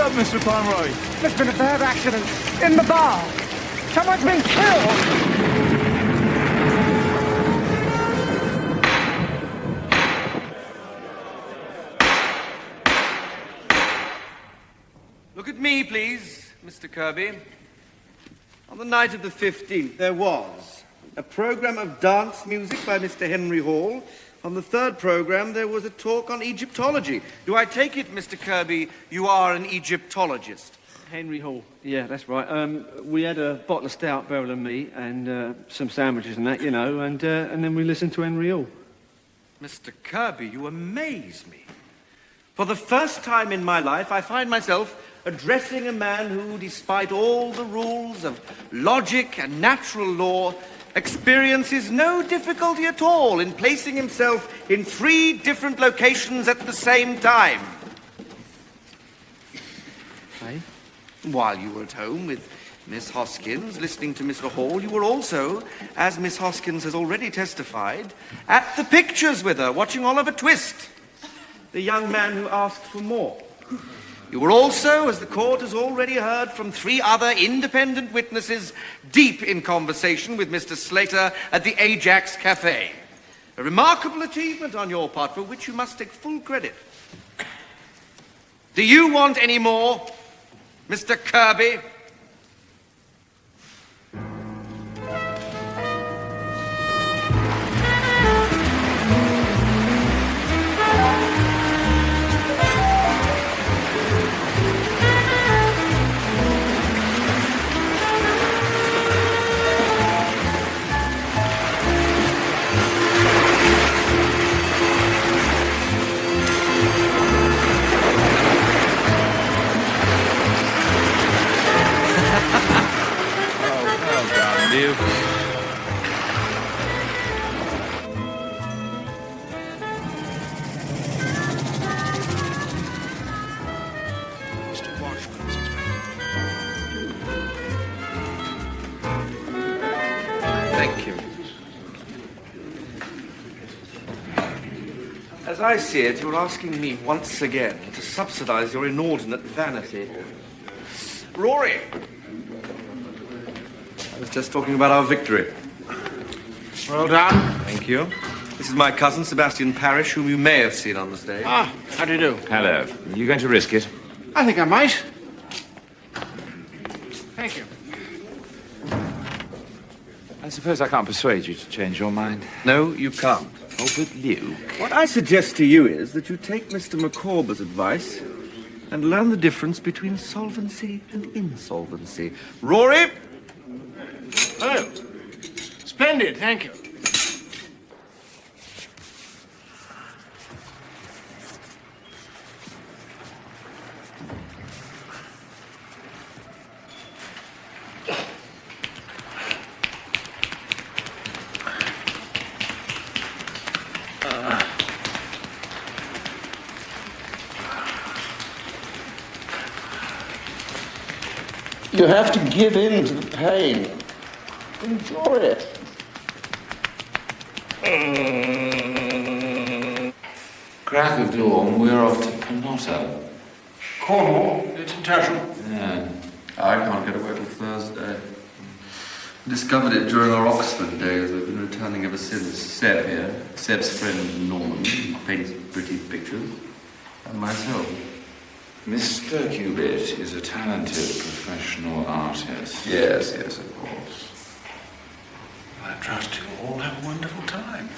up, Mr. Pomeroy? There's been a bad accident in the bar. Someone's been killed. Look at me, please, Mr. Kirby. On the night of the 15th, there was a program of dance music by Mr. Henry Hall. On the third program, there was a talk on Egyptology. Do I take it, Mr. Kirby, you are an Egyptologist? Henry Hall. Yeah, that's right. We had a bottle of stout, Beryl and me, and some sandwiches and that, you know, and then we listened to Henry Hall. Mr. Kirby, you amaze me. For the first time in my life, I find myself addressing a man who, despite all the rules of logic and natural law, experiences no difficulty at all in placing himself in 3 different locations at the same time. Hey? While you were at home with Miss Hoskins, listening to Mr. Hall, you were also, as Miss Hoskins has already testified, at the pictures with her, watching Oliver Twist, the young man who asked for more. You were also, as the court has already heard from 3 other independent witnesses, deep in conversation with Mr. Slater at the Ajax Cafe. A remarkable achievement on your part, for which you must take full credit. Do you want any more, Mr. Kirby? You. Mr. Washman's Inspector. Thank you. As I see it, you're asking me once again to subsidize your inordinate vanity. Rory! I was just talking about our victory. Well done. Thank you. This is my cousin, Sebastian Parrish, whom you may have seen on the stage. Ah, how do you do? Hello. Are you going to risk it? I think I might. Thank you. I suppose I can't persuade you to change your mind. No, you can't. Oh, but Luke. What I suggest to you is that you take Mr. Micawber's advice and learn the difference between solvency and insolvency. Rory! Oh, splendid, thank you. You have to give in to the pain. Enjoy it. Crack of dawn, we're off to Panotto. Cornwall, it's international. Yeah. I can't get away till Thursday. I discovered it during our Oxford days. I've been returning ever since. Seb here, Seb's friend Norman, who paints pretty pictures, and myself. Mr. Cubitt is a talented professional artist. Yes, of course. I trust you all have a wonderful time.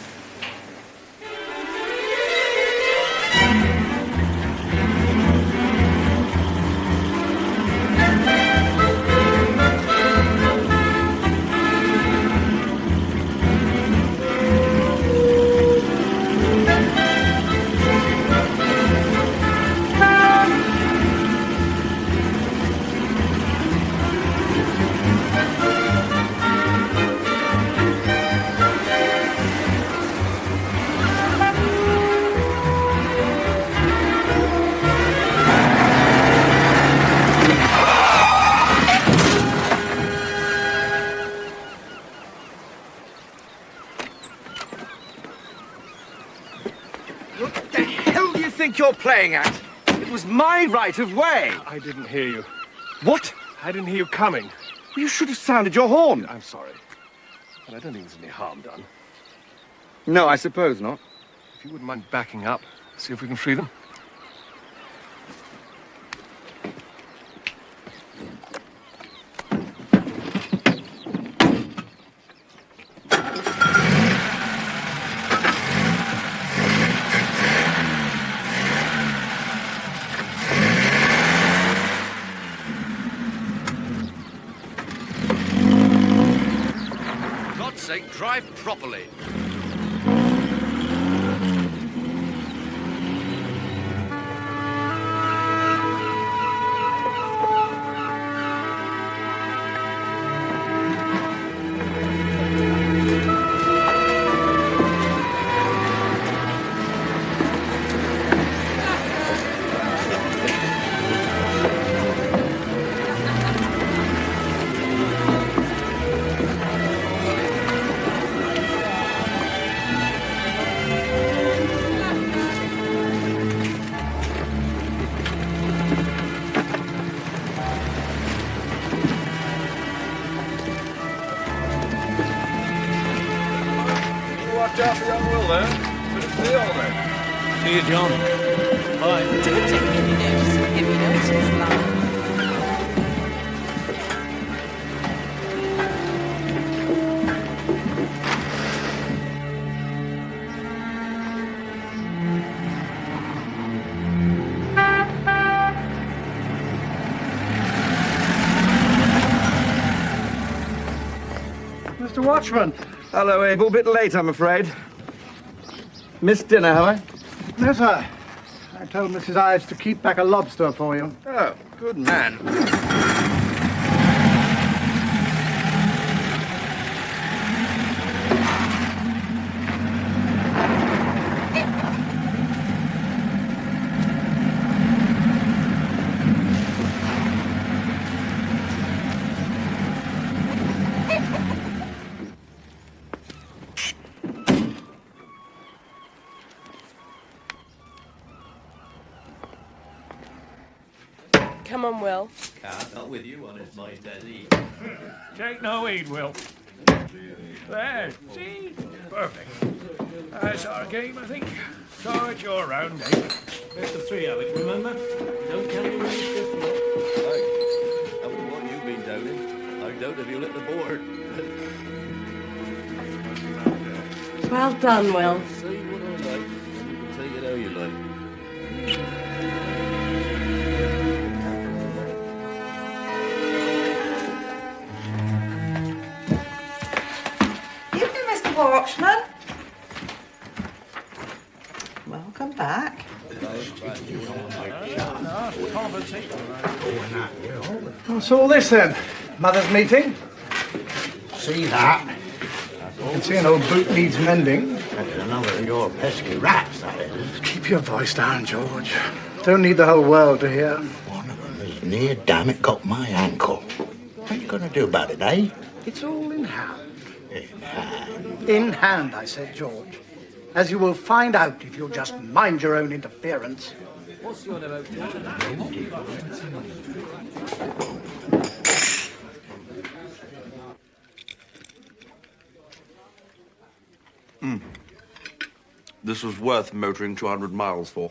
What the hell do you think you're playing at? It was my right of way. I didn't hear you. What? I didn't hear you coming. You should have sounded your horn. I'm sorry. But I don't think there's any harm done. No, I suppose not. If you wouldn't mind backing up, see if we can free them. For God's sake, drive properly. Watch out for young Will there. Good to see you all there. See you, John. Bye. Don't take any notice of him, you know, it's his life. Mr. Watchman. Hello, Abel. Bit late, I'm afraid. Missed dinner, have I? No, sir. I told Mrs. Ives to keep back a lobster for you. Oh, good man. Come on, Will. Not with you on his mind, Daddy. Take no heed, Will. There, see? Perfect. That's our game, I think. So it's your round, eh? Best of three, Alec, remember? Don't count your own shift, Will. Hey, I wouldn't want you being down in. I doubt if you'll hit the board. Well done, Will. Say what I like, and you can take it how you like. Evening, Mr. Watchman. Welcome back. What's all this then? Mother's meeting? See that? You can see an old boot needs mending. That's another of your pesky rats, that is. Keep your voice down, George. Don't need the whole world to hear. One of them has near damn it got my ankle. What are you going to do about it, eh? It's all in hand. In hand. In hand, I said, George. As you will find out if you'll just mind your own interference. What's your name? This was worth motoring 200 miles for.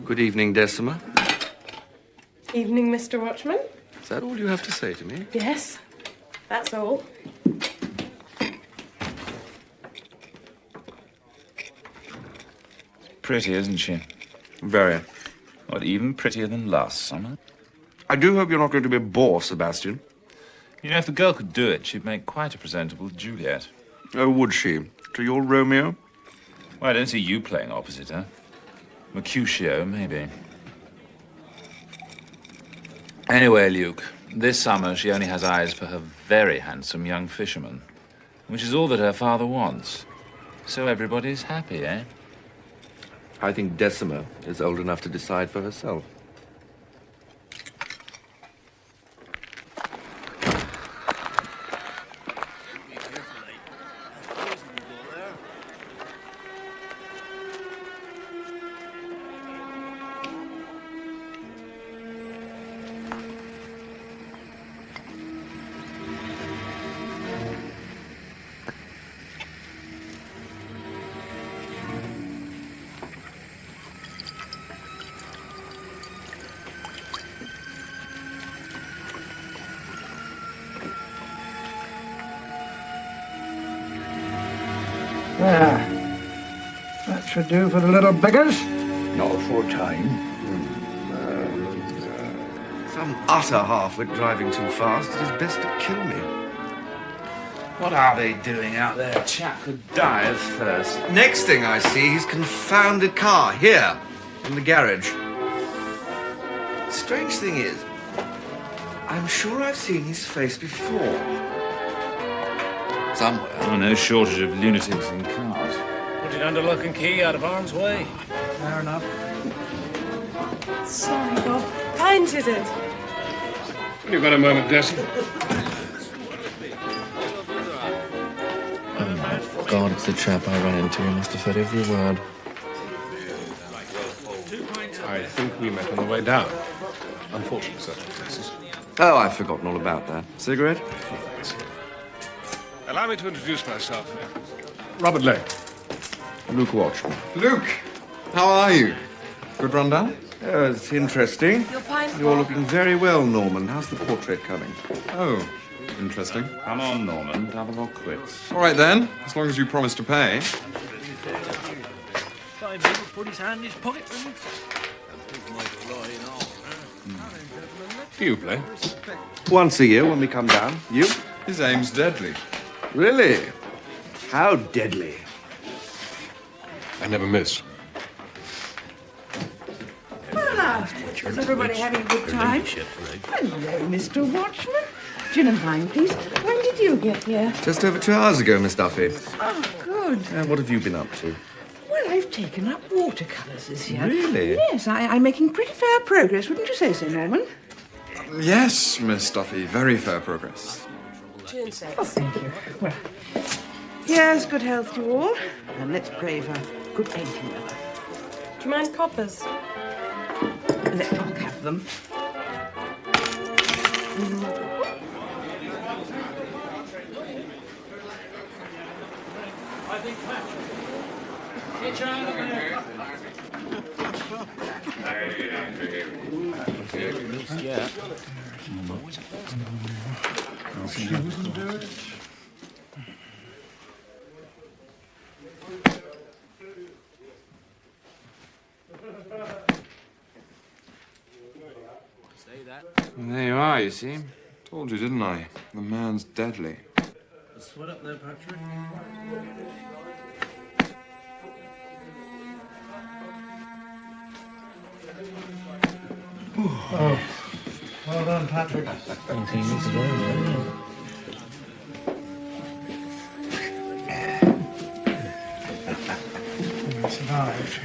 Good evening, Decima. Evening, Mr. Watchman. Is that all you have to say to me? Yes, that's all. Pretty, isn't she? Very. What, even prettier than last summer? I do hope you're not going to be a bore, Sebastian. You know, if the girl could do it, she'd make quite a presentable Juliet. Oh, would she? To your Romeo? Well, I don't see you playing opposite her. Mercutio, maybe. Anyway, Luke, this summer she only has eyes for her very handsome young fisherman, which is all that her father wants. So everybody's happy, eh? I think Decima is old enough to decide for herself. should do for the little beggars. Not for a time. Some utter half-wit driving too fast. It is best to kill me. What are they doing out there? Chap could die of thirst. Next thing I see, his confounded car, here, in the garage. Strange thing is, I'm sure I've seen his face before. Somewhere. Oh, no shortage of lunatics in cars. Put it under lock and key, out of harm's way. Fair enough. Sorry, Bob. Pint, is it? You've got a moment, Dessie. God, it's the chap I ran into. He must have heard every word. I think we met on the way down. Unfortunate circumstances. Oh, I've forgotten all about that. Cigarette? Allow me to introduce myself. Robert Lang. Luke Watchman. Luke, how are you? Good rundown? Oh, it's interesting. Your pint, You're Bob? looking very well, Norman. How's the portrait coming? Oh, interesting. Come on, Norman. Double or quits. All right then, as long as you promise to pay. Put his hand in his pocket. Do you play? Once a year when we come down. You? His aim's deadly. Really? How deadly? I never miss. Is everybody having a good time? Hello, Mr. Watchman. Gin and wine, please. When did you get here? Just over 2 hours ago, Miss Duffy. Oh, good. And what have you been up to? Well, I've taken up watercolours this year. Really? Yes, I'm making pretty fair progress, wouldn't you say so, Norman? Yes, Miss Duffy, very fair progress. Gin sets. Oh, thank you. Well, here's good health to you all, and let's pray for good painting weather. Do you mind coppers? Let Doc have them. Yeah. She wouldn't do it. There you are, you see. Told you, didn't I? The man's deadly. Sweat up there, Patrick. Oh, well done, Patrick. Survived.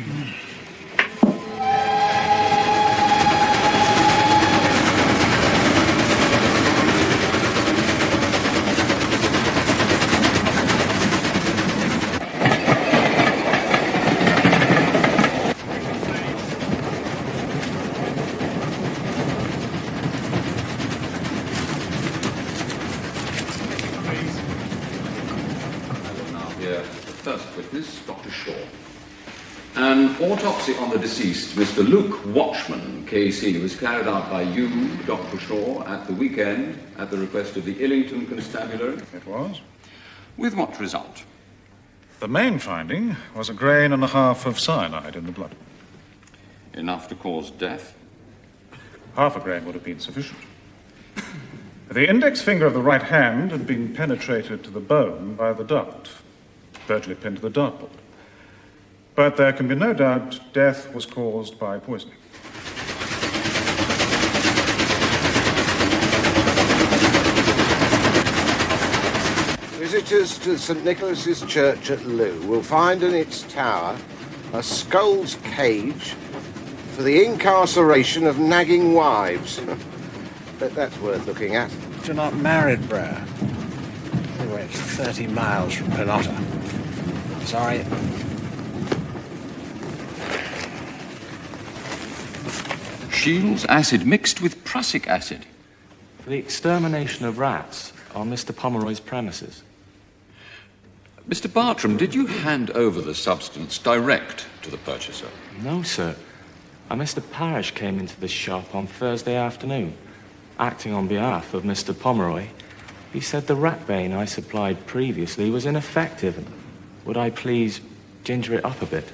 First witness, Dr. Shaw. An autopsy on the deceased, Mr. Luke Watchman, KC, was carried out by you, Dr. Shaw, at the weekend at the request of the Illington Constabulary. It was. With what result? The main finding was a grain and a half of cyanide in the blood. Enough to cause death? Half a grain would have been sufficient. The index finger of the right hand had been penetrated to the bone by the dart, virtually pinned to the dartboard. But there can be no doubt death was caused by poisoning. Visitors to St. Nicholas's Church at Loo will find in its tower a skull's cage for the incarceration of nagging wives. Bet that's worth looking at. You're not married, Brer. Anyway, it's 30 miles from Penotta. Sorry. Shields acid mixed with prussic acid. For the extermination of rats on Mr. Pomeroy's premises. Mr. Bartram, did you hand over the substance direct to the purchaser? No, sir. Mr. Parrish came into the shop on Thursday afternoon, acting on behalf of Mr. Pomeroy. He said the rat bane I supplied previously was ineffective. Would I please ginger it up a bit?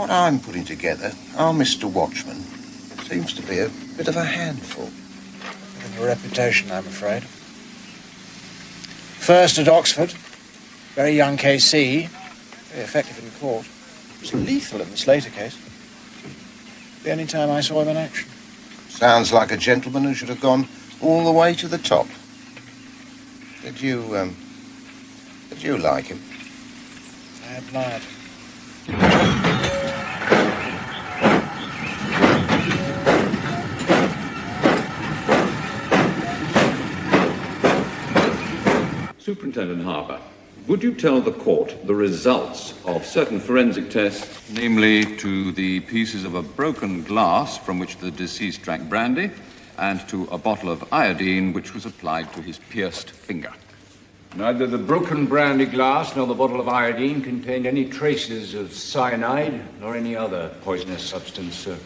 what I'm putting together, our Mr. Watchman seems to be a bit of a handful. Bit of a reputation, I'm afraid. First at Oxford, very young KC, very effective in court. It was lethal in the Slater case. The only time I saw him in action. Sounds like a gentleman who should have gone all the way to the top. Did you like him? I admired him. Superintendent Harper, would you tell the court the results of certain forensic tests, namely to the pieces of a broken glass from which the deceased drank brandy, and to a bottle of iodine which was applied to his pierced finger? Neither the broken brandy glass nor the bottle of iodine contained any traces of cyanide nor any other poisonous substance, sir.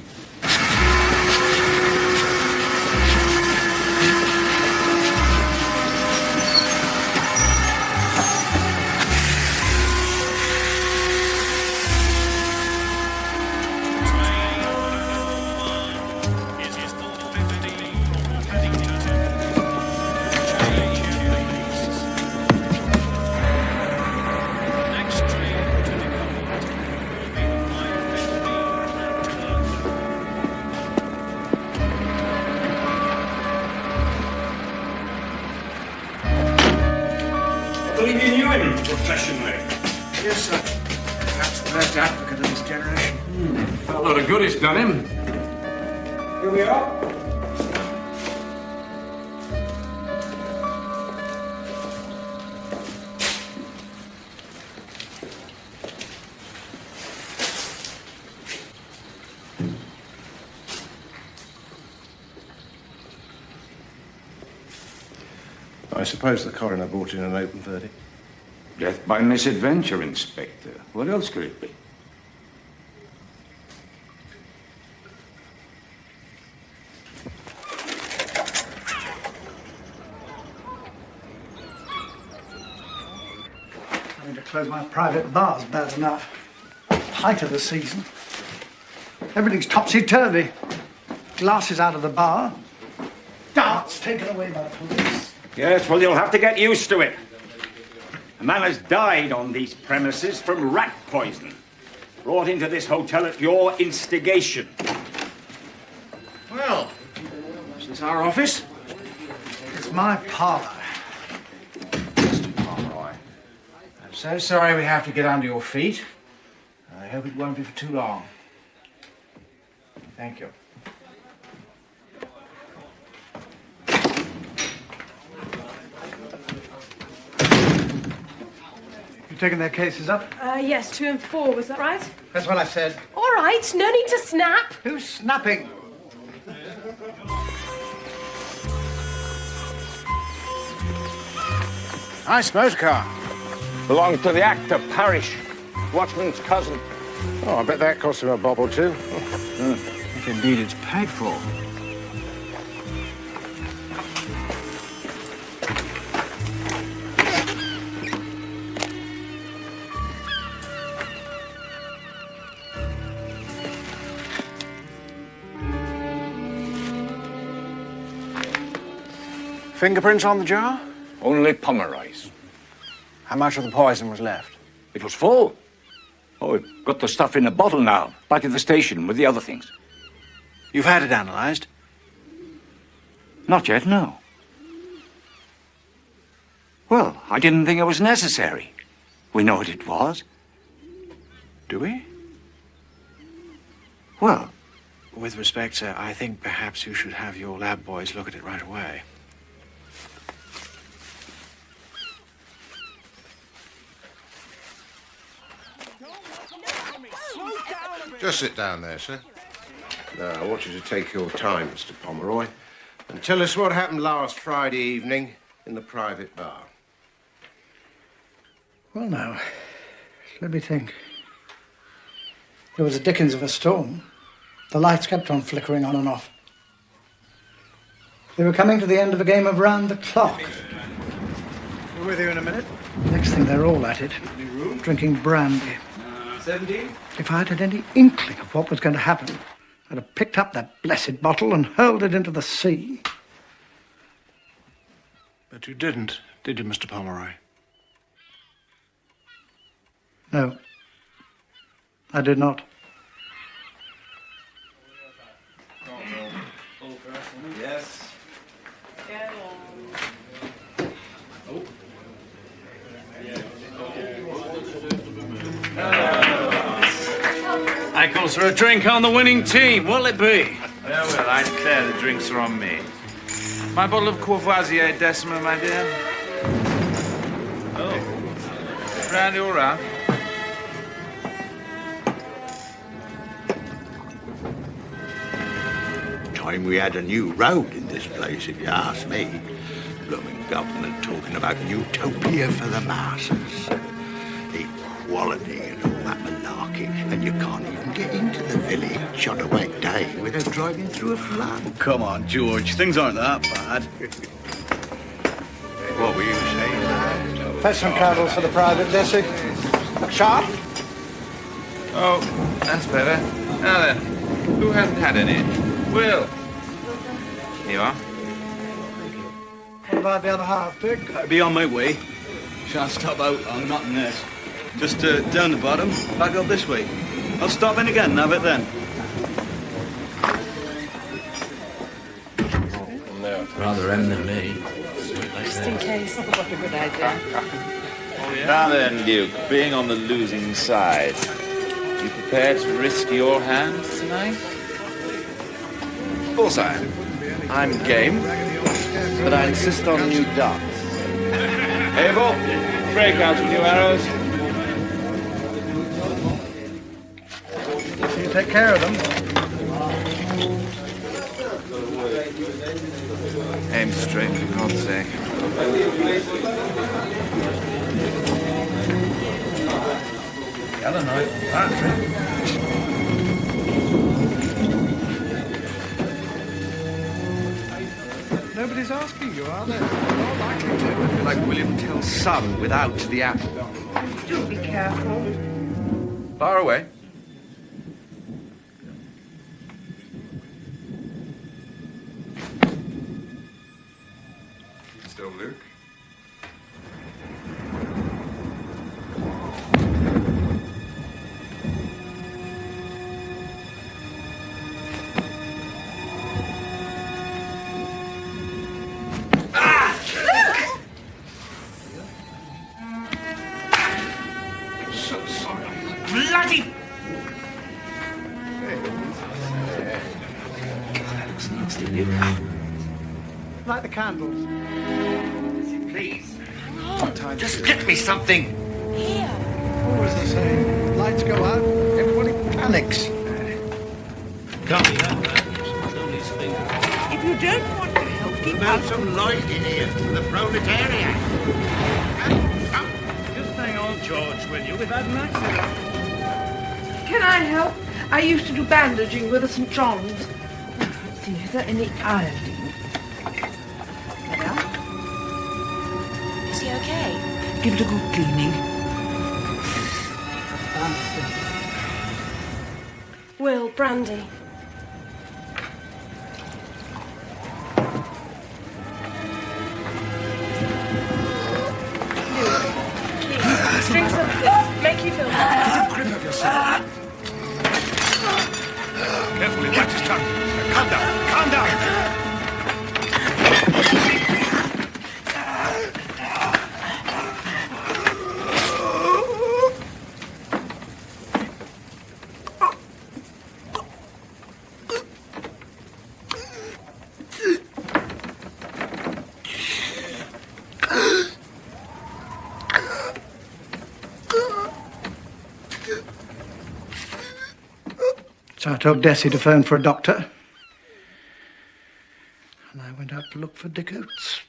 Professionally. Yes, sir. Perhaps the best advocate of this generation. A lot of good it's done him. Here we are. I suppose the coroner brought in an open verdict. Death by misadventure, Inspector. What else could it be? Having to close my private bar's bad enough. Height of the season. Everything's topsy-turvy. Glasses out of the bar. Darts taken away by the police. Yes, well, you'll have to get used to it. A man has died on these premises from rat poison, brought into this hotel at your instigation. Well, is this our office? It's my parlour. Mr. Pomeroy, I'm so sorry we have to get under your feet. I hope it won't be for too long. Thank you. You taking their cases up? Yes, 2 and 4, was that right? That's what I said. All right, no need to snap. Who's snapping? Nice motor car. Belonged to the actor, Parish, Watchman's cousin. Oh, I bet that cost him a bob or two. If indeed it's paid for. Fingerprints on the jar? Only Pomeroy's. How much of the poison was left? It was full. Oh, we've got the stuff in a bottle now, back at the station with the other things. You've had it analysed? Not yet, no. Well, I didn't think it was necessary. We know what it was. Do we? Well... With respect, sir, I think perhaps you should have your lab boys look at it right away. Just sit down there, sir. Now, I want you to take your time, Mr. Pomeroy, and tell us what happened last Friday evening in the private bar. Well, now, let me think. There was a dickens of a storm. The lights kept on flickering on and off. They were coming to the end of a game of round the clock. We're with you in a minute. Next thing, they're all at it, drinking brandy. 17? If I'd had any inkling of what was going to happen, I'd have picked up that blessed bottle and hurled it into the sea. But you didn't, did you, Mr. Pomeroy? No, I did not. Yes. I calls for a drink on the winning team. What'll it be? Well, I declare the drinks are on me. My bottle of Courvoisier Decima, my dear. Oh. Brandy all round. Time we had a new road in this place, if you ask me. Blooming government talking about utopia for the masses. Equality and all that malarkey. And you can't even get into the village on a wet day without driving through a flood. Come on, George. Things aren't that bad. What were you saying? Fetch some candles for the private, Desi. Look sharp. Oh, that's better. Now then, who hasn't had any? Will. Here you are. What about the other half, Dick? I'll be on my way. Shan't stop out on nothing else. Just down the bottom, back up this way. I'll stop in again and have it then. Rather M than me. Just in case. What a good idea. Now then, Duke, being on the losing side, you prepared to risk your hand tonight? Of course I am. I'm game, but I insist on new darts. Abel, break out with new arrows. You take care of them. Aim straight, for God's sake. Other night, Patrick. Nobody's asking you, are they? Not likely to. Like William Tell's son without the apple. Do be careful. Far away. Still Luke? Bloody! Light the candles. Please. Just get me something. Always the same. Lights go out, everybody panics. Can't be that bad. Nobody's thinking. If you don't want to help, keep About out. some light in here for the proletariat. Just hang on, George, will you? We've had an accident. Can I help? I used to do bandaging with the St. John's. Let's see, is there any iodine? There. Is he okay? Give it a good cleaning. Will, brandy. Please, drink some of this. Make you feel better. Grip of yourself. Carefully, watch his tongue. Calm down, calm down. So I told Desi to phone for a doctor. And I went out to look for Dick Oates.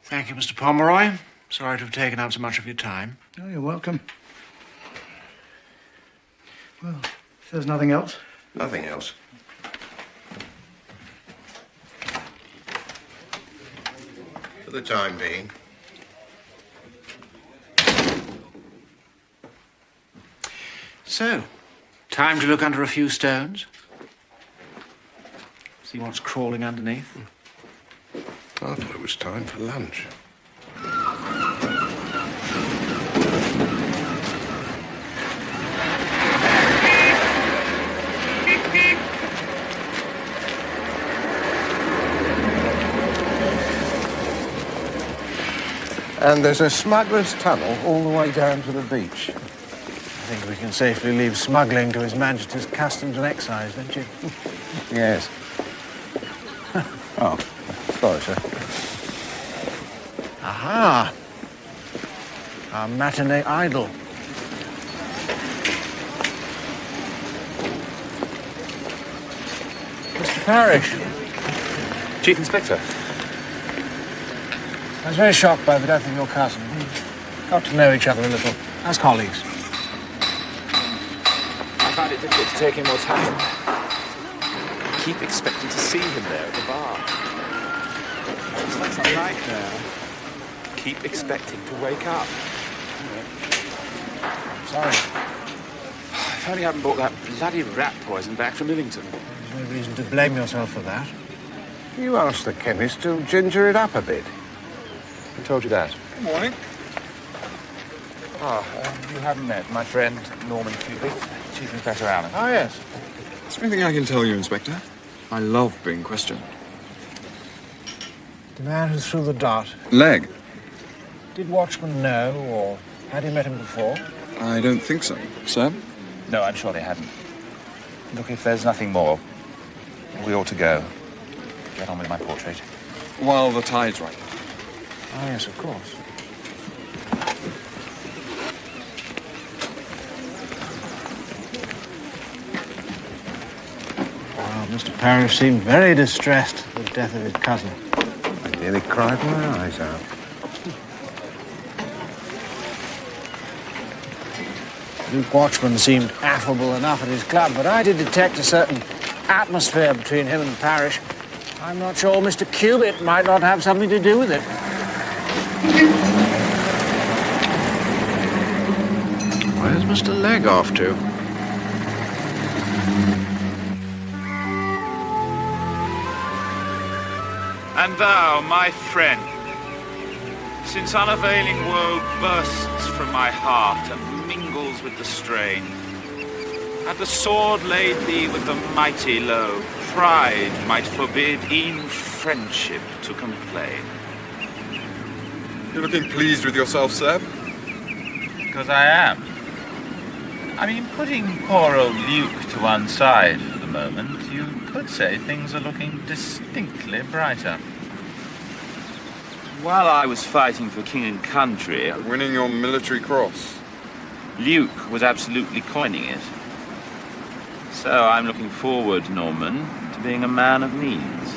Thank you, Mr. Pomeroy. Sorry to have taken up so much of your time. Oh, you're welcome. Well, if there's nothing else. Nothing else. For the time being. So, time to look under a few stones. See what's crawling underneath. I thought it was time for lunch. And there's a smuggler's tunnel all the way down to the beach. I think we can safely leave smuggling to His Majesty's Customs and Excise, don't you? Yes. Oh, sorry, sir. Aha! Our matinee idol. Mr. Parrish. Chief Inspector. I was very shocked by the death of your cousin. Got to know each other a little, as colleagues. I find it difficult to take in what's happened. I keep expecting to see him there at the bar. It's like some nightmare. Keep expecting to wake up. Sorry. If only I hadn't brought that bloody rat poison back from Ivington. There's no reason to blame yourself for that. You asked the chemist to ginger it up a bit. Who told you that? Good morning. You haven't met my friend Norman Cubic, Chief Inspector Alleyn. Oh, yes. Is there anything I can tell you, Inspector? I love being questioned. The man who threw the dart. Leg? Did Watchman know, or had he met him before? I don't think so. Sir? No, I'm sure they hadn't. Look, if there's nothing more, we ought to go. Get on with my portrait. While the tide's right. Oh, yes, of course. Well, Mr. Parrish seemed very distressed at the death of his cousin. I nearly cried my eyes out. Luke Watchman seemed affable enough at his club, but I did detect a certain atmosphere between him and Parrish. I'm not sure Mr. Cubitt might not have something to do with it. Where's Mr. Legg off to? And thou, my friend, since unavailing woe bursts from my heart and mingles with the strain, had the sword laid thee with the mighty low, pride might forbid e'en friendship to complain. You're looking pleased with yourself, sir? Because I am. I mean, putting poor old Luke to one side for the moment, you could say things are looking distinctly brighter. While I was fighting for king and country... Winning your military cross. Luke was absolutely coining it. So I'm looking forward, Norman, to being a man of means.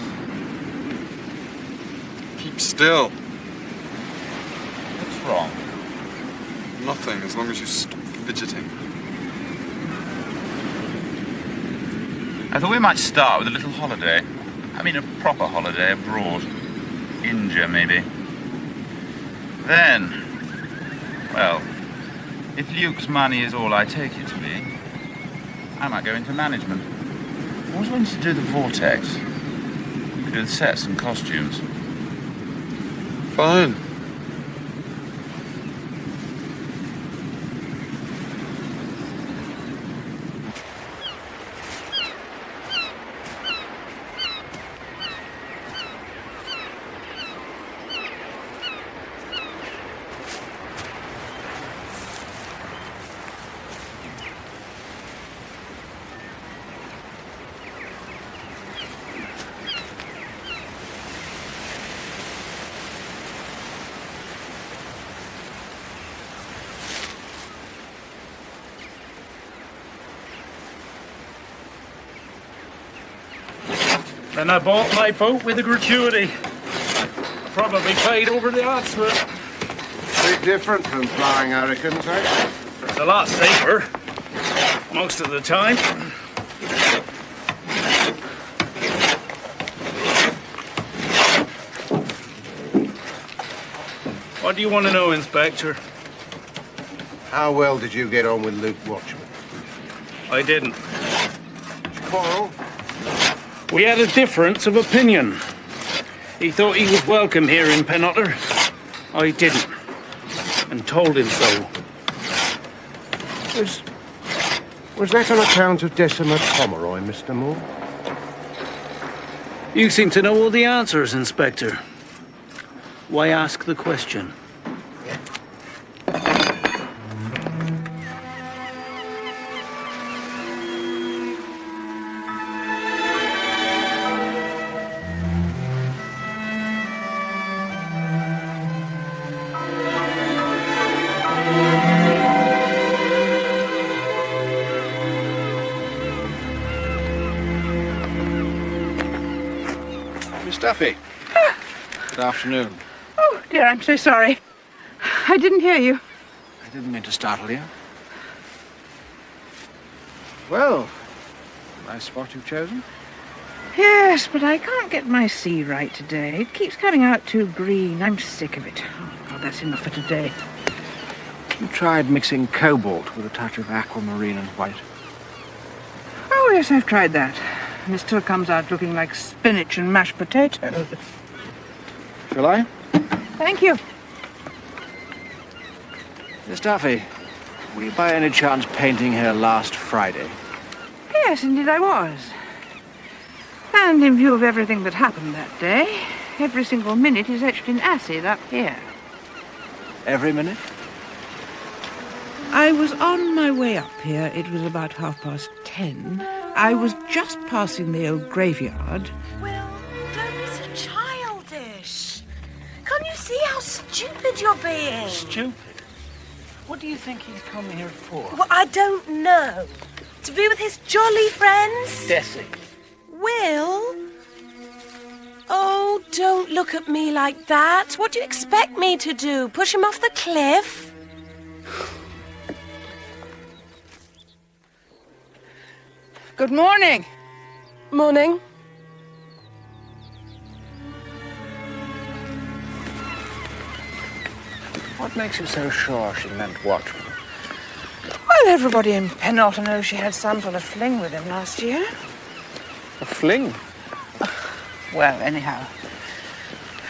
Keep still. What's wrong? Nothing, as long as you stop fidgeting. I thought we might start with a little holiday. I mean, a proper holiday abroad. India, maybe. Then, well, if Luke's money is all I take it to be, I might go into management. I always wanted to do the Vortex. You could do the sets and costumes. Fine. And I bought my boat with a gratuity. Probably paid over the odds for it. Bit different from flying hurricanes, eh? It's a lot safer. Most of the time. What do you want to know, Inspector? How well did you get on with Luke Watchman? I didn't. Quarrel? We had a difference of opinion. He thought he was welcome here in Pennotter. I didn't. And told him so. Was that on account of Decimus Pomeroy, Mr. Moore? You seem to know all the answers, Inspector. Why ask the question? Miss Duffy. Good afternoon. Oh, dear, I'm so sorry. I didn't hear you. I didn't mean to startle you. Well, nice spot you've chosen. Yes, but I can't get my sea right today. It keeps coming out too green. I'm sick of it. Oh, God, that's enough for today. You tried mixing cobalt with a touch of aquamarine and white. Oh, yes, I've tried that. And it still comes out looking like spinach and mashed potatoes. Shall I? Thank you. Miss Duffy, were you by any chance painting here last Friday? Yes, indeed I was. And in view of everything that happened that day, every single minute is etched in acid up here. Every minute? I was on my way up here. It was about 10:30. I was just passing the old graveyard. Will, don't be so childish. Can't you see how stupid you're being? Stupid? What do you think he's come here for? Well, I don't know. To be with his jolly friends? Desi. Will? Oh, don't look at me like that. What do you expect me to do? Push him off the cliff? Good morning. Morning. What makes you so sure she meant Watchman? Well, everybody in Pennotter knows she had some sort of fling with him last year. A fling? Well, anyhow,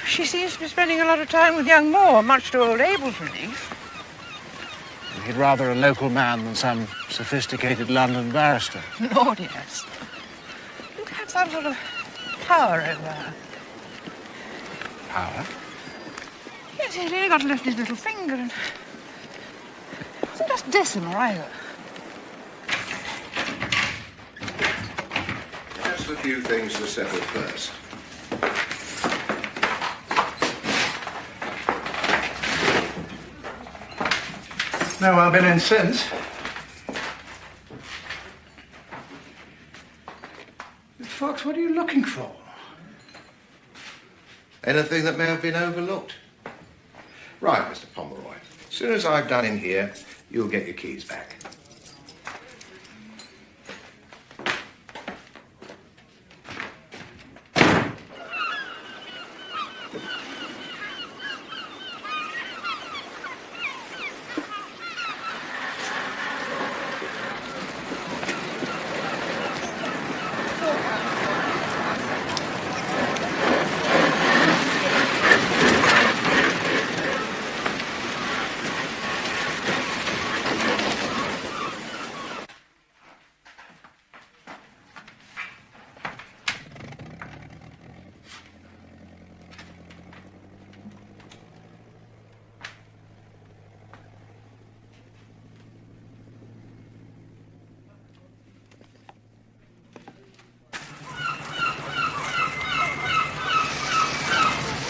she seems to be spending a lot of time with young Moore, much to old Abel's relief. He'd rather a local man than some sophisticated London barrister. Lord, yes. He'd had some sort of power over her. Power? Yes, he'd really got to lift his little finger, and it wasn't just decimal either. Just a few things to settle first. No, I've been in since. Fox, what are you looking for? Anything that may have been overlooked? Right, Mr. Pomeroy. As soon as I've done in here, you'll get your keys back.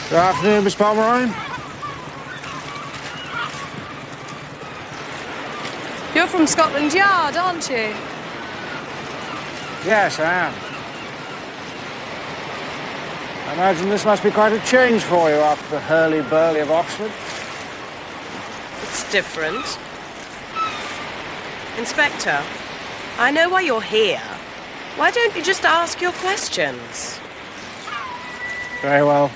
Good afternoon, Miss Pomeroy. You're from Scotland Yard, aren't you? Yes, I am. I imagine this must be quite a change for you after the hurly-burly of Oxford. It's different. Inspector, I know why you're here. Why don't you just ask your questions? Very well.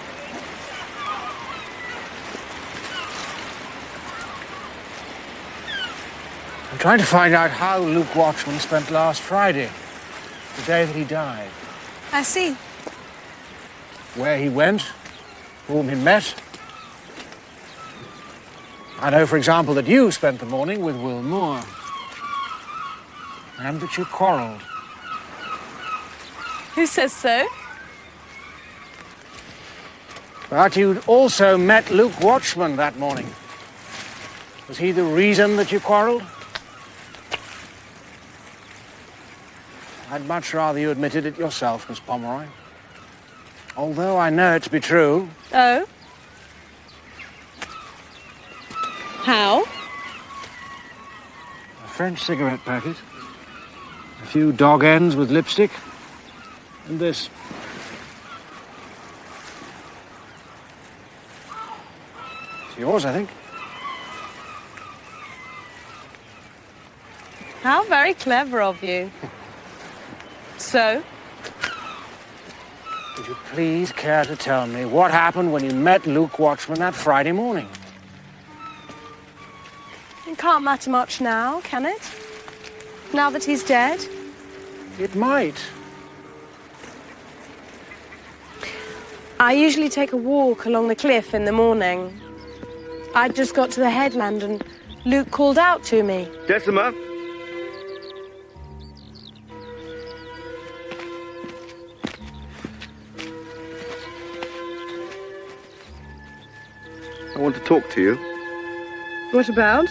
I'm trying to find out how Luke Watchman spent last Friday, the day that he died. I see. Where he went, whom he met. I know, for example, that you spent the morning with Will Moore. And that you quarrelled. Who says so? But you'd also met Luke Watchman that morning. Was he the reason that you quarrelled? I'd much rather you admitted it yourself, Miss Pomeroy. Although I know it to be true. Oh? How? A French cigarette packet, a few dog ends with lipstick, and this. It's yours, I think. How very clever of you. So? Would you please care to tell me what happened when you met Luke Watchman that Friday morning? It can't matter much now, can it? Now that he's dead? It might. I usually take a walk along the cliff in the morning. I just got to the headland and Luke called out to me. Decima? I want to talk to you. What about?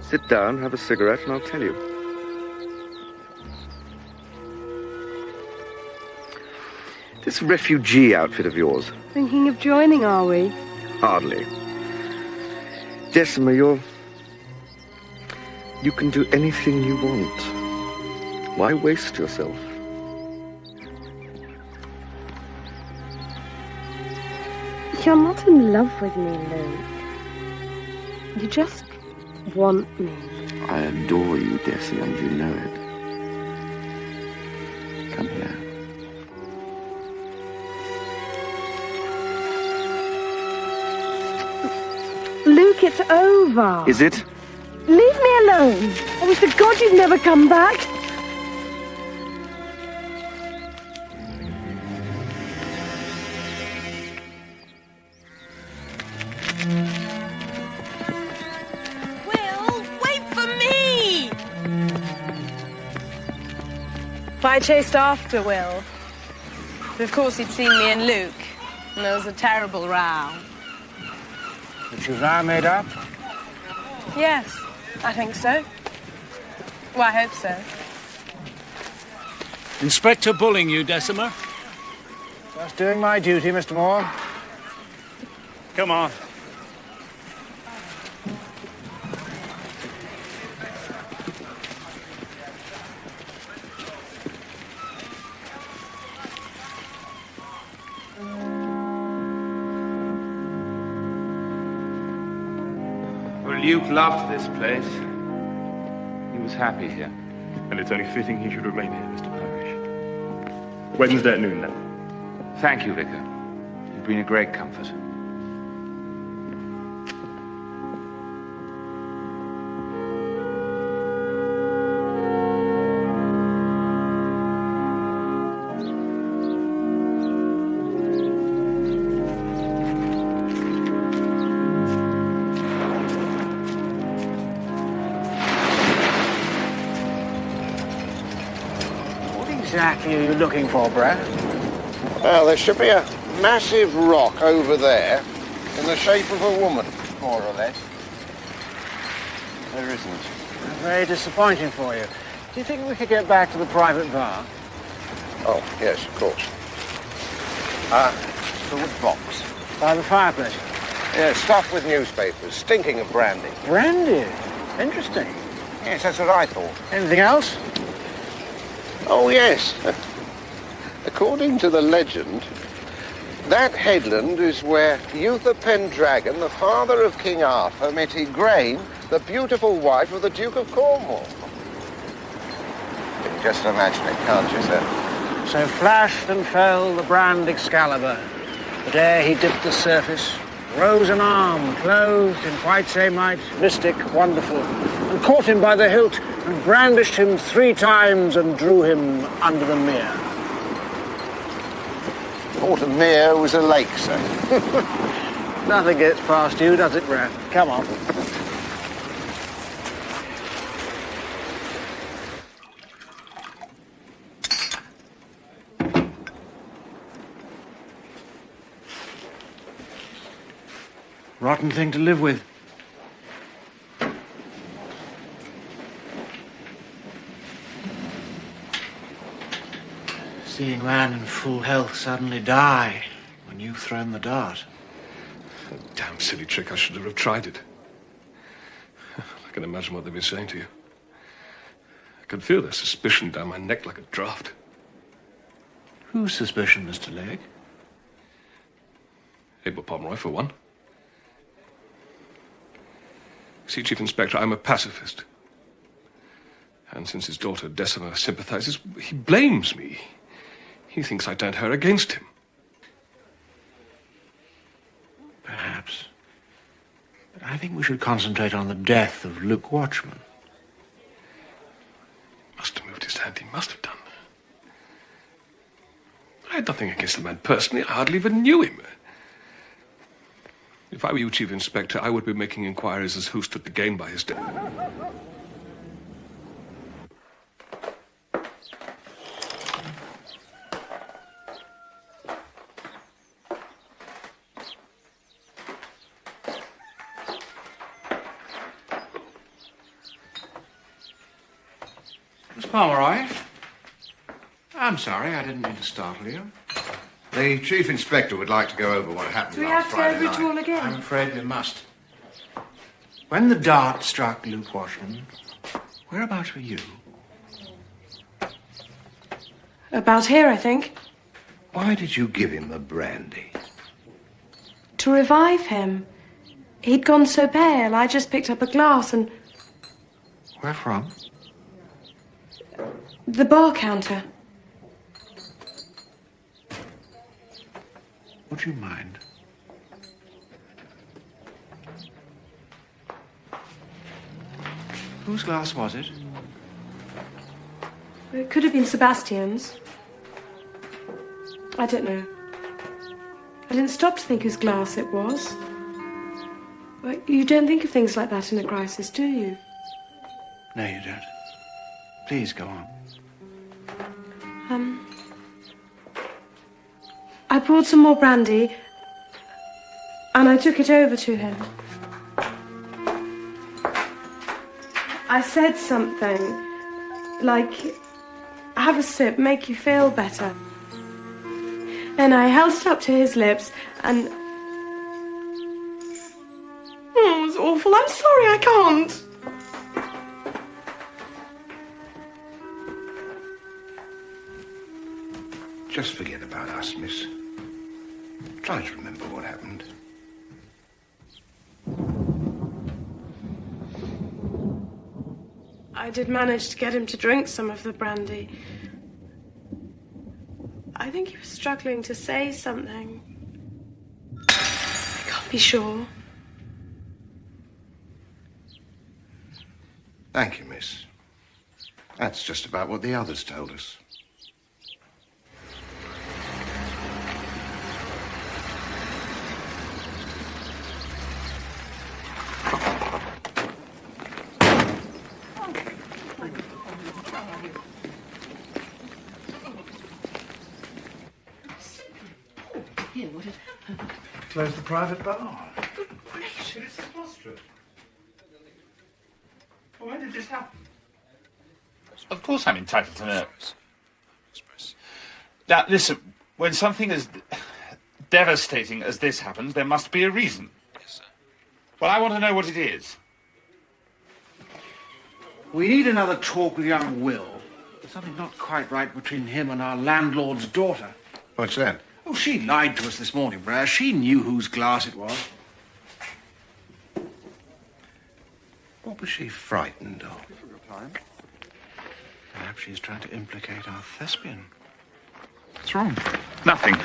Sit down, have a cigarette, and I'll tell you. This refugee outfit of yours. Thinking of joining, are we? Hardly. Decima, you can do anything you want. Why waste yourself? You're not in love with me, Luke. You just want me. I adore you, Desi, and you know it. Come here. Luke, it's over. Is it? Leave me alone. I wish to God you'd never come back. I chased after Will. But of course he'd seen me and Luke, and there was a terrible row. Which you've now made up? Yes, I think so. Well, I hope so. Inspector bullying you, Decima? Just doing my duty, Mr. Moore. Come on. Luke loved this place. He was happy here. And it's only fitting he should remain here, Mr. Parrish. Wednesday at noon, then. Thank you, Vicar. You've been a great comfort. Exactly are you looking for, Brad? Well, there should be a massive rock over there in the shape of a woman, more or less. There isn't. Very disappointing for you. Do you think we could get back to the private bar? Oh, yes, of course. The wood box. By the fireplace? Yeah, stuffed with newspapers, stinking of brandy. Brandy? Interesting. Yes, that's what I thought. Anything else? Oh, yes. According to the legend, that headland is where Eutha Pendragon, the father of King Arthur, met Igraine, the beautiful wife of the Duke of Cornwall. You can just imagine it, can't you, sir? So flashed and fell the brand Excalibur, the day he dipped the surface rose an arm, clothed in white samite, mystic, wonderful, and caught him by the hilt and brandished him 3 times and drew him under the mere. Thought a mere was a lake, sir. Nothing gets past you, does it, Rat? Come on. Rotten thing to live with. Seeing man in full health suddenly die when you've thrown the dart. A damn silly trick. I should have tried it. I can imagine what they've been saying to you. I could feel their suspicion down my neck like a draft. Whose suspicion, Mr. Legg? Abel Pomeroy, for one. See, Chief Inspector, I'm a pacifist. And since his daughter Decima sympathizes, he blames me. He thinks I turned her against him. Perhaps. But I think we should concentrate on the death of Luke Watchman. Must have moved his hand. He must have done. I had nothing against the man personally. I hardly even knew him. If I were you, Chief Inspector, I would be making inquiries as who stood to gain by his death. Miss Pomeroy? I'm sorry, I didn't mean to startle you. The Chief Inspector would like to go over what happened Do we last have to Friday go over night. it all again? I'm afraid we must. When the dart struck Luke Watchman, whereabouts were you? About here, I think. Why did you give him the brandy? To revive him. He'd gone so pale, I just picked up a glass and... Where from? The bar counter. Would you mind? Whose glass was it? It could have been Sebastian's. I don't know. I didn't stop to think whose glass it was. Well, you don't think of things like that in a crisis, do you? No, you don't. Please go on. I poured some more brandy and I took it over to him. I said something like, have a sip, make you feel better. Then I held it up to his lips and... Oh, it was awful. I'm sorry, I can't. Just forget about us, miss. Try to remember what happened. I did manage to get him to drink some of the brandy. I think he was struggling to say something. I can't be sure. Thank you, miss. That's just about what the others told us. Close the private bar. It's preposterous. When did this happen? Of course I'm entitled to know. Now, listen, when something as devastating as this happens, there must be a reason. Yes, sir. Well, I want to know what it is. We need another talk with young Will. There's something not quite right between him and our landlord's daughter. What's that? Oh, she lied to us this morning, Brass. She knew whose glass it was. What was she frightened of? Perhaps she's trying to implicate our thespian. What's wrong? Nothing.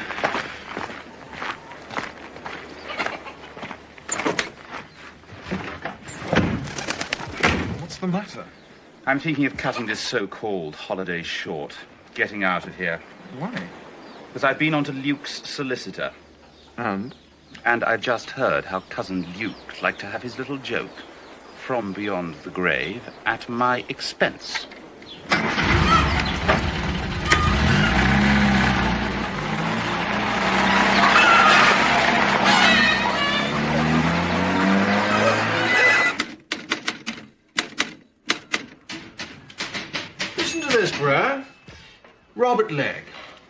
the matter? I'm thinking of cutting this so-called holiday short. Getting out of here. Why? Because I've been on to Luke's solicitor. And? And I just heard how cousin Luke liked to have his little joke from beyond the grave at my expense. Listen to this, Brad. Robert Legg,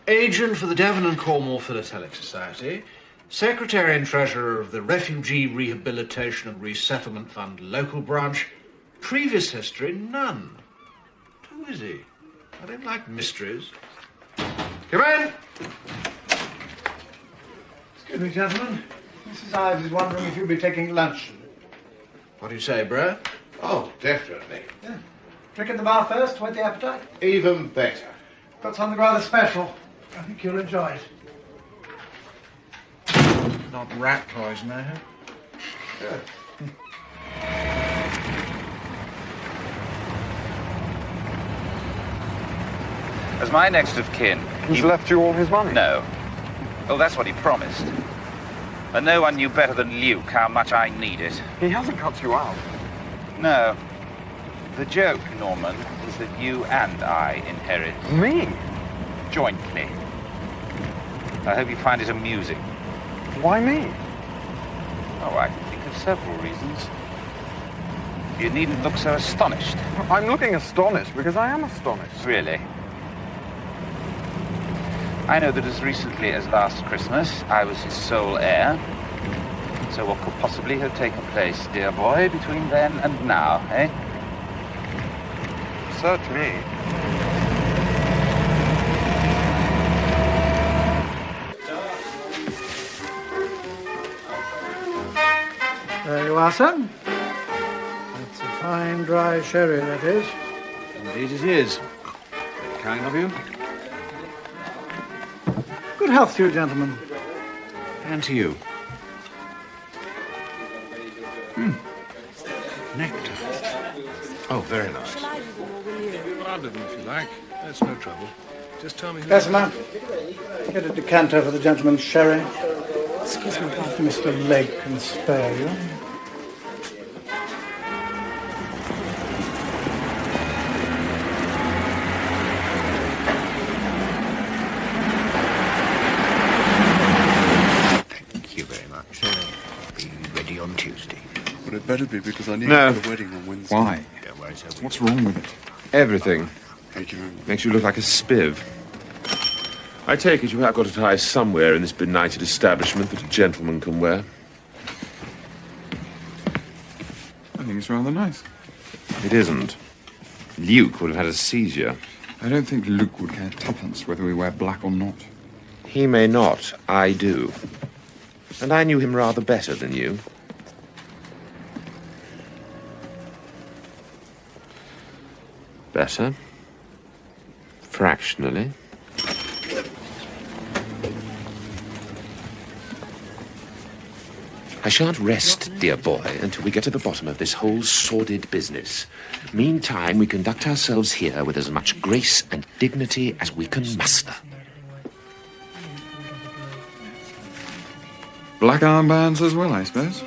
agent for the Devon and Cornwall Philatelic Society, Secretary and Treasurer of the Refugee Rehabilitation and Resettlement Fund local branch. Previous history, none. Who is he? I don't like mysteries. Come in! Excuse me, gentlemen. Mrs. Ives is wondering if you'll be taking lunch. What do you say, Brad? Oh, definitely. Yeah. Drink in the bar first to whet the appetite. Even better. Got something rather special. I think you'll enjoy it. Not rat poison, I hope. Good. As my next of kin... He's left you all his money? No. Oh, that's what he promised. And no one knew better than Luke how much I need it. He hasn't cut you out. No. The joke, Norman, is that you and I inherit... Me? Jointly. I hope you find it amusing. Why me? Oh, I can think of several reasons. You needn't look so astonished. I'm looking astonished because I am astonished. Really? I know that as recently as last Christmas, I was his sole heir. So what could possibly have taken place, dear boy, between then and now, eh? Search me. There you are, son. That's a fine dry sherry, that is. Indeed it is. Very kind of you. Good health to you, gentlemen. And to you. Nectar. Oh, very nice. I'll do them if you like. That's no trouble. Just tell me who... Bessemer, get a decanter for the gentleman's sherry. Excuse me, if Mr. Legg can spare you. Thank you very much. Be ready on Tuesday. Well, it better be, because I need No. to go to the wedding on Wednesday. Why? Don't worry, sir. What's wrong with it? Everything. Thank you very much. Makes you look like a spiv. I take it you have got a tie somewhere in this benighted establishment that a gentleman can wear. I think it's rather nice. It isn't. Luke would have had a seizure. I don't think Luke would care tuppence whether we wear black or not. He may not. I do. And I knew him rather better than you. Better. Fractionally. I shan't rest, dear boy, until we get to the bottom of this whole sordid business. Meantime, we conduct ourselves here with as much grace and dignity as we can muster. Black armbands as well, I suppose.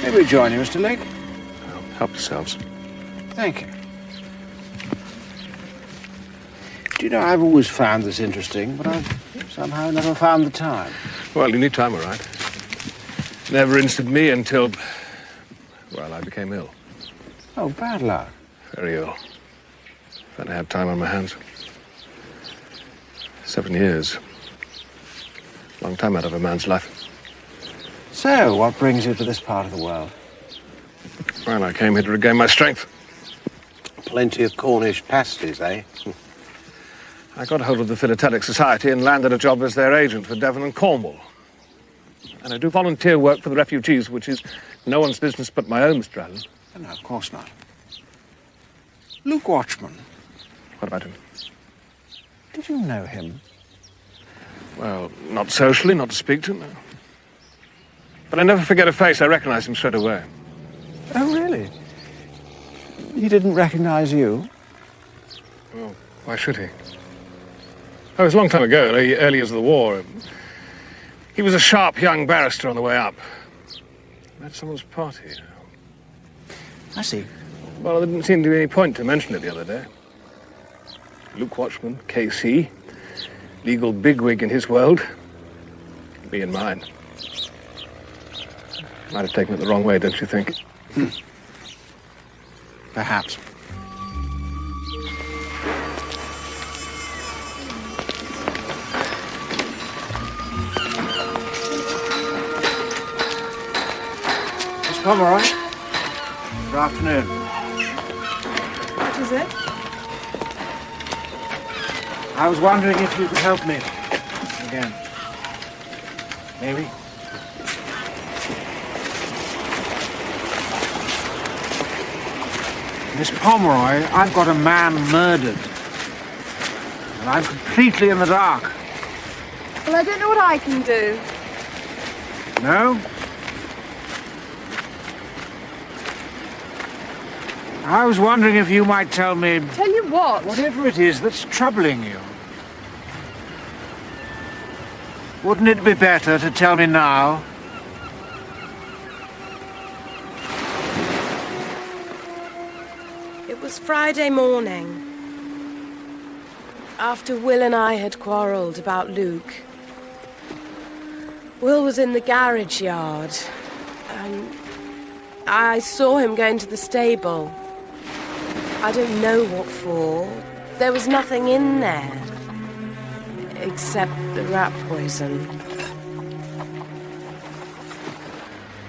May we join you, Mr. Legg? Help yourselves. Thank you. Do you know, I've always found this interesting, but I've somehow never found the time. Well, you need time, all right. Never interested me until... well, I became ill. Oh, bad luck. Very ill. Then I had time on my hands. 7 years. Long time out of a man's life. So, what brings you to this part of the world? Well, I came here to regain my strength. Plenty of Cornish pasties, eh? I got hold of the Philatelic Society and landed a job as their agent for Devon and Cornwall. And I do volunteer work for the refugees, which is no one's business but my own, Mr. Allen. No, of course not. Luke Watchman. What about him? Did you know him? Well, not socially, not to speak to, no. But I never forget a face. I recognize him straight away. Oh, really? He didn't recognize you? Well, why should he? Oh, it was a long time ago, early years of the war. He was a sharp young barrister on the way up. At someone's party. I see. Well, there didn't seem to be any point to mention it the other day. Luke Watchman, KC, legal bigwig in his world, me in mine. Might have taken it the wrong way, don't you think? Perhaps. Miss Pomeroy, good afternoon. What is it? I was wondering if you could help me again. Maybe? Miss Pomeroy, I've got a man murdered. And I'm completely in the dark. Well, I don't know what I can do. No? I was wondering if you might tell me... Tell you what? Whatever it is that's troubling you. Wouldn't it be better to tell me now? It was Friday morning. After Will and I had quarrelled about Luke. Will was in the garage yard. I saw him going to the stable. I don't know what for. There was nothing in there. Except the rat poison.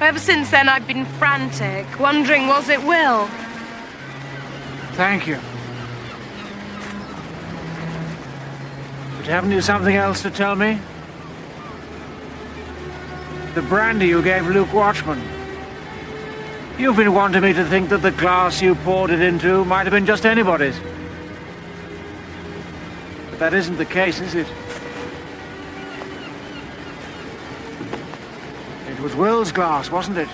Ever since then, I've been frantic, wondering, was it Will? Thank you. But haven't you something else to tell me? The brandy you gave Luke Watchman. You've been wanting me to think that the glass you poured it into might have been just anybody's. But that isn't the case, is it? It was Will's glass, wasn't it?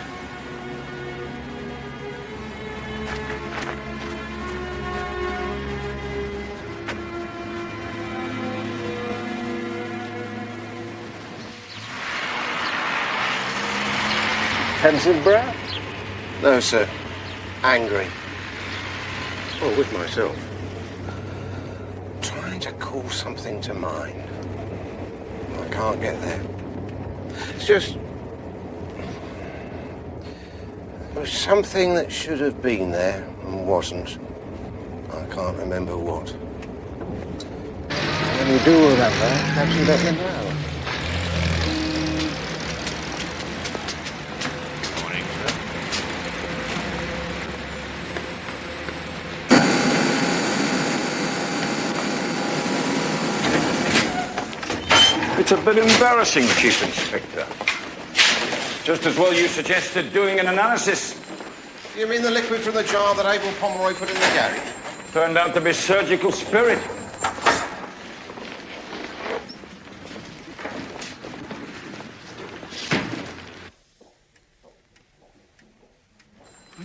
Pensive brow? No, sir. Angry. Well, with myself. Trying to call something to mind. I can't get there. It's just... there was something that should have been there and wasn't. I can't remember what. When you do remember, perhaps you let me know. It's a bit embarrassing, Chief Inspector. Just as well you suggested doing an analysis. You mean the liquid from the jar that Abel Pomeroy put in the garage? Turned out to be surgical spirit.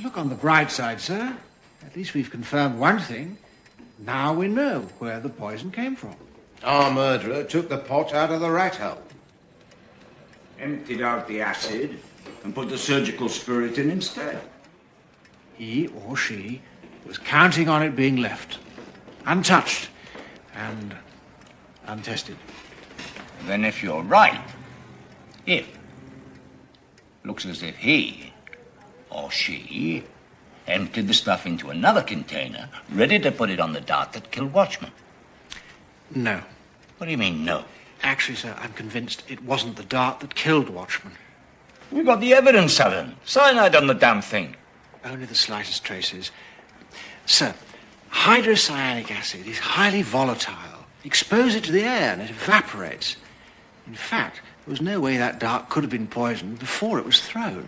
Look on the bright side, sir. At least we've confirmed one thing. Now we know where the poison came from. Our murderer took the pot out of the rat hole. Emptied out the acid and put the surgical spirit in instead. He or she was counting on it being left, untouched and untested. Then if you're right, looks as if he or she emptied the stuff into another container, ready to put it on the dart that killed Watchman. No. What do you mean, no? Actually, sir, I'm convinced it wasn't the dart that killed Watchman. We got the evidence, Allen. Cyanide on the damn thing. Only the slightest traces. Sir, hydrocyanic acid is highly volatile. Expose it to the air and it evaporates. In fact, there was no way that dart could have been poisoned before it was thrown.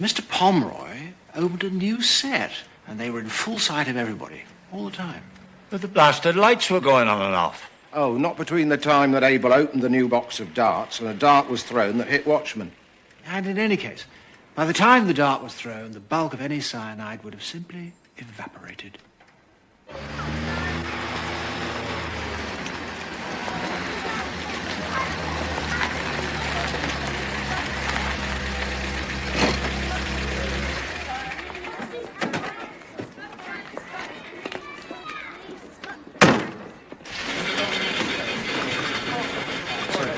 Mr. Pomeroy opened a new set, and they were in full sight of everybody, all the time. But the blasted lights were going on and off. Oh, not between the time that Abel opened the new box of darts and a dart was thrown that hit Watchman. And in any case, by the time the dart was thrown, the bulk of any cyanide would have simply evaporated.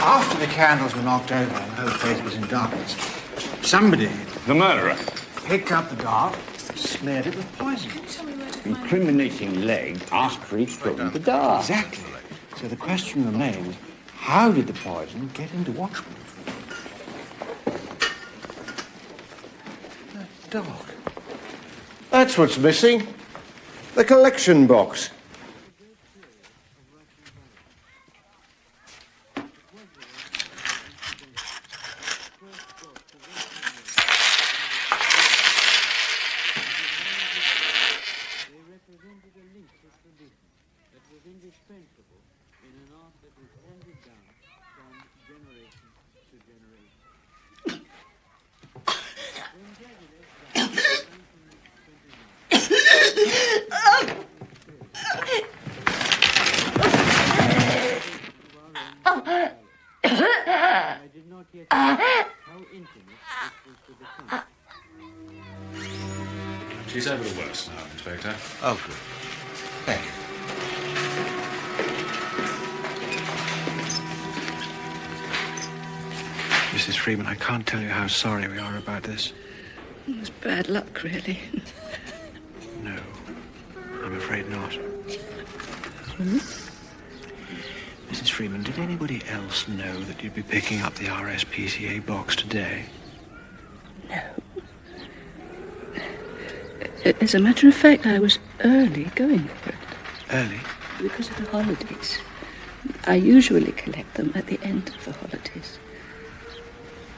After the candles were knocked over and the whole place was in darkness, somebody... The murderer. ...picked up the dart, smeared it with poison. Incriminating Legg asked for each thrown the dart. Exactly. So the question remains, how did the poison get into Watchman? That dog. That's what's missing. The collection box. She's over the worst now, Inspector. Oh, good. Thank you. Mrs. Freeman, I can't tell you how sorry we are about this. It was bad luck, really. No, I'm afraid not. Mrs. Freeman, did anybody else know that you'd be picking up the RSPCA box today? No. As a matter of fact, I was early going for it. Early? Because of the holidays. I usually collect them at the end of the holidays.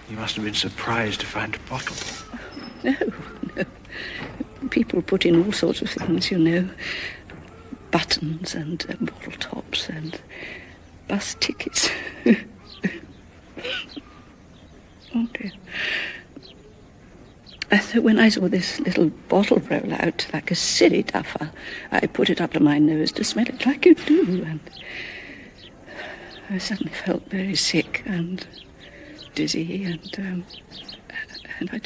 You must have been surprised to find a bottle. No. People put in all sorts of things, you know. Buttons and bottle tops and bus tickets. Oh, dear. So when I saw this little bottle roll out like a silly duffer, I put it up to my nose to smell it like you do, and I suddenly felt very sick and dizzy, and I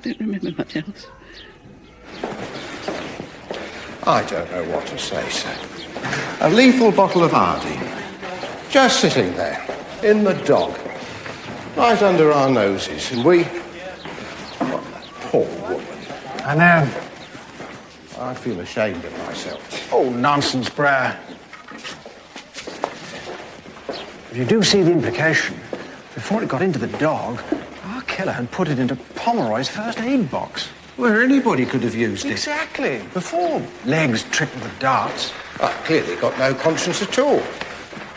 don't remember much else. I don't know what to say, sir. A lethal bottle of Hardy. Just sitting there, in the dog. Right under our noses, and we... Poor woman. I know. I feel ashamed of myself. Oh, nonsense, Brer. If you do see the implication, before it got into the dog, our killer had put it into Pomeroy's first aid box. Where anybody could have used it. Exactly. Before Legs tripped with the darts. Well, clearly got no conscience at all.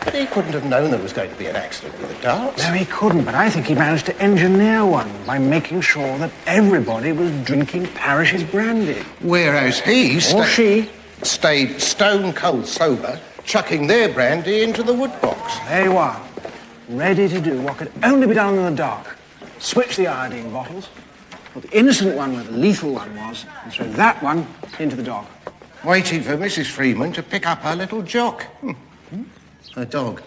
But he couldn't have known there was going to be an accident with the darts. No, he couldn't, but I think he managed to engineer one by making sure that everybody was drinking Parrish's brandy. Whereas he... Or she... stayed stone cold sober, chucking their brandy into the wood box. There you are, ready to do what could only be done in the dark. Switch the iodine bottles, put the innocent one where the lethal one was, and throw that one into the dog. Waiting for Mrs. Freeman to pick up her little jock. Her dog.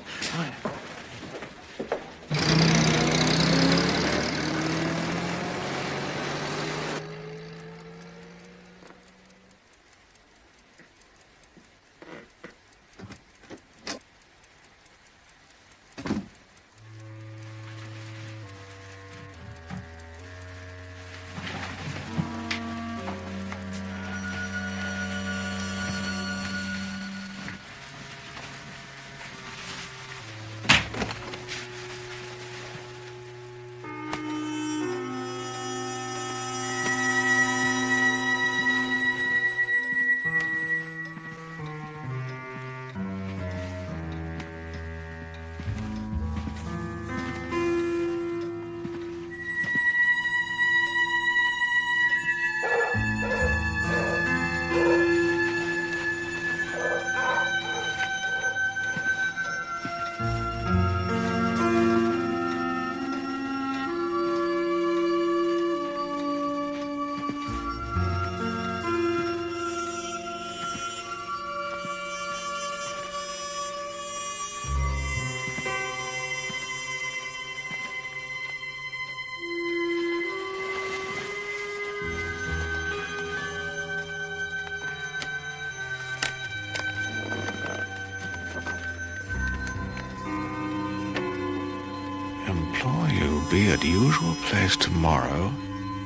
Implore you be at usual place tomorrow,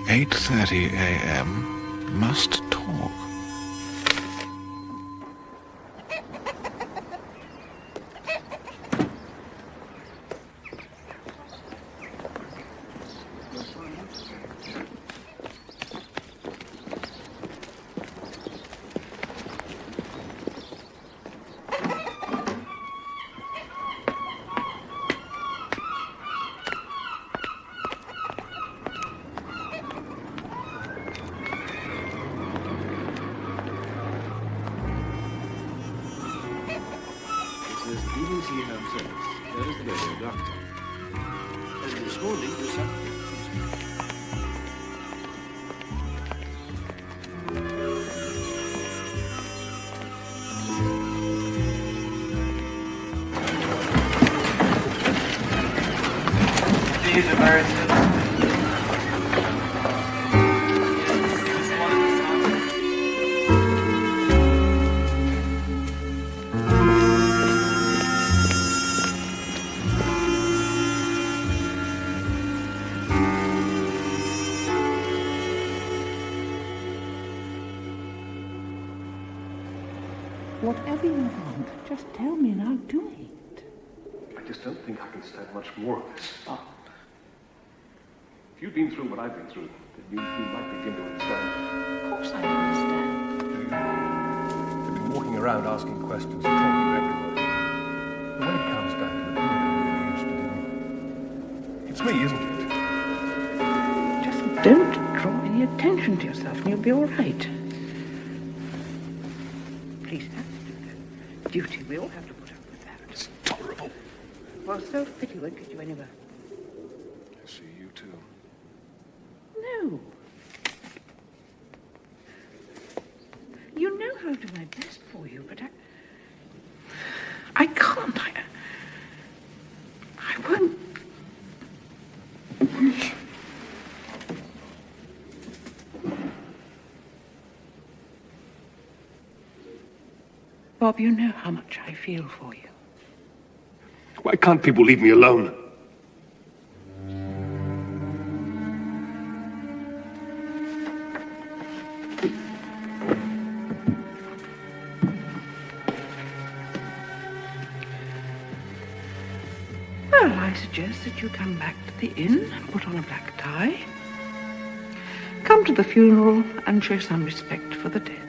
8:30 a.m. Must talk. Whatever you want, just tell me and I'll do it. I just don't think I can stand much more of this. If you've been through what I've been through, then you might begin to understand. Of course I understand. I've been walking around asking questions, talking to everybody. But when it comes down to it, who are you really interested in? It's me, isn't it? Just don't draw any attention to yourself and you'll be all right. Please have to do that. Duty, we all have to put up with that. It's intolerable. Well, self-pity won't get you anywhere. I see you too. No. You know how to do my best for you, but I can't. I won't. Bob, you know how much I feel for you. Why can't people leave me alone? Well, I suggest that you come back to the inn and put on a black tie. Come to the funeral and show some respect for the dead.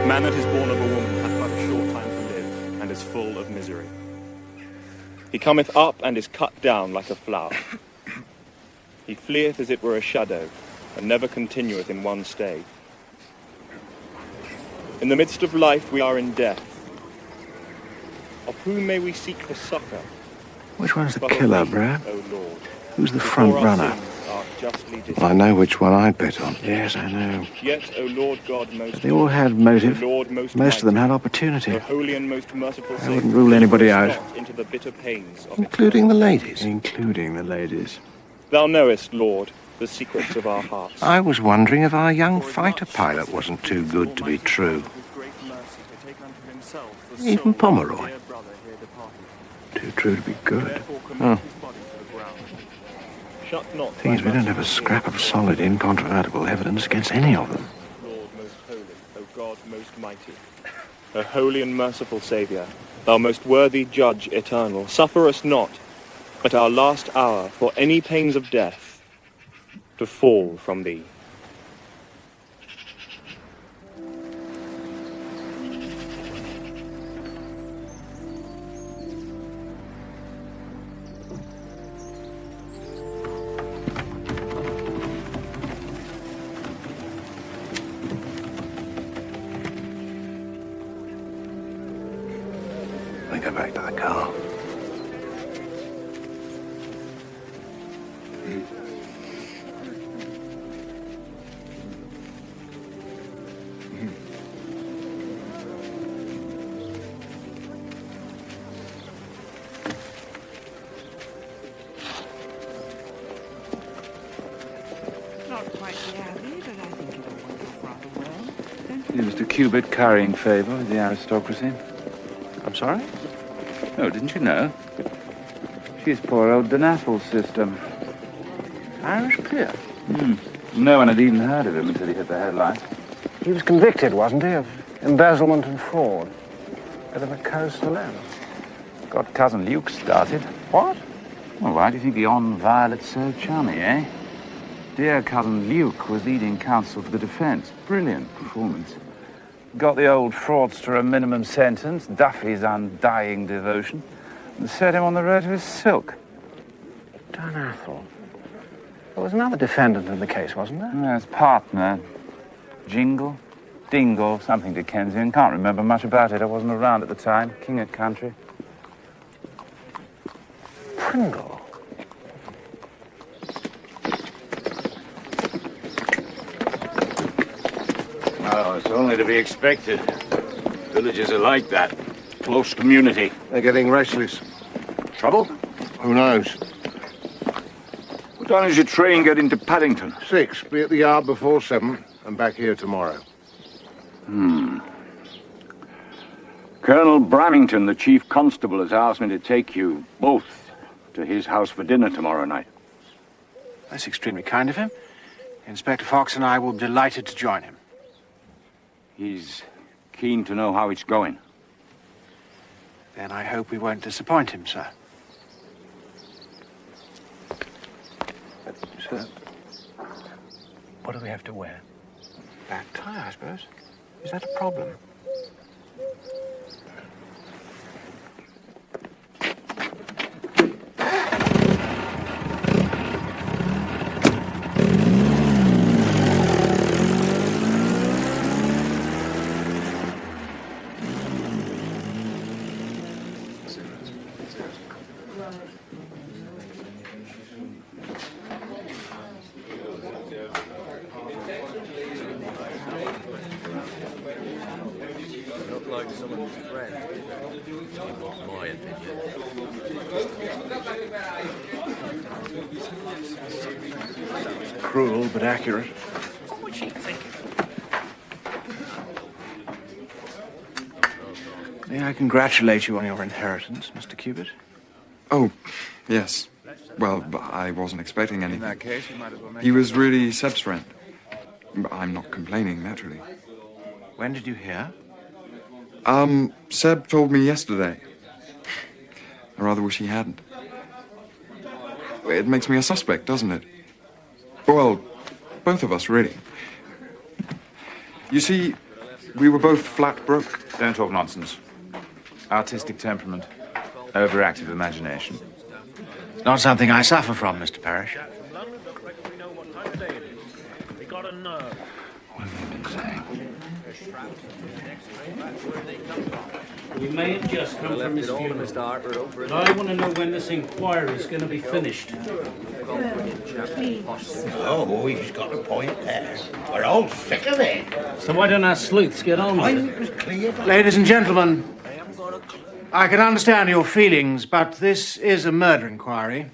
Man that is born of a woman hath but a short time to live, and is full of misery. He cometh up and is cut down like a flower. He fleeth as it were a shadow, and never continueth in one stay. In the midst of life we are in death. Of whom may we seek for succour? Which one's the But of killer, thee, Brad? O Lord. Who's the Before front our runner? sins art justly Well, I know which one I'd bet on. Yes, I know. Yet, O Lord God most But they all had motive. O Lord most Most of them mighty, had opportunity. O holy and most merciful I wouldn't Saviour, rule anybody deliver us out. not into the bitter pains of Including the ladies. Including the ladies. Thou knowest, Lord, the secrets of our hearts. I was wondering if our young fighter pilot wasn't too good to be true. Even Pomeroy. Too true to be good. Oh. Shut not Thing is, we don't have a scrap of solid, incontrovertible evidence against any of them. Lord most holy, O God most mighty, O holy and merciful Saviour, thou most worthy Judge eternal, suffer us not, at our last hour, for any pains of death, to fall from thee. We go back to the car. Not quite the abbey, but I think it'll work off rather well. Don't you? He was to Cubitt currying favour with the aristocracy. I'm sorry? Oh, didn't you know? She's poor old Donatel's sister. Irish peer? No one had even heard of him until he hit the headlines. He was convicted, wasn't he, of embezzlement and fraud? Bit of a coastal end. Got cousin Luke started. What? Well, why do you think the on Violet's so chummy, eh? Dear cousin Luke was leading counsel for the defence. Brilliant performance. Got the old fraudster a minimum sentence, Duffy's undying devotion, and set him on the road to his silk. Donathel. There was another defendant in the case, wasn't there? His partner, Jingle, Dingle, something Dickensian. Can't remember much about it. I wasn't around at the time. King of country. Pringle. Oh, it's only to be expected. Villages are like that. Close community. They're getting restless. Trouble? Who knows? What time does your train get into Paddington? 6. Be at the yard before 7 and back here tomorrow. Colonel Bramington, the chief constable, has asked me to take you both to his house for dinner tomorrow night. That's extremely kind of him. Inspector Fox and I will be delighted to join him. He's keen to know how it's going. Then I hope we won't disappoint him, sir. Sir, what do we have to wear? Black tie, I suppose. Is that a problem? Not like some of his friends, in my opinion. Cruel, but accurate. What was she thinking? May I congratulate you on your inheritance, Mr. Cubitt? Oh, yes. Well, I wasn't expecting anything. In that case, you might as well make He was really Seb's friend. But I'm not complaining, naturally. When did you hear? Seb told me yesterday. I rather wish he hadn't. It makes me a suspect, doesn't it? Well, both of us, really. You see, we were both flat broke. Don't talk nonsense. Artistic temperament. Overactive imagination. Not something I suffer from, Mr. Parrish. We may have just come from his funeral, but I want to know when this inquiry's going to be finished. Oh, he's got a point there. We're all sick of it. So why don't our sleuths get on with It was clear. Ladies and gentlemen, I can understand your feelings, but this is a murder inquiry.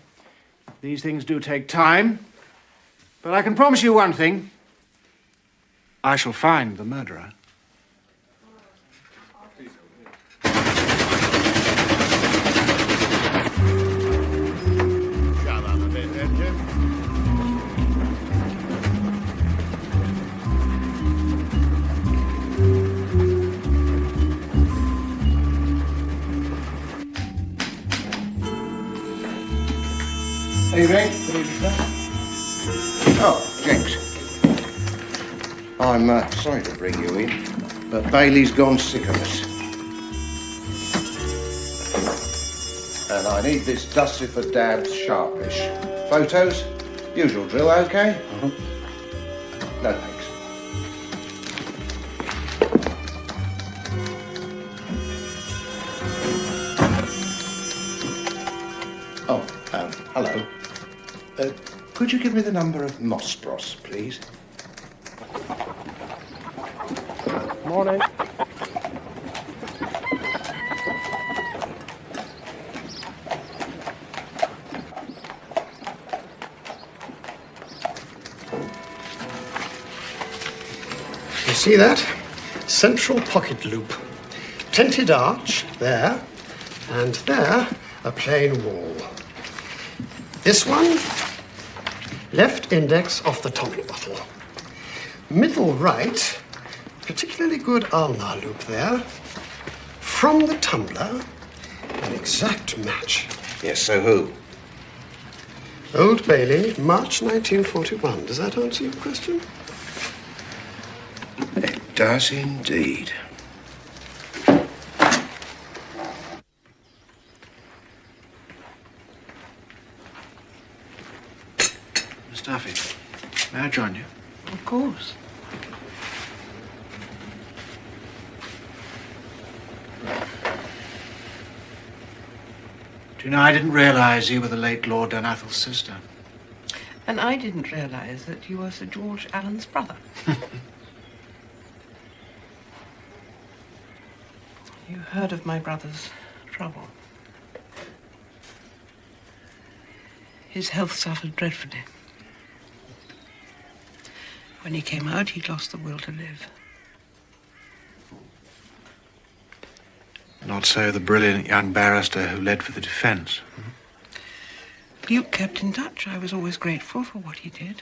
These things do take time. But I can promise you one thing. I shall find the murderer. Shut up a bit, then, Jim. Evening. Oh, Jenks. I'm sorry to bring you in, but Bailey's gone sick of us. And I need this dusty for Dad's sharpish. Photos? Usual drill, okay? No, thanks. Oh, hello. Could you give me the number of Mossbros, please? Morning. You see that? central pocket loop. Tinted arch, there, and there, a plain wall. This one, left index off the tonic bottle. Middle right, particularly good ulnar loop there. From the tumbler, an exact match. Yes, so who? Old Bailey, March 1941. Does that answer your question? It does indeed. Miss Duffy, may I join you? Of course. Do you know, I didn't realize you were the late Lord Dunathel's sister. And I didn't realize that you were Sir George Allen's brother. You heard of my brother's trouble. His health suffered dreadfully. When he came out, he'd lost the will to live. Not so the brilliant young barrister who led for the defense. Luke kept in touch. I was always grateful for what he did.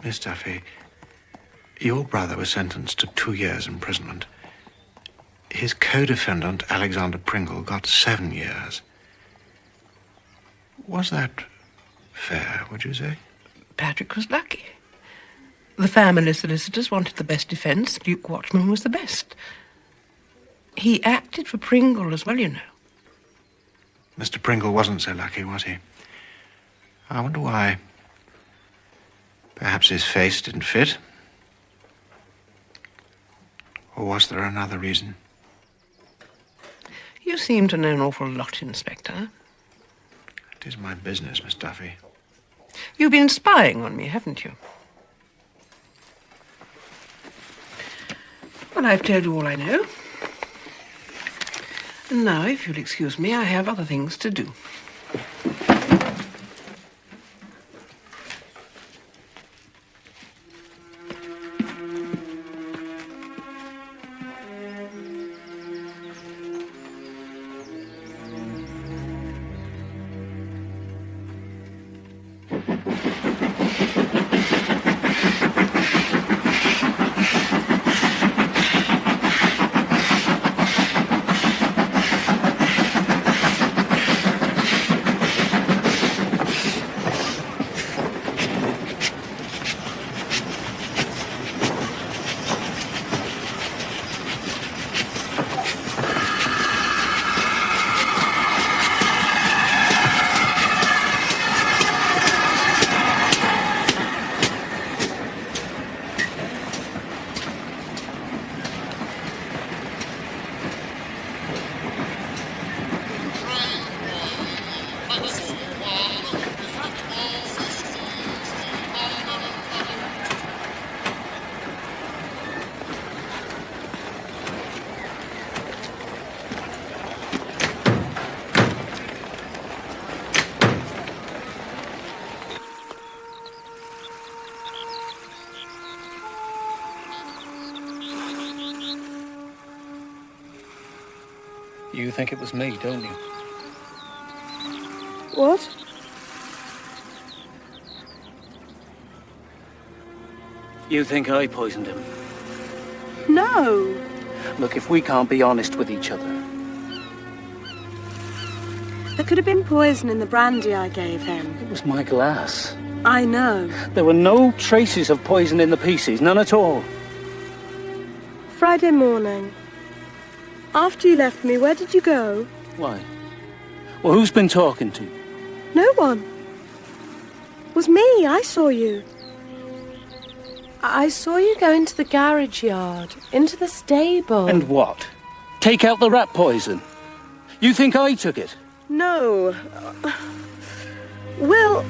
Miss Duffy, your brother was sentenced to 2 years imprisonment. His co-defendant, Alexander Pringle, got 7 years. Was that fair, would you say? Patrick was lucky. The family solicitors wanted the best defense. Luke Watchman was the best. He acted for Pringle as well, you know. Mr. Pringle wasn't so lucky, was he? I wonder why. Perhaps his face didn't fit. Or was there another reason? You seem to know an awful lot, Inspector. It is my business, Miss Duffy. You've been spying on me, haven't you? Well, I've told you all I know. And now, if you'll excuse me, I have other things to do. You think it was me, don't you? What? You think I poisoned him? No. Look, if we can't be honest with each other. There could have been poison in the brandy I gave him. It was my glass. I know. There were no traces of poison in the pieces, none at all. Friday morning. After you left me, where did you go? Why? Well, who's been talking to you? No one. It was me. I saw you. I saw you go into the garage yard, into the stable. And what? Take out the rat poison? You think I took it? No. Well,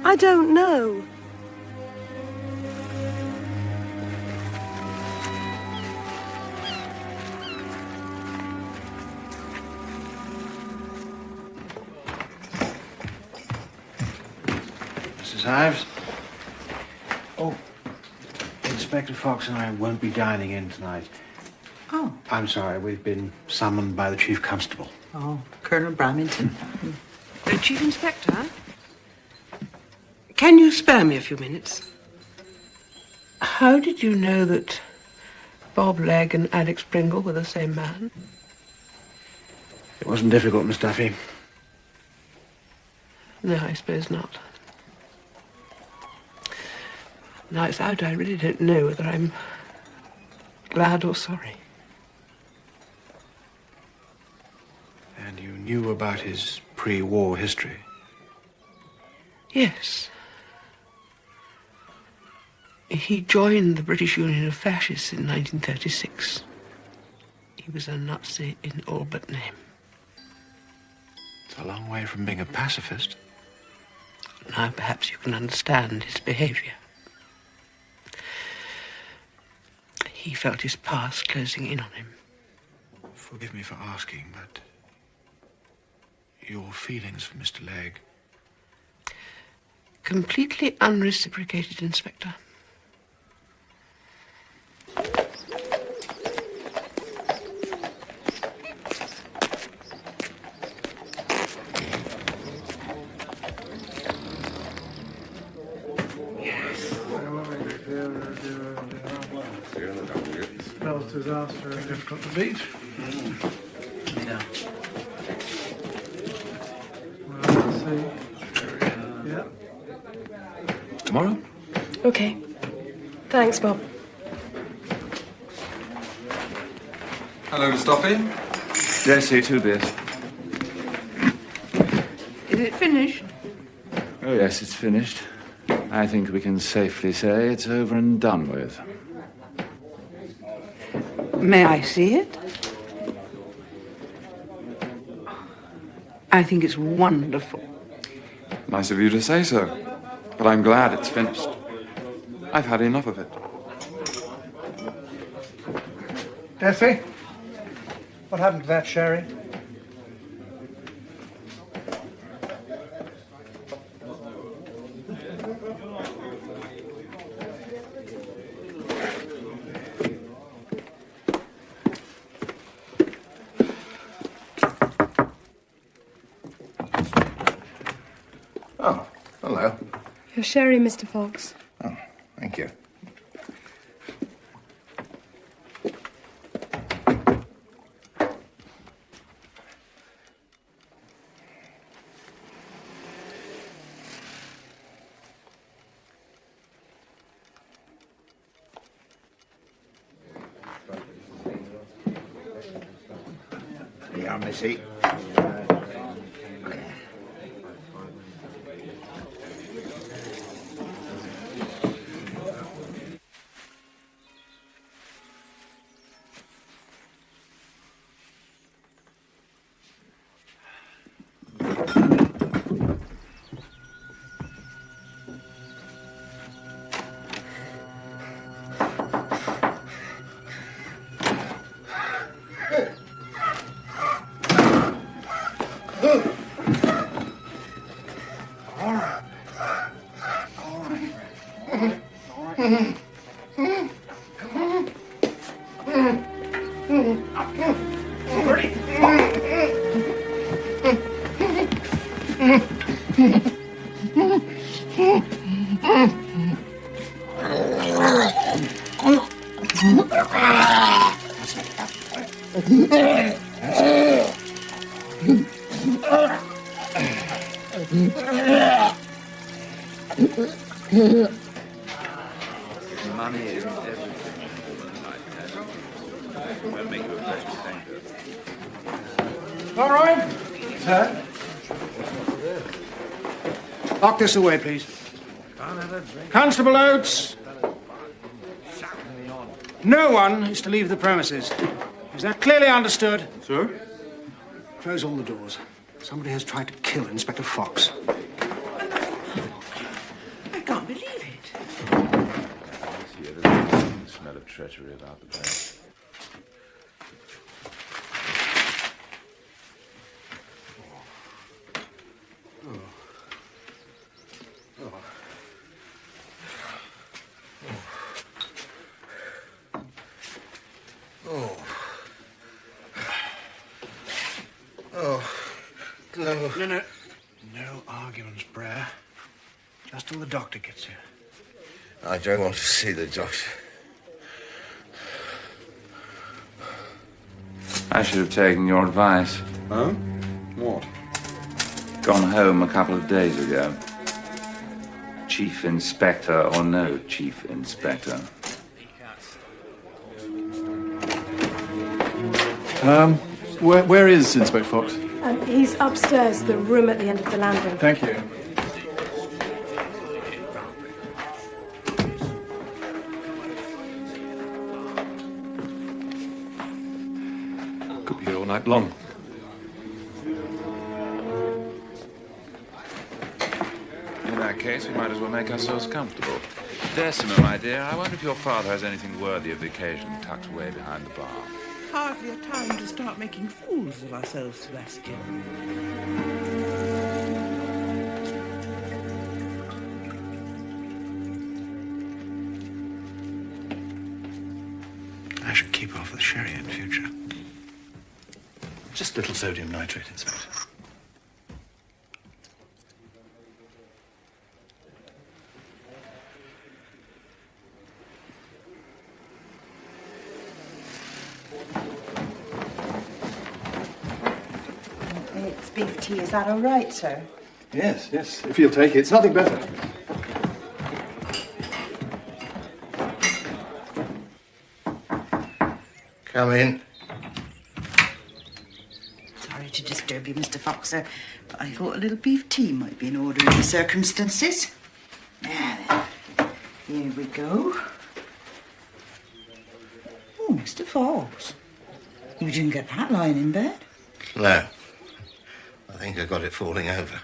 I don't know. Mrs. Ives? Oh, Inspector Fox and I won't be dining in tonight. Oh. I'm sorry, we've been summoned by the Chief Constable. Oh, Colonel Bramington. Chief Inspector? Can you spare me a few minutes? How did you know that Bob Legg and Alex Pringle were the same man? It wasn't difficult, Miss Duffy. No, I suppose not. Now it's out, I really don't know whether I'm glad or sorry. And you knew about his pre-war history? Yes. He joined the British Union of Fascists in 1936. He was a Nazi in all but name. It's a long way from being a pacifist. Now perhaps you can understand his behavior. He felt his past closing in on him. Forgive me for asking, but your feelings for Mr. Legg? Completely unreciprocated, Inspector. Spells disaster are difficult to beat. Yeah. Well, let's see. Yeah. Tomorrow? Okay. Thanks, Bob. Hello, Miss Duffy. Yes, you too, Biss. Is it finished? Oh, yes, it's finished. I think we can safely say it's over and done with. May I see it? I think it's wonderful. Nice of you to say so. But I'm glad it's finished. I've had enough of it. Desi, what happened to that sherry? Oh, hello. Your sherry, Mr. Fox. Oh, thank you. Here you are, Missy. Money isn't everything in a woman like that. Won't make you a better thinker. All right, sir. Lock this away, please. Constable Oates. No one is to leave the premises. Is that clearly understood? Sir? Close all the doors. Somebody has tried to kill Inspector Fox. I can't believe it. There's a smell of treachery about the place. No. No arguments, Brer. Just till the doctor gets here. I don't want to see the doctor. I should have taken your advice. Huh? What? Gone home a couple of days ago. Chief Inspector or no Chief Inspector. Where is Inspector Fox? He's upstairs, the room at the end of the landing. Thank you. Could be here all night long. In that case, we might as well make ourselves comfortable. Decima, my dear, I wonder if your father has anything worthy of the occasion tucked away behind the bar. Hardly a time to start making fools of ourselves, Sebastian. I should keep off the sherry in future. Just a little sodium nitrate, Inspector. It's beef tea, is that all right, sir? Yes, if you'll take it. It's nothing better. Come in. Sorry to disturb you, Mr. Fox, sir, but I thought a little beef tea might be in order in the circumstances. Now then, here we go. Oh, Mr. Fox, you didn't get that lying in bed? No. I think I got it falling over.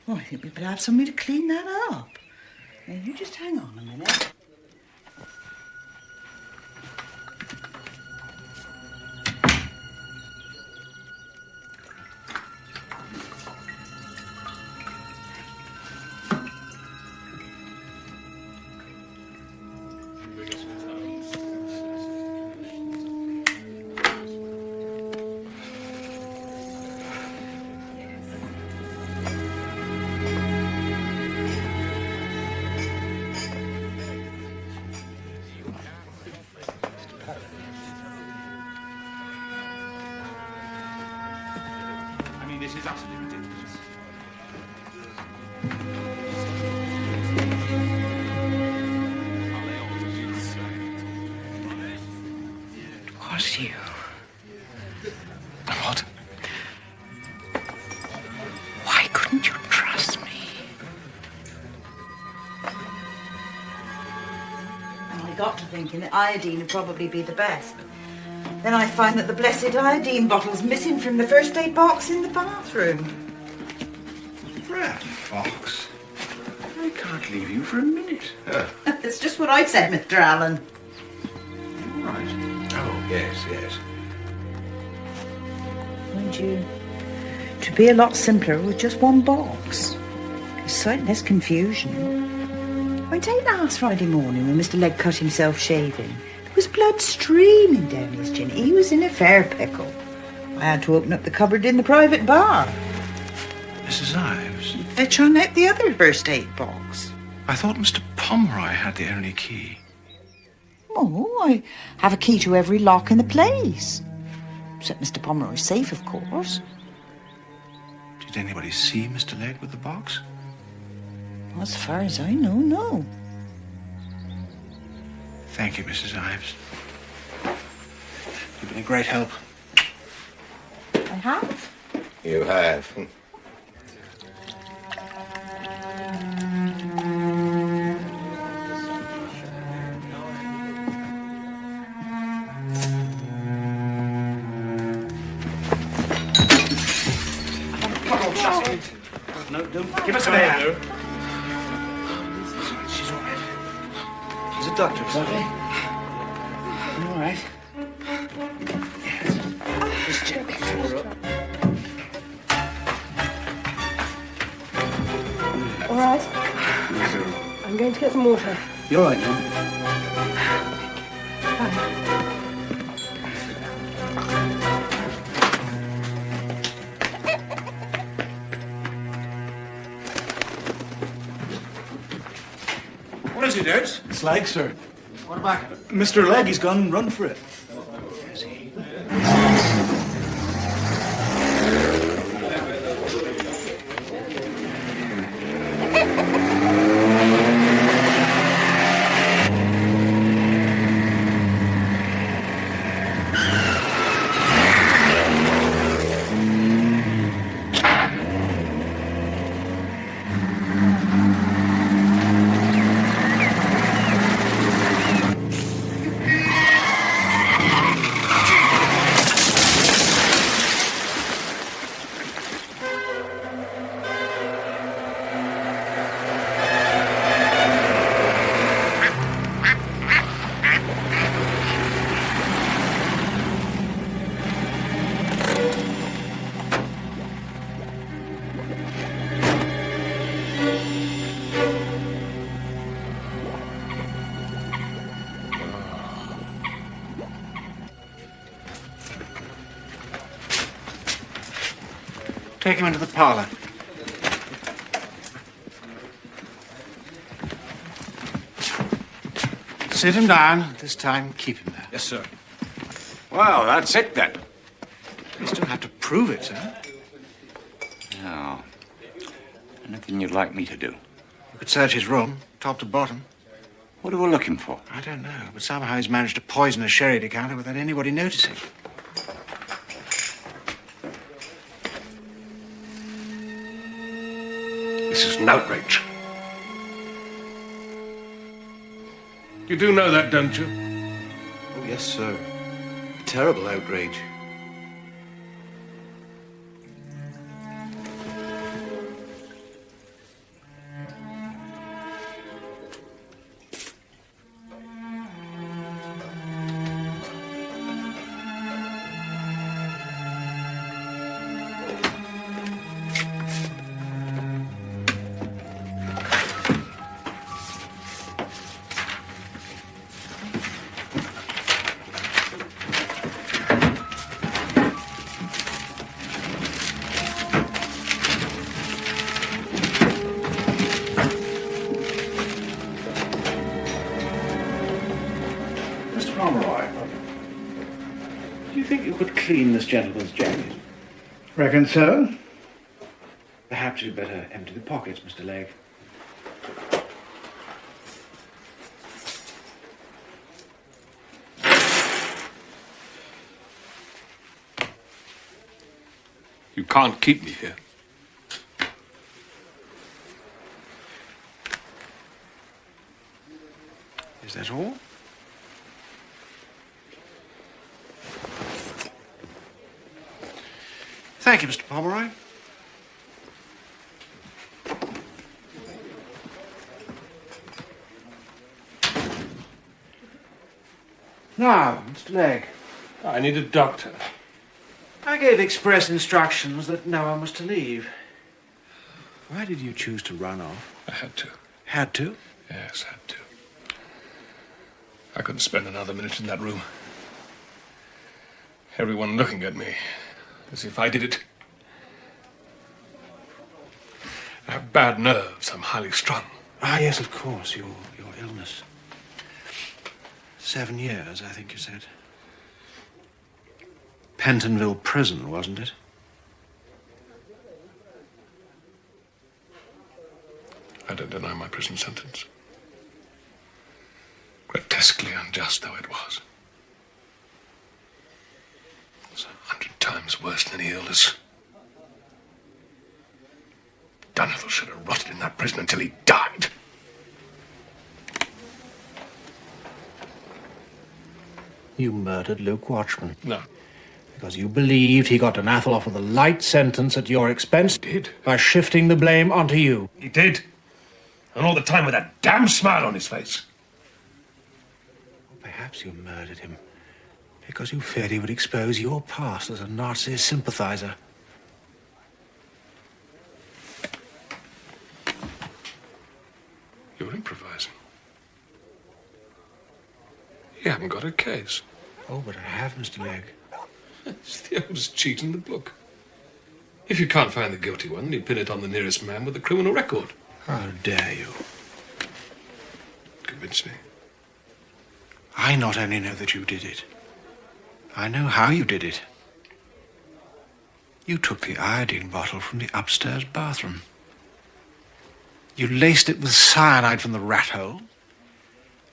Well, I think we better have somebody to clean that up. Now, you just hang on a minute. This is utterly ridiculous. It was you. What? Why couldn't you trust me? Well, I got to thinking that iodine would probably be the best, but then I find that the blessed iodine bottle's missing from the first aid box in the bathroom. Red Fox, I can't leave you for a minute. That's just what I said, Mr. Alleyn. All right. Oh, yes. Mind you, it'd be a lot simpler with just one box. There's slightly less confusion. I take last Friday morning when Mr. Legg cut himself shaving. There was blood streaming down his chin. He was in a fair pickle. I had to open up the cupboard in the private bar. Mrs. Ives, Fetch on out the other first aid box. I thought Mr. Pomeroy had the only key. Oh, I have a key to every lock in the place. Except Mr. Pomeroy's safe, of course. Did anybody see Mr. Legg with the box? Well, as far as I know, no. Thank you, Mrs. Ives. You've been a great help. I have? You have. No, don't give us an air. She's all right. She's a doctor, Sophie. All right. Just gently fill her up. All right. I'm going to get some water. You're all right now. is it, Ed? It's Legg, sir. What about it? Mr. Legg, he's gone run for it. Take him into the parlour. Sit him down. This time, keep him there. Yes, sir. Well, that's it then. You still have to prove it, sir. No. Anything you'd like me to do? You could search his room, top to bottom. What are we looking for? I don't know, but somehow he's managed to poison a sherry decanter without anybody noticing. This is an outrage. You do know that, don't you? Oh, yes, sir. A terrible outrage. Clean this gentleman's jacket. Reckon so? Perhaps you'd better empty the pockets, Mr. Legg. You can't keep me here. Is that all? Thank you, Mr. Pomeroy. Now, Mr. Legg. I need a doctor. I gave express instructions that no one was to leave. Why did you choose to run off? I had to. Had to? Yes, had to. I couldn't spend another minute in that room. Everyone looking at me. As if I did it. I have bad nerves. I'm highly strung. Ah, yes, of course. Your illness. 7 years, I think you said. Pentonville Prison, wasn't it? I don't deny my prison sentence. Grotesquely unjust though it was. It was 100 times worse than any illness. Donathel should have rotted in that prison until he died. You murdered Luke Watchman. No. Because you believed he got Donathel off with a light sentence at your expense. He did. By shifting the blame onto you. He did. And all the time with that damn smile on his face. Perhaps you murdered him because you feared he would expose your past as a Nazi sympathizer. You're improvising. You haven't got a case. Oh, but I have, Mr. Legg. It's the oldest cheat in the book. If you can't find the guilty one, you pin it on the nearest man with a criminal record. How dare you? against me. I not only know that you did it, I know how you did it. You took the iodine bottle from the upstairs bathroom. You laced it with cyanide from the rat hole,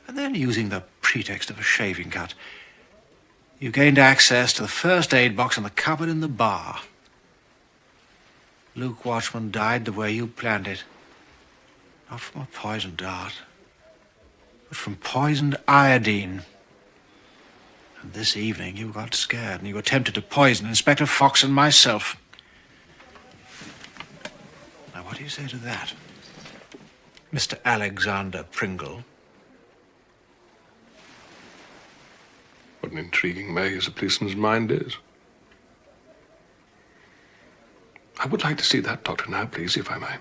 and then, using the pretext of a shaving cut, you gained access to the first aid box in the cupboard in the bar. Luke Watchman died the way you planned it. Not from a poisoned dart, but from poisoned iodine. And this evening you got scared and you attempted to poison Inspector Fox and myself. Now, what do you say to that, Mr. Alexander Pringle? What an intriguing maze a policeman's mind is. I would like to see that doctor now, please, if I may.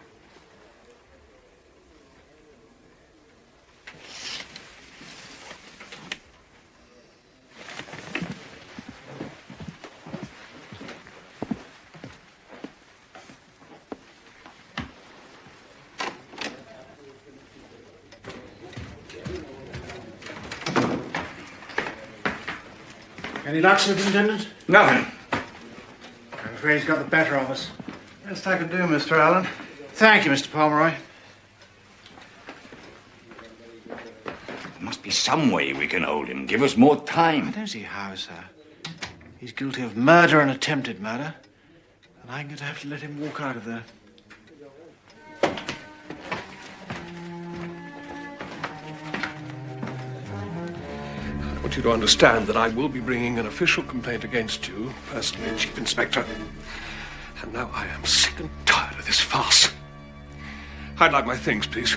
Any luck, Superintendent? Nothing. I'm afraid he's got the better of us. Best I can do, Mr. Allen. Thank you, Mr. Pomeroy. There must be some way we can hold him. Give us more time. I don't see how, sir. He's guilty of murder and attempted murder, and I'm going to have to let him walk out of there. I want you to understand that I will be bringing an official complaint against you, personally, Chief Inspector. And now I am sick and tired of this farce. I'd like my things, please.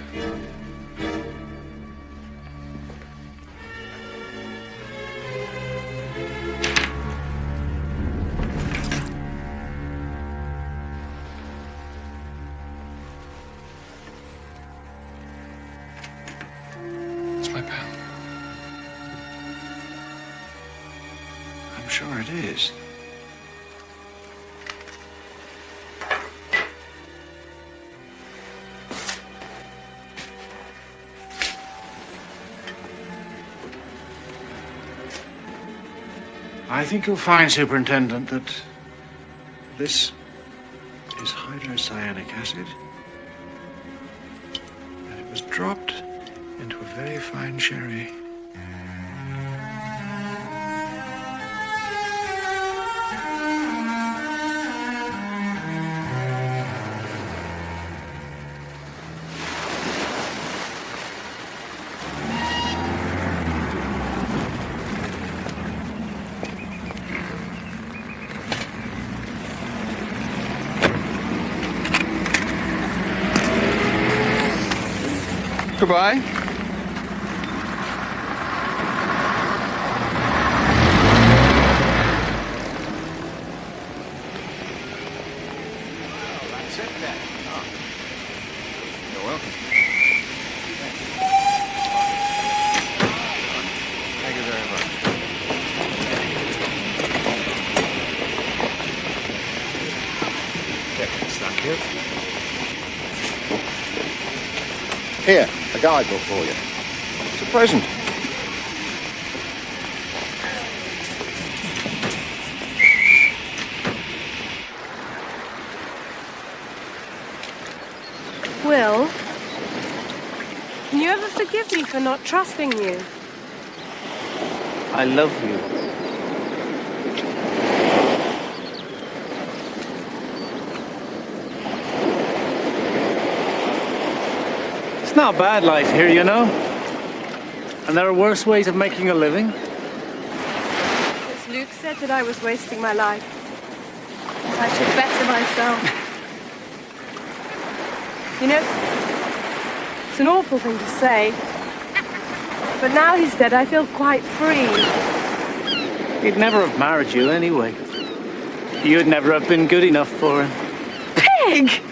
It's my pen. I'm sure it is. I think you'll find, Superintendent, that this is hydrocyanic acid, and it was dropped into a very fine sherry. Goodbye. That's it then. Oh. You're welcome. Thank you very much. Thank you. Here, a guidebook for you. It's a present. Will, can you ever forgive me for not trusting you? I love you. It's not a bad life here, you know. And there are worse ways of making a living. As Luke said that I was wasting my life. I should better myself. You know, it's an awful thing to say. But now he's dead, I feel quite free. He'd never have married you anyway. You'd never have been good enough for him. Pig!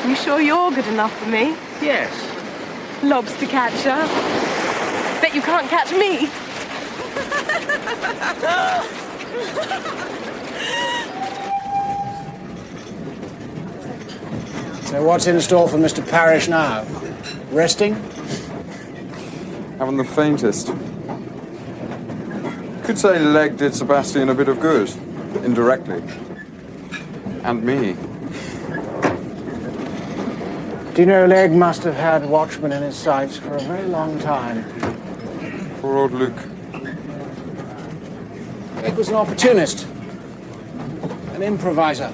You sure you're good enough for me? Yes. Lobster catcher. Bet you can't catch me. So what's in store for Mr. Parrish now? Resting? Haven't the faintest. Could say Legg did Sebastian a bit of good, indirectly. And me. Do you know Legg must have had watchmen in his sights for a very long time? Poor old Luke. Legg was an opportunist. An improviser.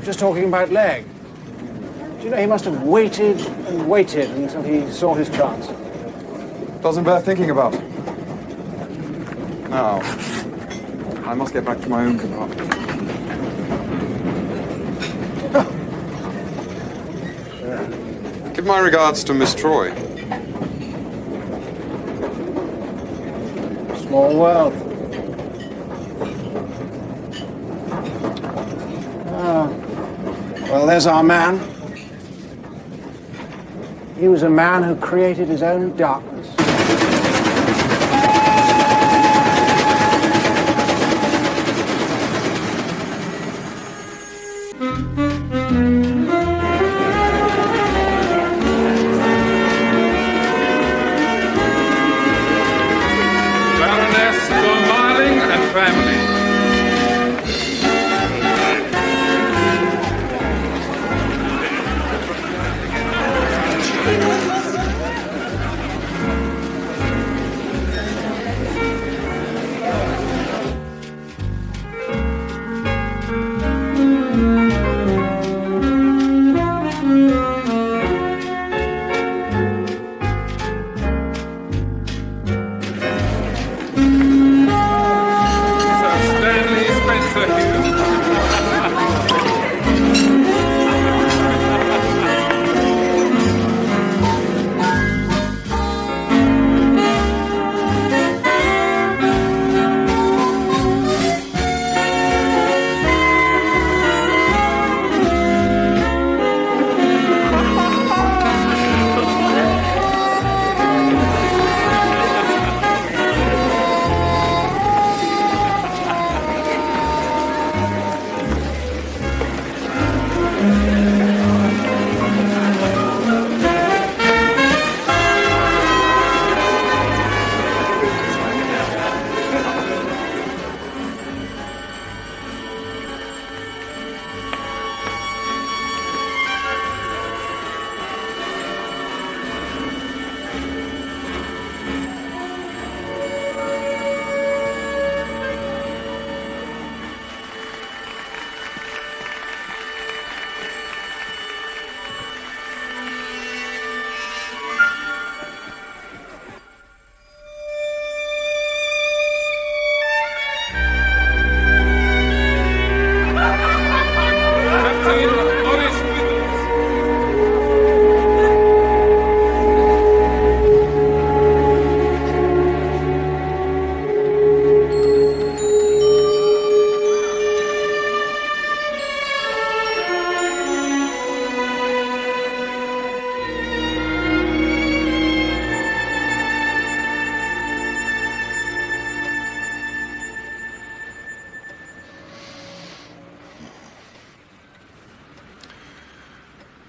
Just talking about Legg. Do you know he must have waited and waited until he saw his chance? Doesn't bear thinking about. Now, I must get back to my own compartment. Give my regards to Miss Troy. Small world. Well, there's our man. He was a man who created his own darkness. Baroness Dunmarling and family.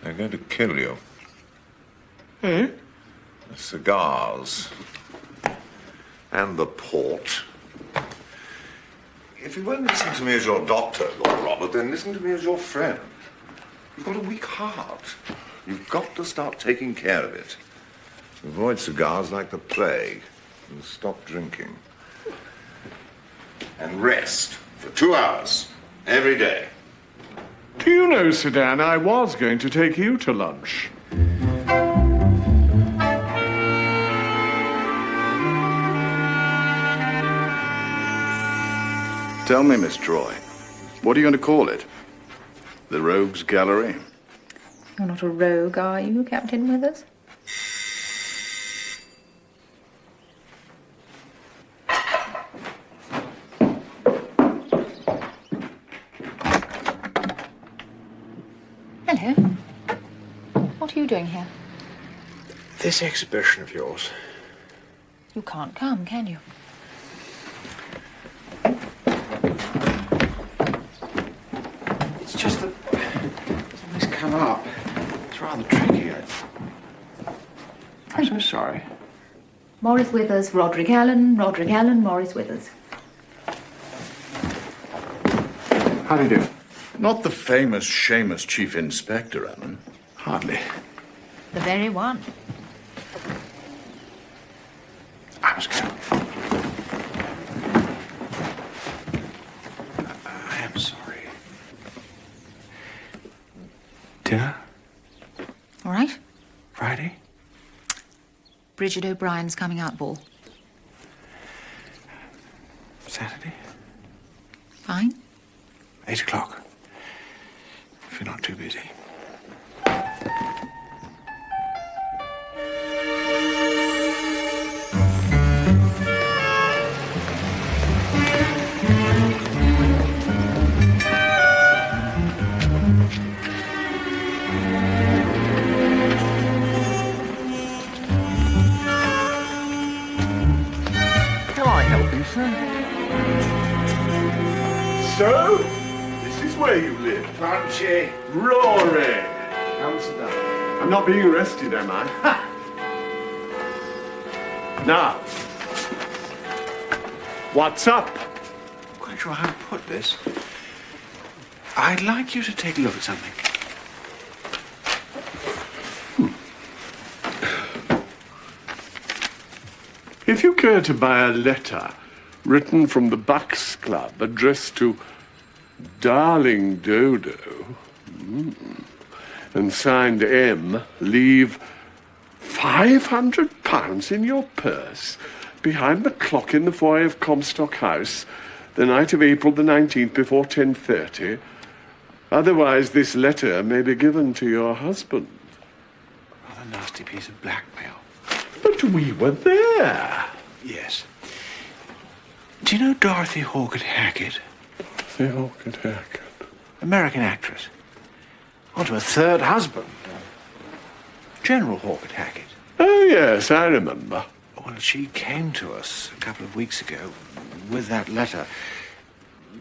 They're going to kill you. Hmm? The cigars. And the port. If you won't listen to me as your doctor, Lord Robert, then listen to me as your friend. You've got a weak heart. You've got to start taking care of it. Avoid cigars like the plague. And stop drinking. And rest for 2 hours every day. Do you know, Sedan, I was going to take you to lunch. Tell me, Miss Troy, what are you going to call it? The Rogues Gallery? You're not a rogue, are you, Captain Withers? Hello. What are you doing here? This exhibition of yours. You can't come, can you? It's just that something's come rather tricky. I'm so sorry. Morris Withers, Roderick Alleyn, Roderick Alleyn, Morris Withers. How do you do? Not the famous Seamus Chief Inspector Alleyn. Hardly. The very one. I must go. I am sorry. Dinner? All right. Friday? Bridget O'Brien's coming out ball. Saturday? Fine. 8 o'clock. If you're not too busy. Can I help you, sir? So, this is where you live. Punchy. Rory. Come sit down. I'm not being arrested, am I? Now, what's up? I'm quite sure how to put this. I'd like you to take a look at something. If you care to buy a letter written from the Bucks Club addressed to Darling Dodo and signed M, leave £500 in your purse behind the clock in the foyer of Comstock House the night of April the 19th before 10:30. Otherwise, this letter may be given to your husband. What a nasty piece of blackmail. But we were there. Yes. Do you know Dorothy Hawkett Hackett? The Hawkett Hackett. American actress. On to her third husband. General Hawkett Hackett. Oh, yes, I remember. Well, she came to us a couple of weeks ago with that letter,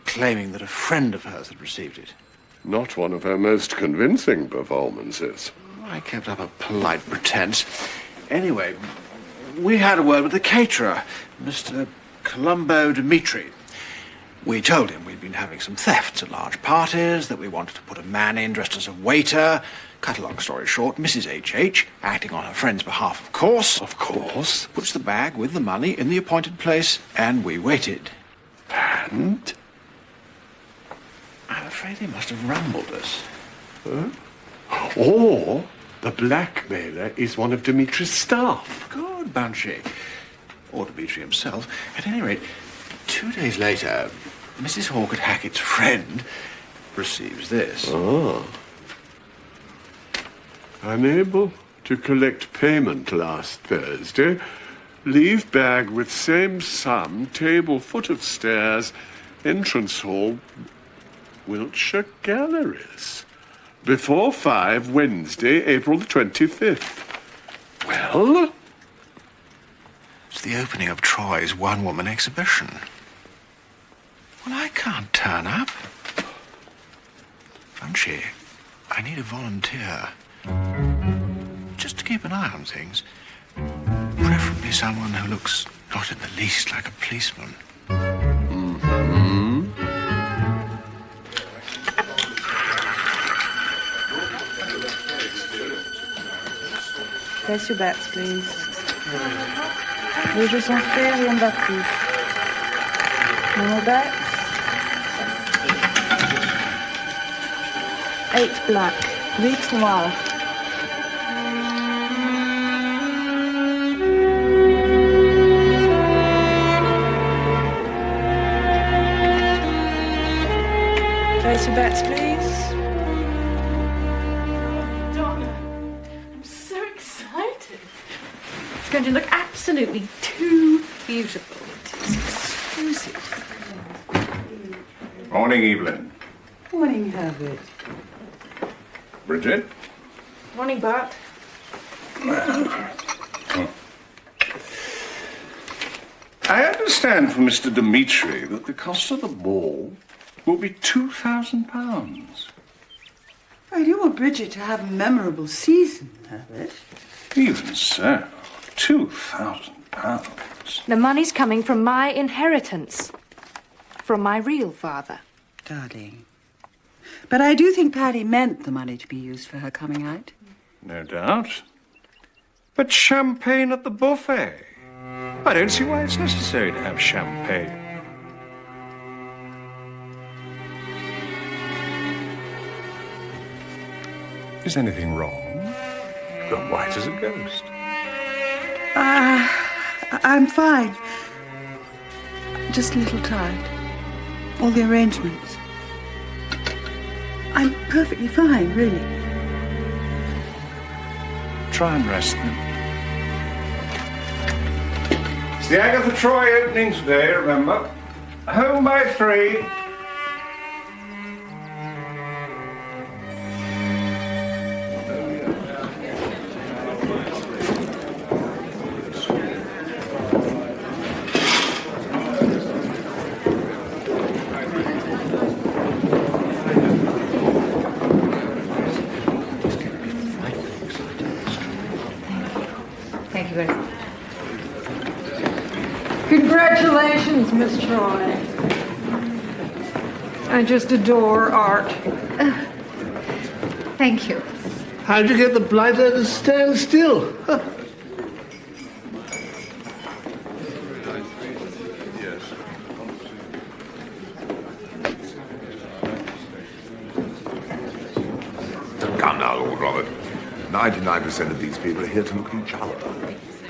claiming that a friend of hers had received it. Not one of her most convincing performances. I kept up a polite pretense. Anyway, we had a word with the caterer, Mr. Columbo Dimitri. We told him we'd been having some thefts at large parties, that we wanted to put a man in dressed as a waiter. Cut a long story short, Mrs. H.H., acting on her friend's behalf, of course, puts the bag with the money in the appointed place, and we waited. And? I'm afraid he must have rumbled us. Huh? Or the blackmailer is one of Dimitri's staff. Good, Banshee. Or Dimitri himself. At any rate, 2 days later, Mrs. Hawkett Hackett's friend receives this. Ah. Unable to collect payment last Thursday. Leave bag with same sum, table foot of stairs, entrance hall, Wiltshire Galleries. Before 5, Wednesday, April the 25th. Well? It's the opening of Troy's one-woman exhibition. Well, I can't turn up. Bunchy, I need a volunteer. Just to keep an eye on things. Preferably someone who looks not in the least like a policeman. Mm-hmm. Place your bets, please. Les jeux sont faits, rien battu. No more bets? 8 black. 8 noir. Place your bets, please. Donna, I'm so excited. It's going to look absolutely too beautiful. It is exquisite. Morning, Evelyn. Morning, Herbert. Bridget? Morning, Bart. I understand from Mr. Dimitri that the cost of the ball will be £2,000. Well, you want Bridget to have a memorable season, Herbert. Even so, £2,000. The money's coming from my inheritance. From my real father. Darling. But I do think Paddy meant the money to be used for her coming out. No doubt. But champagne at the buffet? I don't see why it's necessary to have champagne. Is anything wrong? You've gone white as a ghost. I'm fine. Just a little tired. All the arrangements. I'm perfectly fine, really. Try and rest then. It's the Agatha Troy opening today, remember? Home by 3. Thank you very much. Congratulations, Miss Troy. I just adore art. Thank you. How'd you get the blighter to stand still? Come now, Lord Robert. 99% of these people are here to look at each other.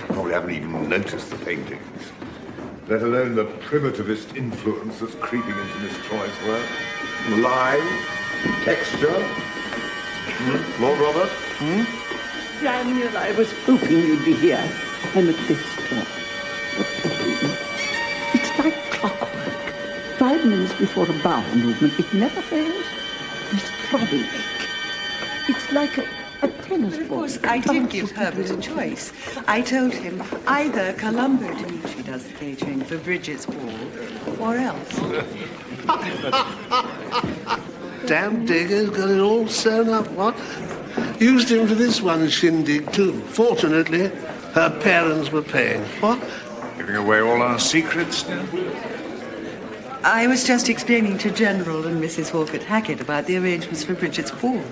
Probably haven't even noticed the paintings, let alone the primitivist influence that's creeping into Miss Troy's work. Line, texture. Lord Robert? Daniel, I was hoping you'd be here. I'm at this door. It's like clockwork. 5 minutes before a bowel movement, it never fails. This throbbing ache. It's like a tennis ball. Of course, I did give Herbert a choice. I told him either Columbo Dimitri does the catering for Bridget's ball, or else. Damn digger's got it all sewn up, what? Used him for this one shindig, too. Fortunately, her parents were paying. What? Giving away all our secrets now? I was just explaining to General and Mrs. Walcott Hackett about the arrangements for Bridget's ball.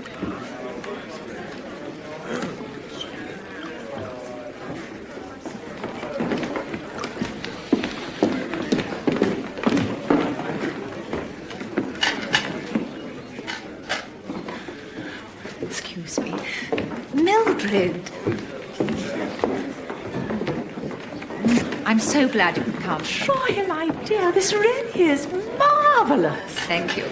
Excuse me. Mildred. I'm so glad you could come. Troy, my dear, this really is marvellous. Thank you.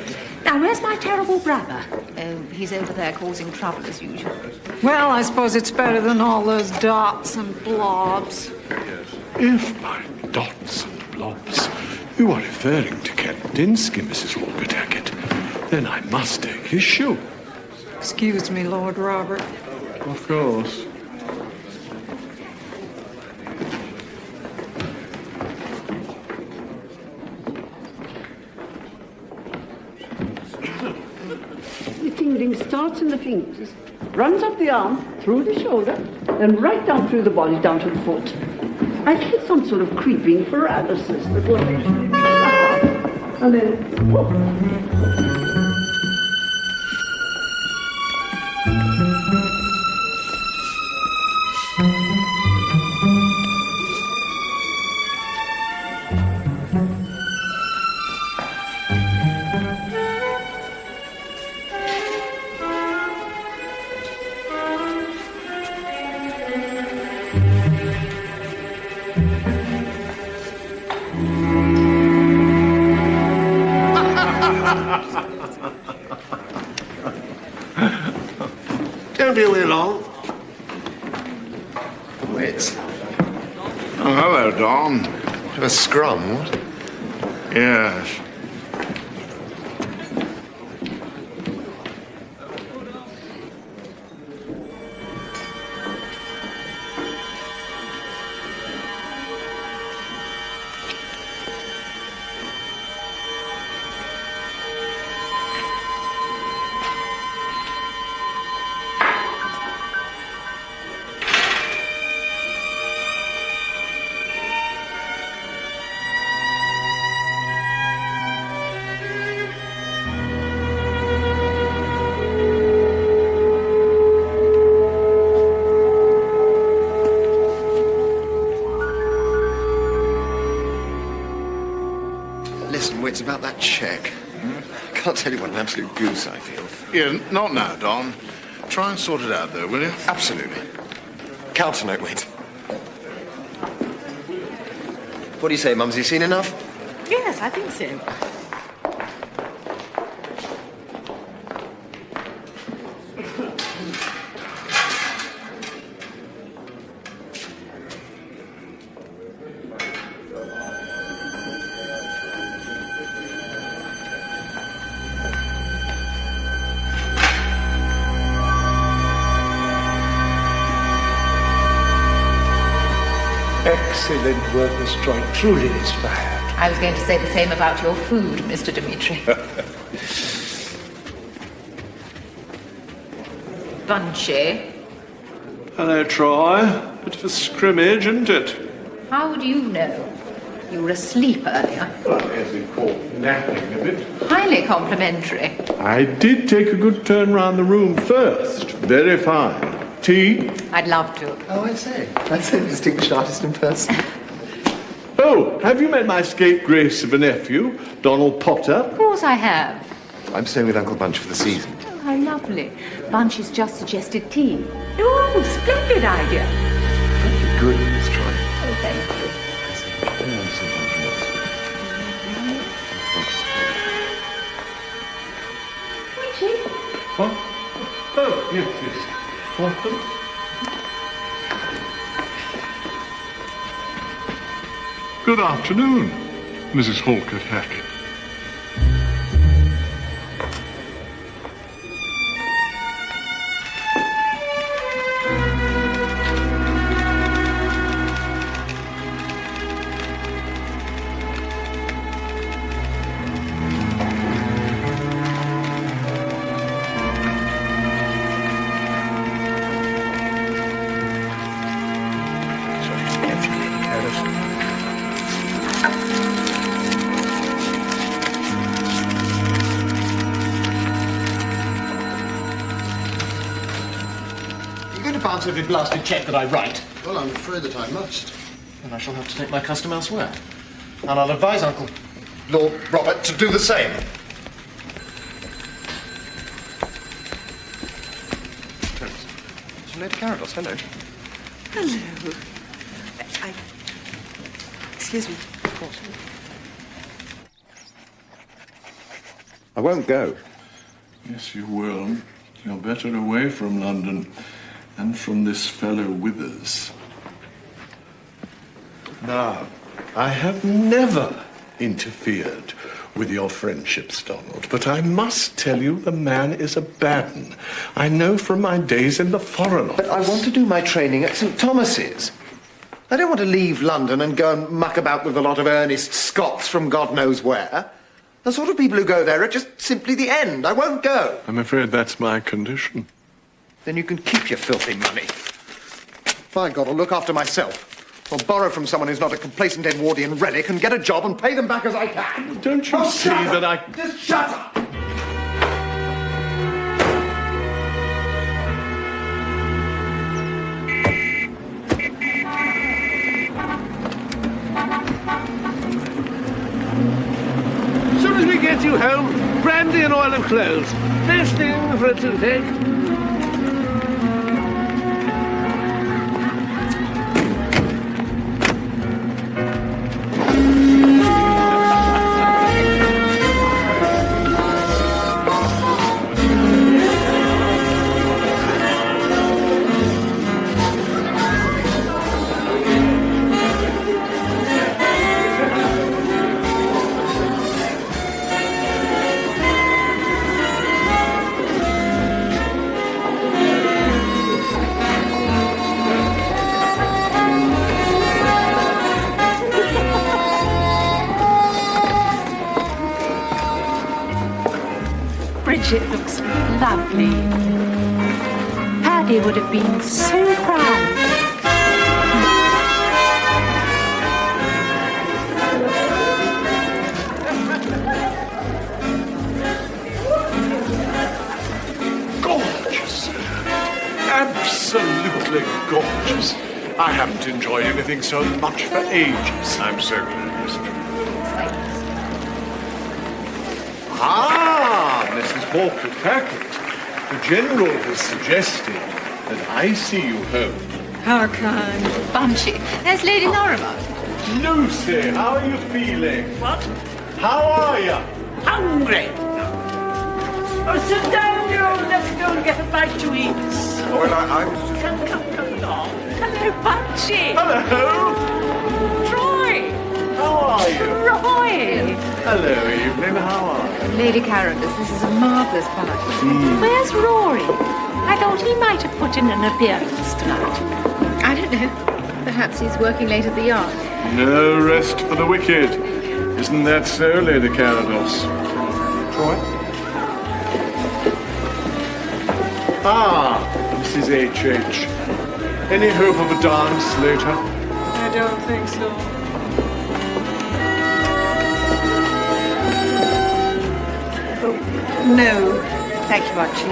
Now, where's my terrible brother? Oh, he's over there causing trouble as usual. Well, I suppose it's better than all those dots and blobs. If by dots and blobs you are referring to Kandinsky, Mrs. Walcott Hackett, then I must take his shoe. Excuse me, Lord Robert. Of course. The tingling starts in the fingers, runs up the arm, through the shoulder, and right down through the body, down to the foot. I think it's some sort of creeping paralysis that will eventually and then, whoop. Don't be away long. Wait. Oh, hello, Don. Have a scrum, what? Yes. about that cheque. I can't tell you what an absolute goose I feel. Yeah, not now, Don. Try and sort it out, though, will you? Absolutely. Counter note, wait. What do you say, Mumsy? Seen enough? Yes, I think so. Excellent work, Miss Troy. Truly inspired. I was going to say the same about your food, Mr. Dimitri. Bunchy. Hello, Troy. Bit of a scrimmage, isn't it? How do you know? You were asleep earlier. Well, as we call napping a bit. Highly complimentary. I did take a good turn round the room first. Very fine. Tea? I'd love to. Oh, I say. That's a distinguished artist in person. Oh, have you met my scapegrace of a nephew, Donald Potter? Of course I have. I'm staying with Uncle Bunch for the season. Oh, how lovely. Bunch just suggested tea. Oh, splendid idea. Very good, Miss Troy. Oh, thank you. Richie? What? Oh, yes. What? Good afternoon, Mrs. Halkett Hackett. Every blasted cheque that I write. Well, I'm afraid that I must. And I shall have to take my custom elsewhere. And I'll advise Uncle Lord Robert to do the same. Lady Carados, hello. Hello. Excuse me. Of course. I won't go. Yes, you will. You're better away from London and from this fellow Withers. Now, I have never interfered with your friendships, Donald, but I must tell you the man is a bad one. I know from my days in the Foreign Office. But I want to do my training at St. Thomas's. I don't want to leave London and go and muck about with a lot of earnest Scots from God knows where. The sort of people who go there are just simply the end. I won't go. I'm afraid that's my condition. Then you can keep your filthy money. By God, I'll look after myself. I'll borrow from someone who's not a complacent Edwardian relic and get a job and pay them back as I can. Don't you see that I... Just shut up! As soon as we get you home, brandy and oil of cloves. Best thing for a toothache. Bridget looks lovely. Paddy would have been so proud. Gorgeous. Absolutely gorgeous. I haven't enjoyed anything so much for ages. I'm so glad, Mr. Ah, Mrs. Hawker Packett. The General has suggested that I see you home. How kind. Bunchy. There's Lady Lorimer. Lucy, how are you feeling? What? How are you? Hungry. Oh, sit down, you. Let's go and get a bite to eat. Well, I was... Come along. Hello, Bunchy. Hello. Troy. How are you? Roy. Hello, Evelyn. How are you? Lady Carolus, this is a marvellous party. Where's Rory? I thought he might have put in an appearance tonight. I don't know. Perhaps he's working late at the yard. No rest for the wicked. Isn't that so, Lady Carolus? Troy? Ah, Mrs. H.H. Any hope of a dance later? I don't think so. No, thank you, Archie.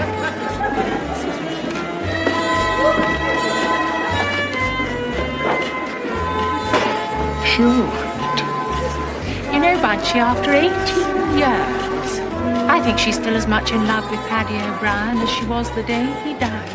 Sure. You know, Bunchy, after 18 years, I think she's still as much in love with Paddy O'Brien as she was the day he died.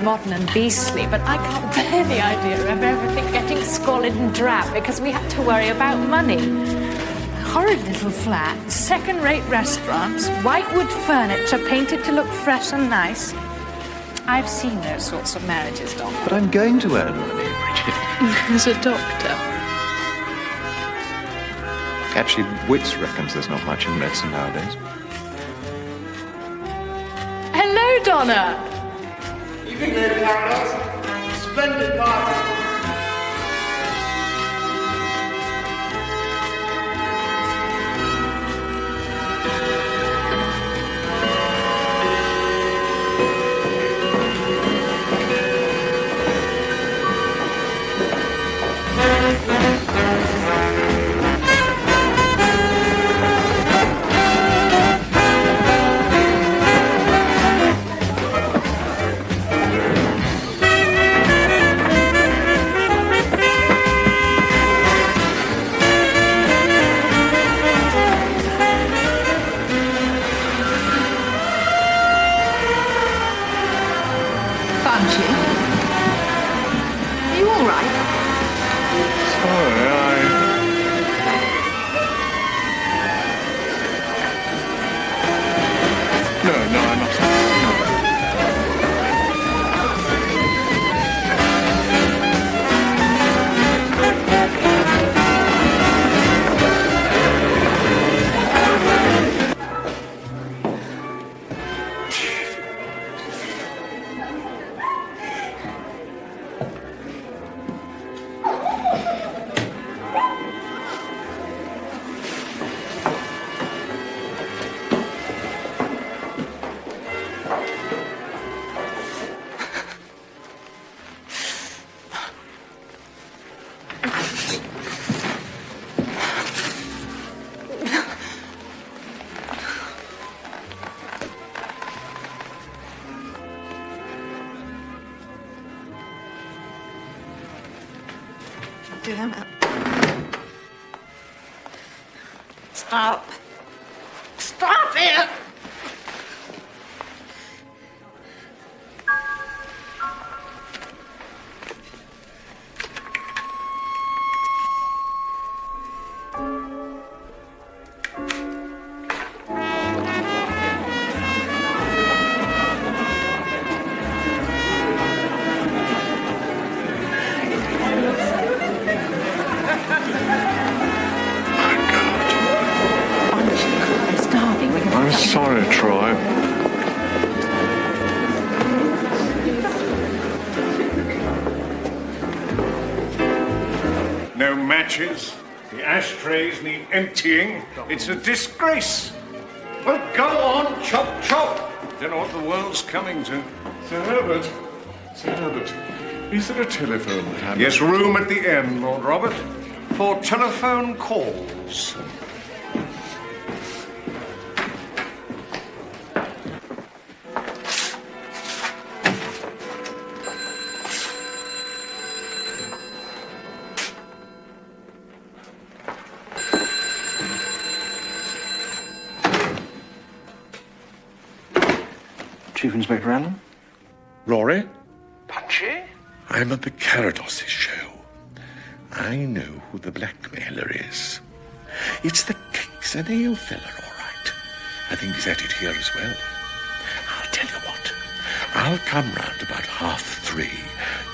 Modern and beastly, but I can't bear the idea of everything getting squalid and drab because we had to worry about money. Horrid little flats, second-rate restaurants, whitewood furniture painted to look fresh and nice. I've seen those sorts of marriages, Don. But I'm going to earn money, Bridget. As a doctor. Actually, Wits reckons there's not much in medicine nowadays. Hello, Donna. Evening, Lady Carolus. Splendid party. Damn it. Stop. Stop it! I'm sorry, Troy. No matches? The The ashtrays need emptying. It's a disgrace. Well, go on, chop, chop. Don't know what the world's coming to. Sir Herbert. Sir Herbert. Is there a telephone hand? Yes, room at the end, Lord Robert, for telephone calls. Chief Inspector Alleyn? Rory? Punchy? I'm at the Carados' show. I know who the blackmailer is. It's the Cakes and Ale fella, all right. I think he's at it here as well. I'll tell you what. I'll come round about 3:30,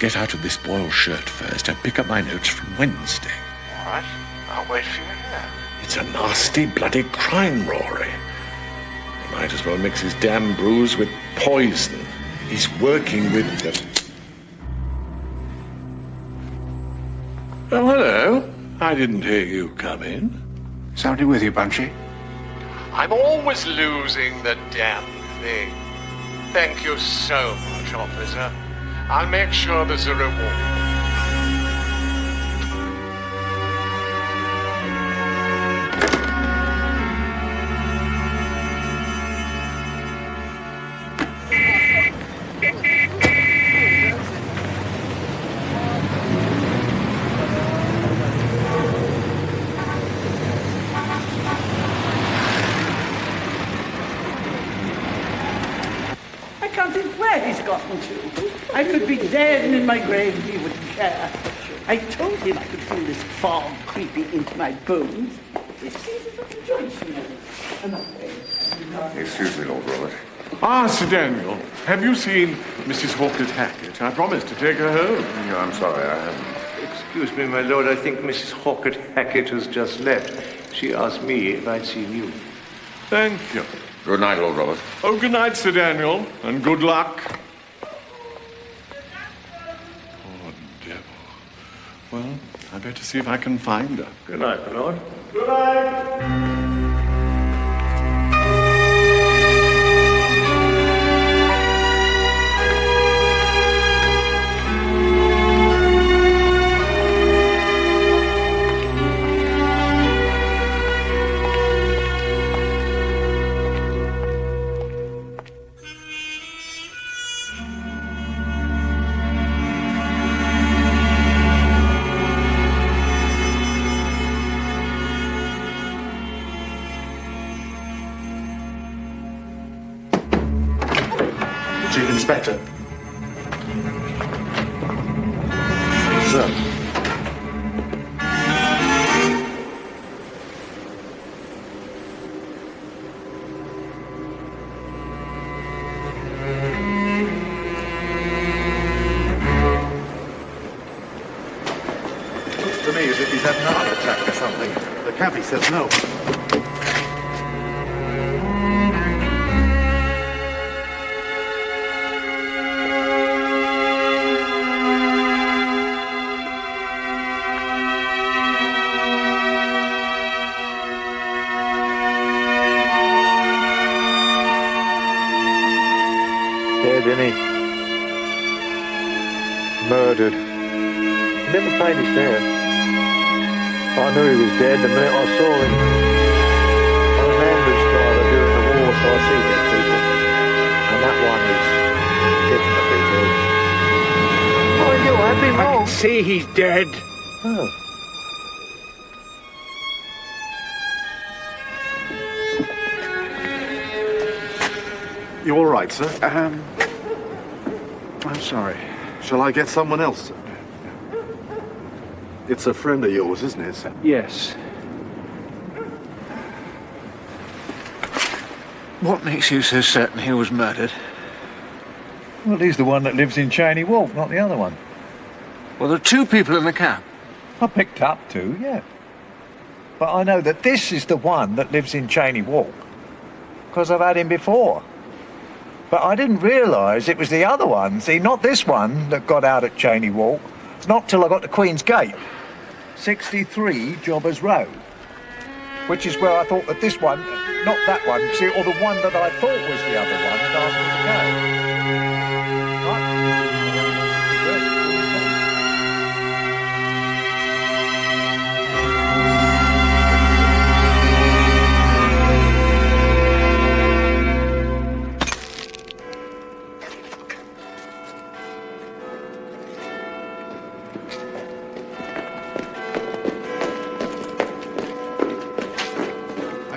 get out of this boiled shirt first, and pick up my notes from Wednesday. All right. I'll wait for you here. It's a nasty, bloody crime, Rory. He might as well mix his damn brews with poison. He's working with the... Oh, hello. I didn't hear you come in. Somebody with you, Punchy? I'm always losing the damn thing. Thank you so much, officer. I'll make sure there's a reward. I can't think where he's gotten to. I could be dead and in my grave and he wouldn't care. I told him I could feel this fog creeping into my bones. It seems as if the joints, you know. Another way. Excuse me, Lord Robert. Ah, Sir Daniel, have you seen Mrs. Hawkett Hackett? I promised to take her home. No, I'm sorry, I haven't. Excuse me, my lord, I think Mrs. Hawkett Hackett has just left. She asked me if I'd seen you. Thank you. Good night, Lord Robert. Oh, good night, Sir Daniel, and good luck. Poor devil. Well, I better see if I can find her. Good night, my lord. Good night. Chief Inspector. Sir. Looks to me as if he's had an heart attack or something. The cabbie says no. Dead, isn't he? Murdered. Never paid his fare. I knew he was dead the minute I saw him. I was an ambulance driver during the war, so I see dead people. And that one is definitely dead. Oh, you have been wrong. I can see he's dead. Oh. You all right, sir? I'm sorry. Shall I get someone else, sir? It's a friend of yours, isn't it, sir? Yes. What makes you so certain he was murdered? Well, he's the one that lives in Cheney Walk, not the other one. Well, there are two people in the cab. I picked up two, yeah. But I know that this is the one that lives in Cheney Walk, because I've had him before. But I didn't realise it was the other one, see, not this one that got out at Cheney Walk, not till I got to Queen's Gate. 63 Jobbers Road, which is where I thought that this one, not that one, see, or the one that I thought was the other one, had asked me to go.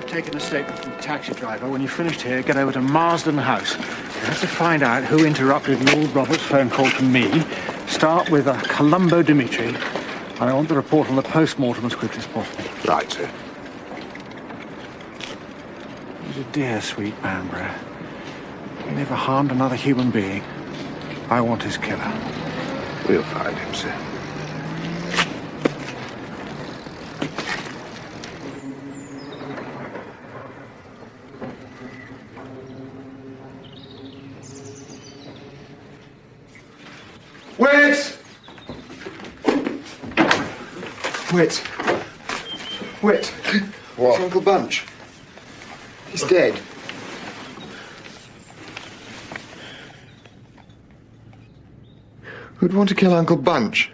Taken a statement from the taxi driver. When you're finished here, get over to Marsden House. You have to find out who interrupted Lord Robert's phone call to me. Start with Columbo Dimitri. And I want the report on the post-mortem as quickly as possible. Right, sir. He's a dear, sweet man, Brad. He never harmed another human being. I want his killer. We'll find him, sir. Wit. What? It's Uncle Bunch. He's dead. Who'd want to kill Uncle Bunch?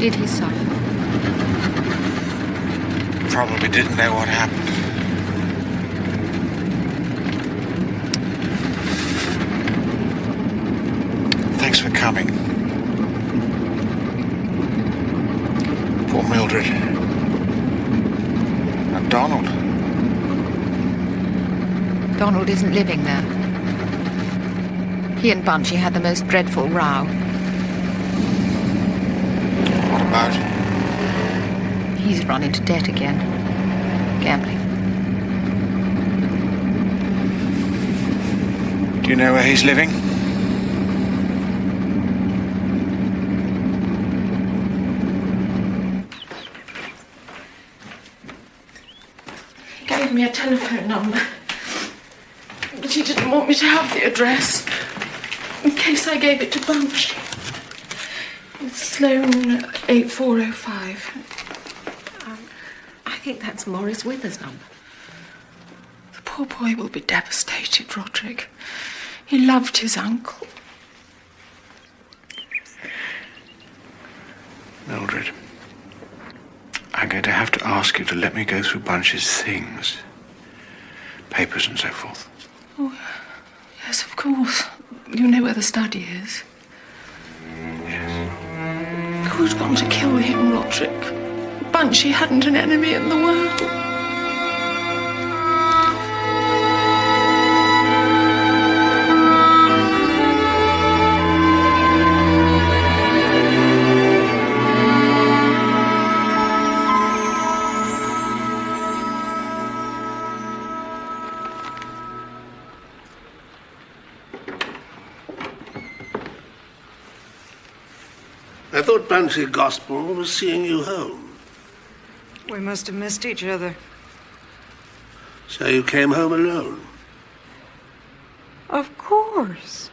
Did he suffer? Probably didn't know what happened. Thanks for coming. Poor Mildred. And Donald. Donald isn't living there. He and Bunchy had the most dreadful row. What about? He's run into debt again. Gambling. Do you know where he's living? He gave me a telephone number. But he didn't want me to have the address. In case I gave it to Bunch. It's Sloane 8405. I think that's Morris Wither's number. The poor boy will be devastated, Roderick. He loved his uncle. Mildred, I'm going to have to ask you to let me go through Bunch's things. Papers and so forth. Oh, yes, of course. You know where the study is. Yes. Who'd want to kill him, Roderick? Bunchy hadn't an enemy in the world. I thought Bunchy Gospel was seeing you home. We must have missed each other. So you came home alone? Of course.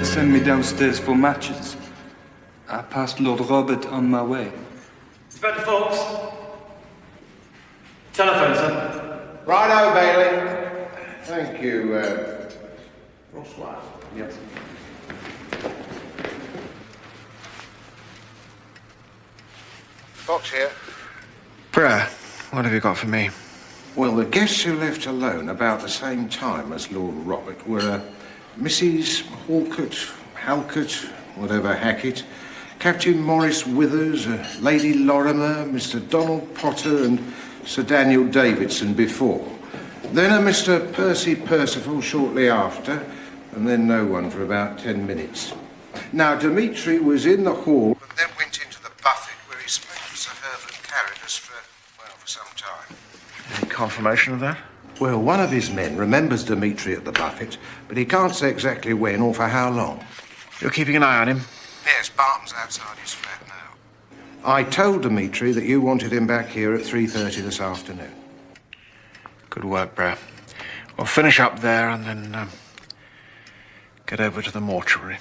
Send me downstairs for matches. I passed Lord Robert on my way. Inspector Fox. Telephone, sir. Righto, Bailey. Thank you, Francois. Yes. Fox here. Bruh, what have you got for me? Well, the guests who left alone about the same time as Lord Robert were Mrs. Halkett, whatever Hackett, Captain Maurice Withers, Lady Lorimer, Mr. Donald Potter and Sir Daniel Davidson before. Then a Mr. Percy Percival shortly after, and then no one for about 10 minutes. Now, Dimitri was in the hall and then went into the buffet where he spoke to Sir Herbert Carradus for some time. Any confirmation of that? Well, one of his men remembers Dimitri at the buffet, but he can't say exactly when or for how long. You're keeping an eye on him? Yes, Barton's outside his flat now. I told Dimitri that you wanted him back here at 3:30 this afternoon. Good work, Brer. We'll finish up there and then get over to the mortuary.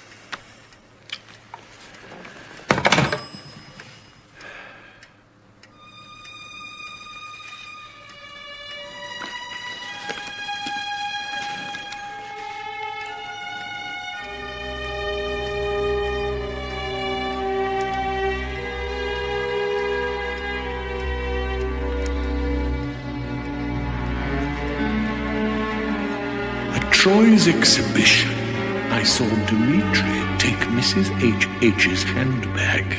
Troy's exhibition, I saw Dimitri take Mrs. H.H.'s handbag.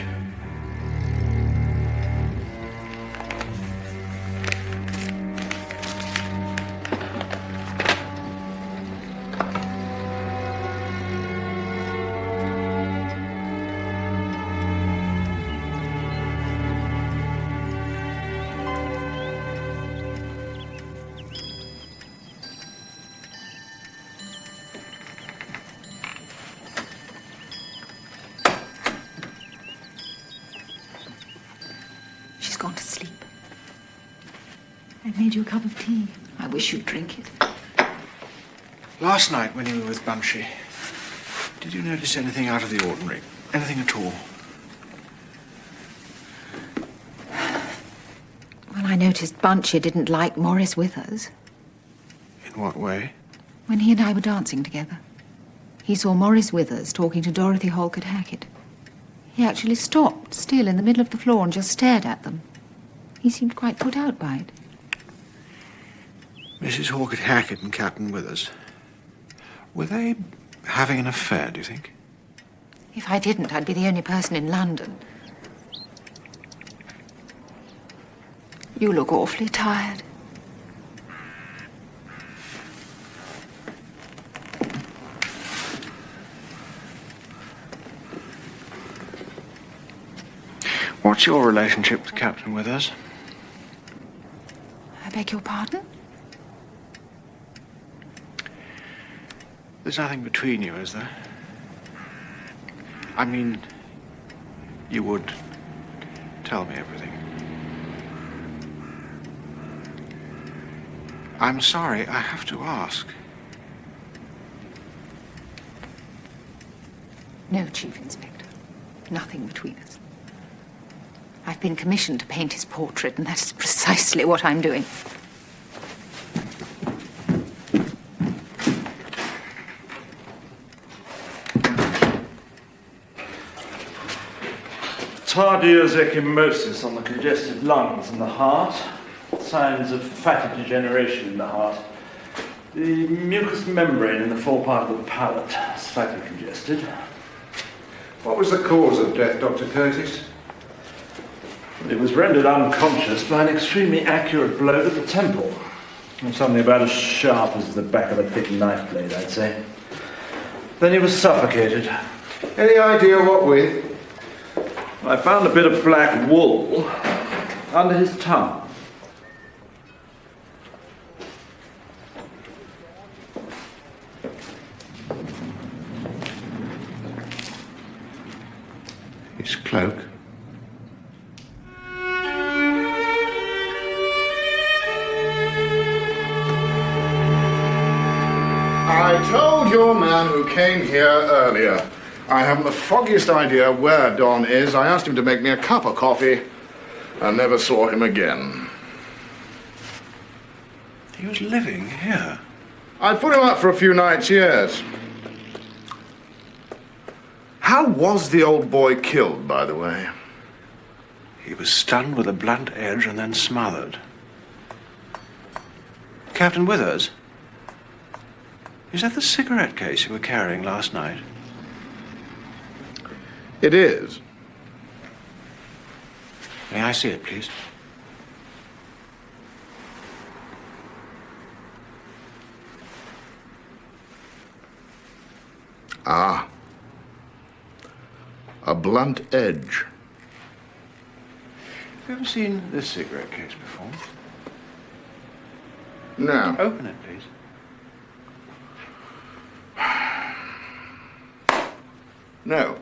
She's gone to sleep. I've made you a cup of tea. I wish you'd drink it. Last night when you were with Bunchy, did you notice anything out of the ordinary? Anything at all? Well, I noticed Bunchy didn't like Maurice Withers. In what way? When he and I were dancing together, he saw Maurice Withers talking to Dorothy Halkett Hackett. He actually stopped, still in the middle of the floor, and just stared at them. He seemed quite put out by it. Mrs. Halkett Hackett and Captain Withers. Were they having an affair, do you think? If I didn't, I'd be the only person in London. You look awfully tired. What's your relationship with Captain Withers? I beg your pardon? There's nothing between you, is there? I mean, you would tell me everything. I'm sorry, I have to ask. No, Chief Inspector. Nothing between us. I've been commissioned to paint his portrait, and that is precisely what I'm doing. Tardive ecchymosis on the congested lungs and the heart. Signs of fatty degeneration in the heart. The mucous membrane in the forepart of the palate slightly congested. What was the cause of death, Dr. Curtis? It was rendered unconscious by an extremely accurate blow to the temple. And something about as sharp as the back of a thick knife blade, I'd say. Then he was suffocated. Any idea what with? I found a bit of black wool under his tongue. His cloak. I told your man who came here earlier. I haven't the foggiest idea where Don is. I asked him to make me a cup of coffee and never saw him again. He was living here? I put him up for a few nights, yes. How was the old boy killed, by the way? He was stunned with a blunt edge and then smothered. Captain Withers? Is that the cigarette case you were carrying last night? It is. May I see it, please? Ah. A blunt edge. Have you ever seen this cigarette case before? No. Open it, please. No.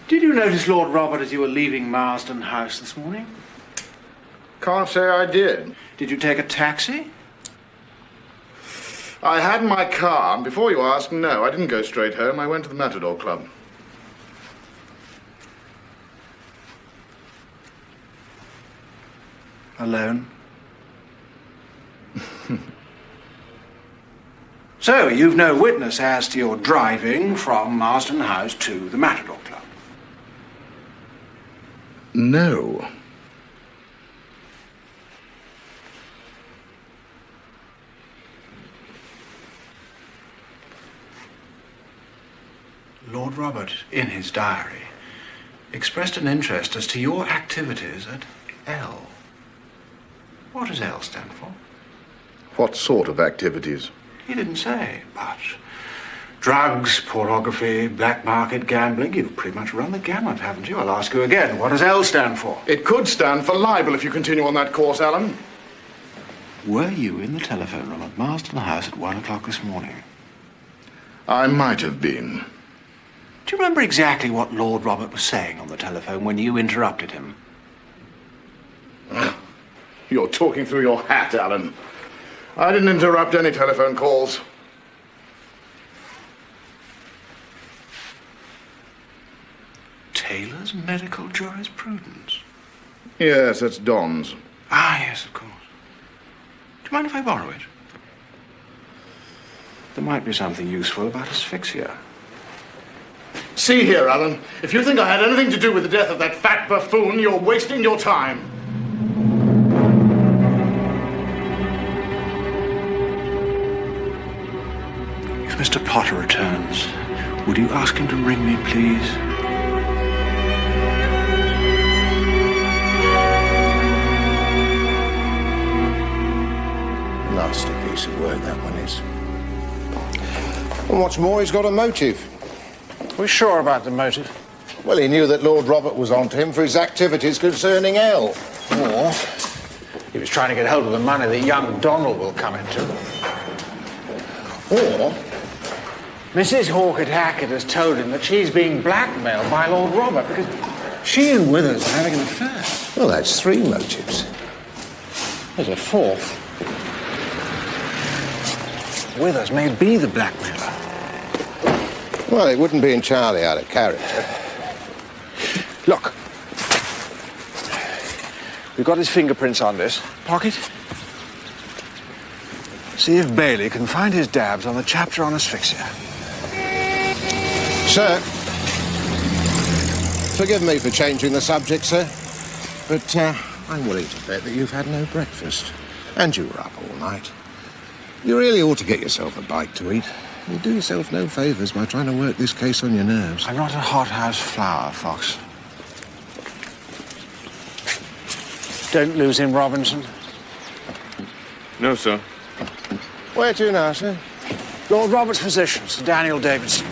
Did you notice Lord Robert as you were leaving Marsden House this morning? Can't say I did. Did you take a taxi? I had my car, and before you ask, no, I didn't go straight home. I went to the Matador Club. Alone? So, you've no witness as to your driving from Marsden House to the Matador Club? No. Lord Robert, in his diary, expressed an interest as to your activities at L. What does L stand for? What sort of activities? He didn't say, but drugs, pornography, black market gambling, you've pretty much run the gamut, haven't you? I'll ask you again, what does L stand for? It could stand for libel if you continue on that course, Alan. Were you in the telephone room at Marsden House at 1 o'clock this morning? I might have been. Do you remember exactly what Lord Robert was saying on the telephone when you interrupted him? You're talking through your hat, Alan. I didn't interrupt any telephone calls. Taylor's medical jurisprudence? Yes, that's Don's. Ah, yes, of course. Do you mind if I borrow it? There might be something useful about asphyxia. See here, Alan. If you think I had anything to do with the death of that fat buffoon, you're wasting your time. If Mr. Potter returns, would you ask him to ring me, please? Nasty piece of work, that one is. And what's more, he's got a motive. Are we sure about the motive? Well, he knew that Lord Robert was onto him for his activities concerning L. Or he was trying to get hold of the money that young Donald will come into. Or Mrs. Hawkett-Hackett has told him that she's being blackmailed by Lord Robert because she and Withers are having an affair. Well, that's three motives. There's a fourth. Withers may be the blackmailer. Well, it wouldn't be entirely out of character. Look. We've got his fingerprints on this. Pocket. See if Bailey can find his dabs on the chapter on asphyxia. Sir, forgive me for changing the subject, sir, but I'm willing to bet that you've had no breakfast, and you were up all night. You really ought to get yourself a bite to eat. You do yourself no favours by trying to work this case on your nerves. I'm not a hothouse flower, Fox. Don't lose him, Robinson. No, sir. Where to now, sir? Lord Robert's physician, Sir Daniel Davidson.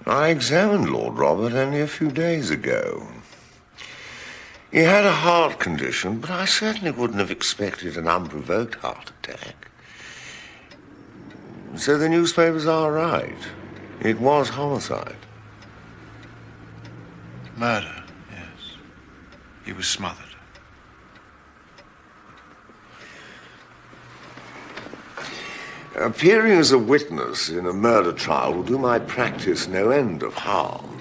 I examined Lord Robert only a few days ago. He had a heart condition, but I certainly wouldn't have expected an unprovoked heart attack. So the newspapers are right. It was homicide. Murder, yes. He was smothered. Appearing as a witness in a murder trial will do my practice no end of harm.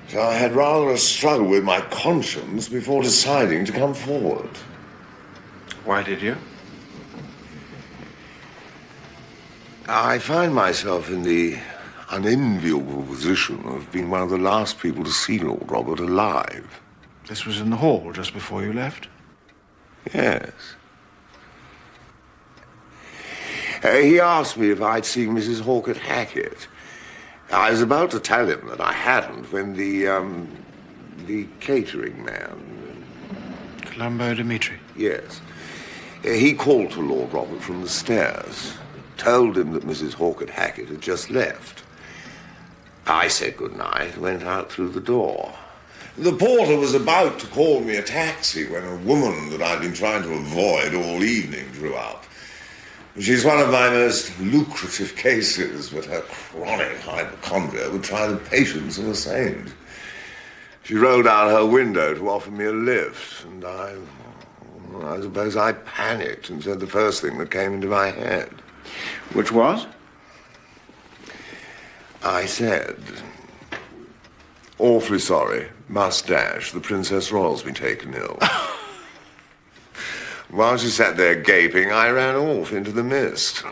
So I had rather a struggle with my conscience before deciding to come forward. Why did you? I find myself in the unenviable position of being one of the last people to see Lord Robert alive. This was in the hall just before you left? Yes. He asked me if I'd seen Mrs. Hawkett Hackett. I was about to tell him that I hadn't when the catering man... Colombo Dimitri? Yes. He called to Lord Robert from the stairs, told him that Mrs. Hawkett Hackett had just left. I said goodnight and went out through the door. The porter was about to call me a taxi when a woman that I'd been trying to avoid all evening drew up. She's one of my most lucrative cases, but her chronic hypochondria would try the patience of a saint. She rolled out her window to offer me a lift, and I suppose I panicked and said the first thing that came into my head. Which was? I said, awfully sorry, must dash, the Princess Royal's been taken ill. While she sat there gaping, I ran off into the mist.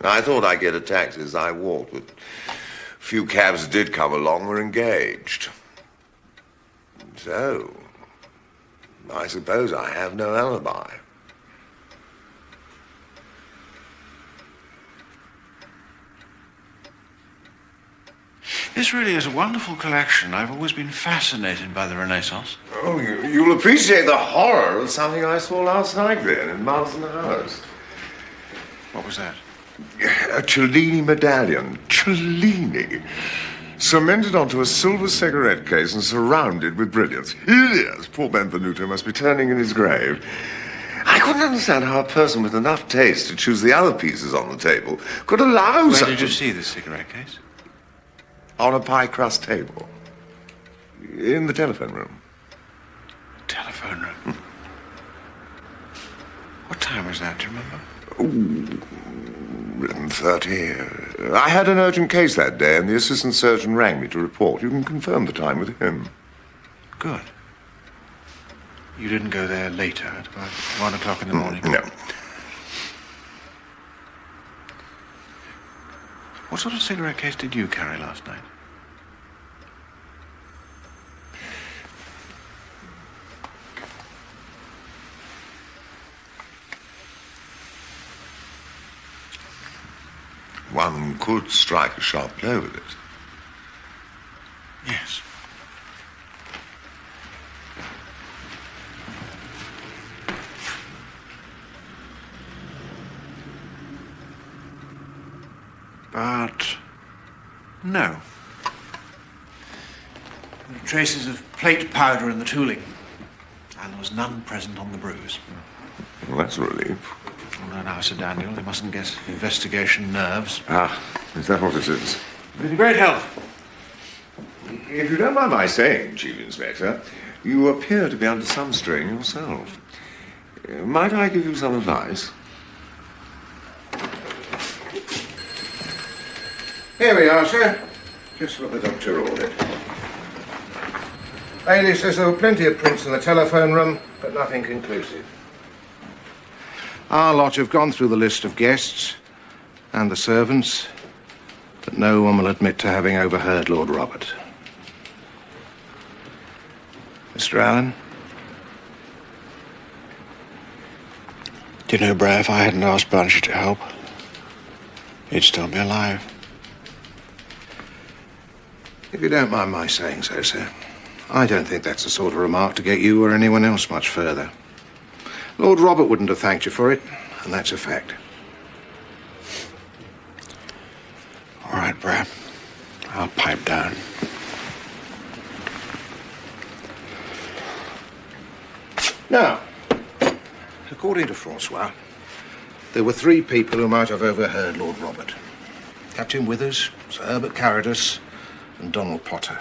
I thought I'd get a taxi as I walked, but a few cabs that did come along were engaged. So, I suppose I have no alibi. This really is a wonderful collection. I've always been fascinated by the Renaissance. Oh, you'll appreciate the horror of something I saw last night then in Marsden House. What was that? A Cellini medallion. Cellini. Cemented onto a silver cigarette case and surrounded with brilliants. Hideous. Poor Benvenuto must be turning in his grave. I couldn't understand how a person with enough taste to choose the other pieces on the table could allow Where such did you see this cigarette case? On a pie crust table. In the telephone room. Telephone room? What time was that, do you remember? 11:30. I had an urgent case that day, and the assistant surgeon rang me to report. You can confirm the time with him. Good. You didn't go there later, at about 1 o'clock in the morning? No. What sort of cigarette case did you carry last night? One could strike a sharp blow with it. Yes. But no. There are traces of plate powder in the tooling, and there was none present on the bruise. Well, that's a relief. Oh, no, now, Sir Daniel, they mustn't get investigation nerves. Ah, is that what it is? Been a great help. If you don't mind my saying, Chief Inspector, you appear to be under some strain yourself. Might I give you some advice? Here we are, sir. Just what the doctor ordered. Bailey says there were plenty of prints in the telephone room, but nothing conclusive. Our lot have gone through the list of guests and the servants, but no one will admit to having overheard Lord Robert. Mr. Alleyn? Do you know, Bray, if I hadn't asked Bunchy to help, he'd still be alive. If you don't mind my saying so, sir, I don't think that's the sort of remark to get you or anyone else much further. Lord Robert wouldn't have thanked you for it, and that's a fact. All right, Bray. I'll pipe down. Now, according to Francois, there were 3 people who might have overheard Lord Robert. Captain Withers, Sir Herbert Carradus, and Donald Potter.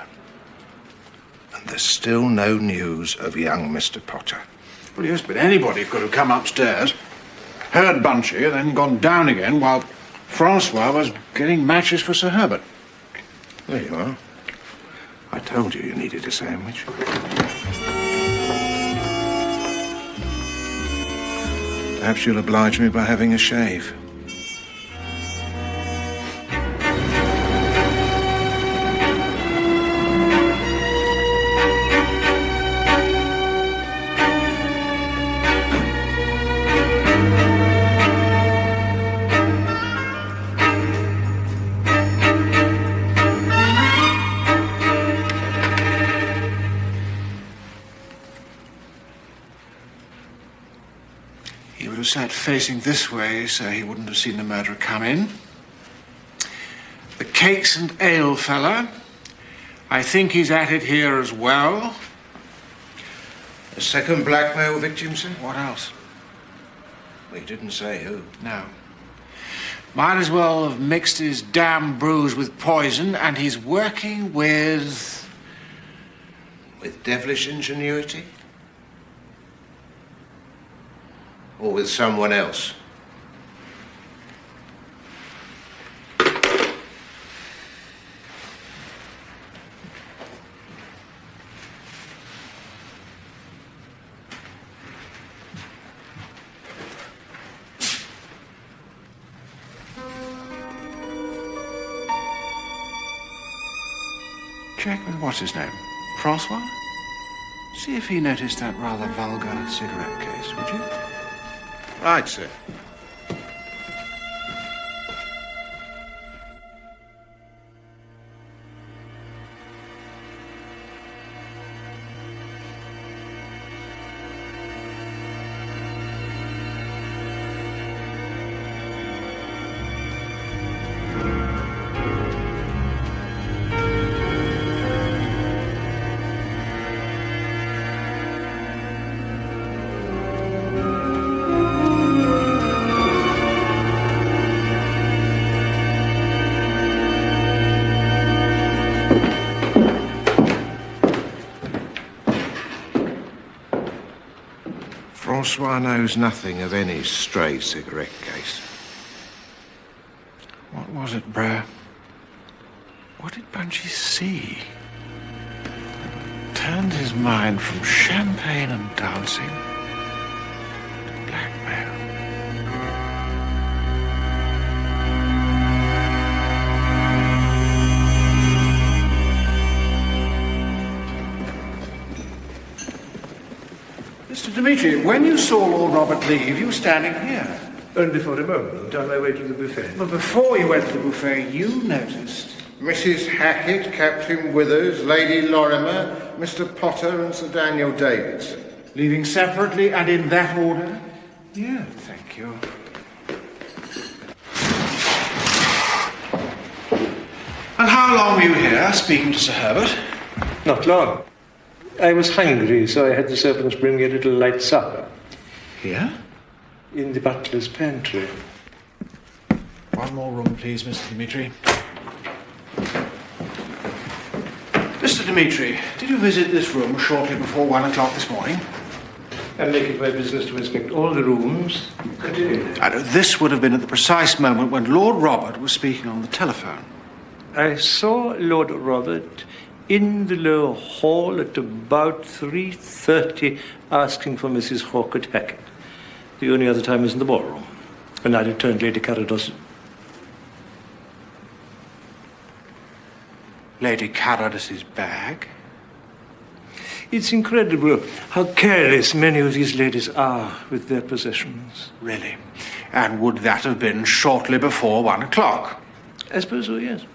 And there's still no news of young Mr. Potter. Well, yes, but anybody could have come upstairs, heard Bunchy, and then gone down again while Francois was getting matches for Sir Herbert. There you are. I told you you needed a sandwich. Perhaps you'll oblige me by having a shave. sat facing this way, so he wouldn't have seen the murderer come in. The cakes and ale fella, I think he's at it here as well. The second blackmail victim, sir? What else? Well, he didn't say who. No. Might as well have mixed his damn brews with poison, and he's working with... With devilish ingenuity? Or with someone else? Check with what's his name? Francois? See if he noticed that rather vulgar cigarette case, would you? Right, sir. Francois knows nothing of any stray cigarette case. What was it, Brer? What did Bunchy see? Turned his mind from champagne and dancing to blackmail. Mr. Dimitri, when you saw Lord Robert leave, you were standing here. Only for a moment, on my way to the buffet. But before you went to the buffet, you noticed... Mrs. Hackett, Captain Withers, Lady Lorimer, Mr. Potter and Sir Daniel Davidson. Leaving separately and in that order? Yeah, thank you. And how long were you here, speaking to Sir Herbert? Not long. I was hungry, so I had the servants bring me a little light supper. Here? In the butler's pantry. One more room, please, Mr. Dimitri. Mr. Dimitri, did you visit this room shortly before 1 o'clock this morning? I make it my business to inspect all the rooms. Continue. This would have been at the precise moment when Lord Robert was speaking on the telephone. I saw Lord Robert in the lower hall at about 3:30 asking for Mrs. Hawkett Hackett. The only other time was in the ballroom, when I returned Lady Carados. Lady Carados's bag? It's incredible how careless many of these ladies are with their possessions. Really? And would that have been shortly before 1 o'clock? I suppose so, yes.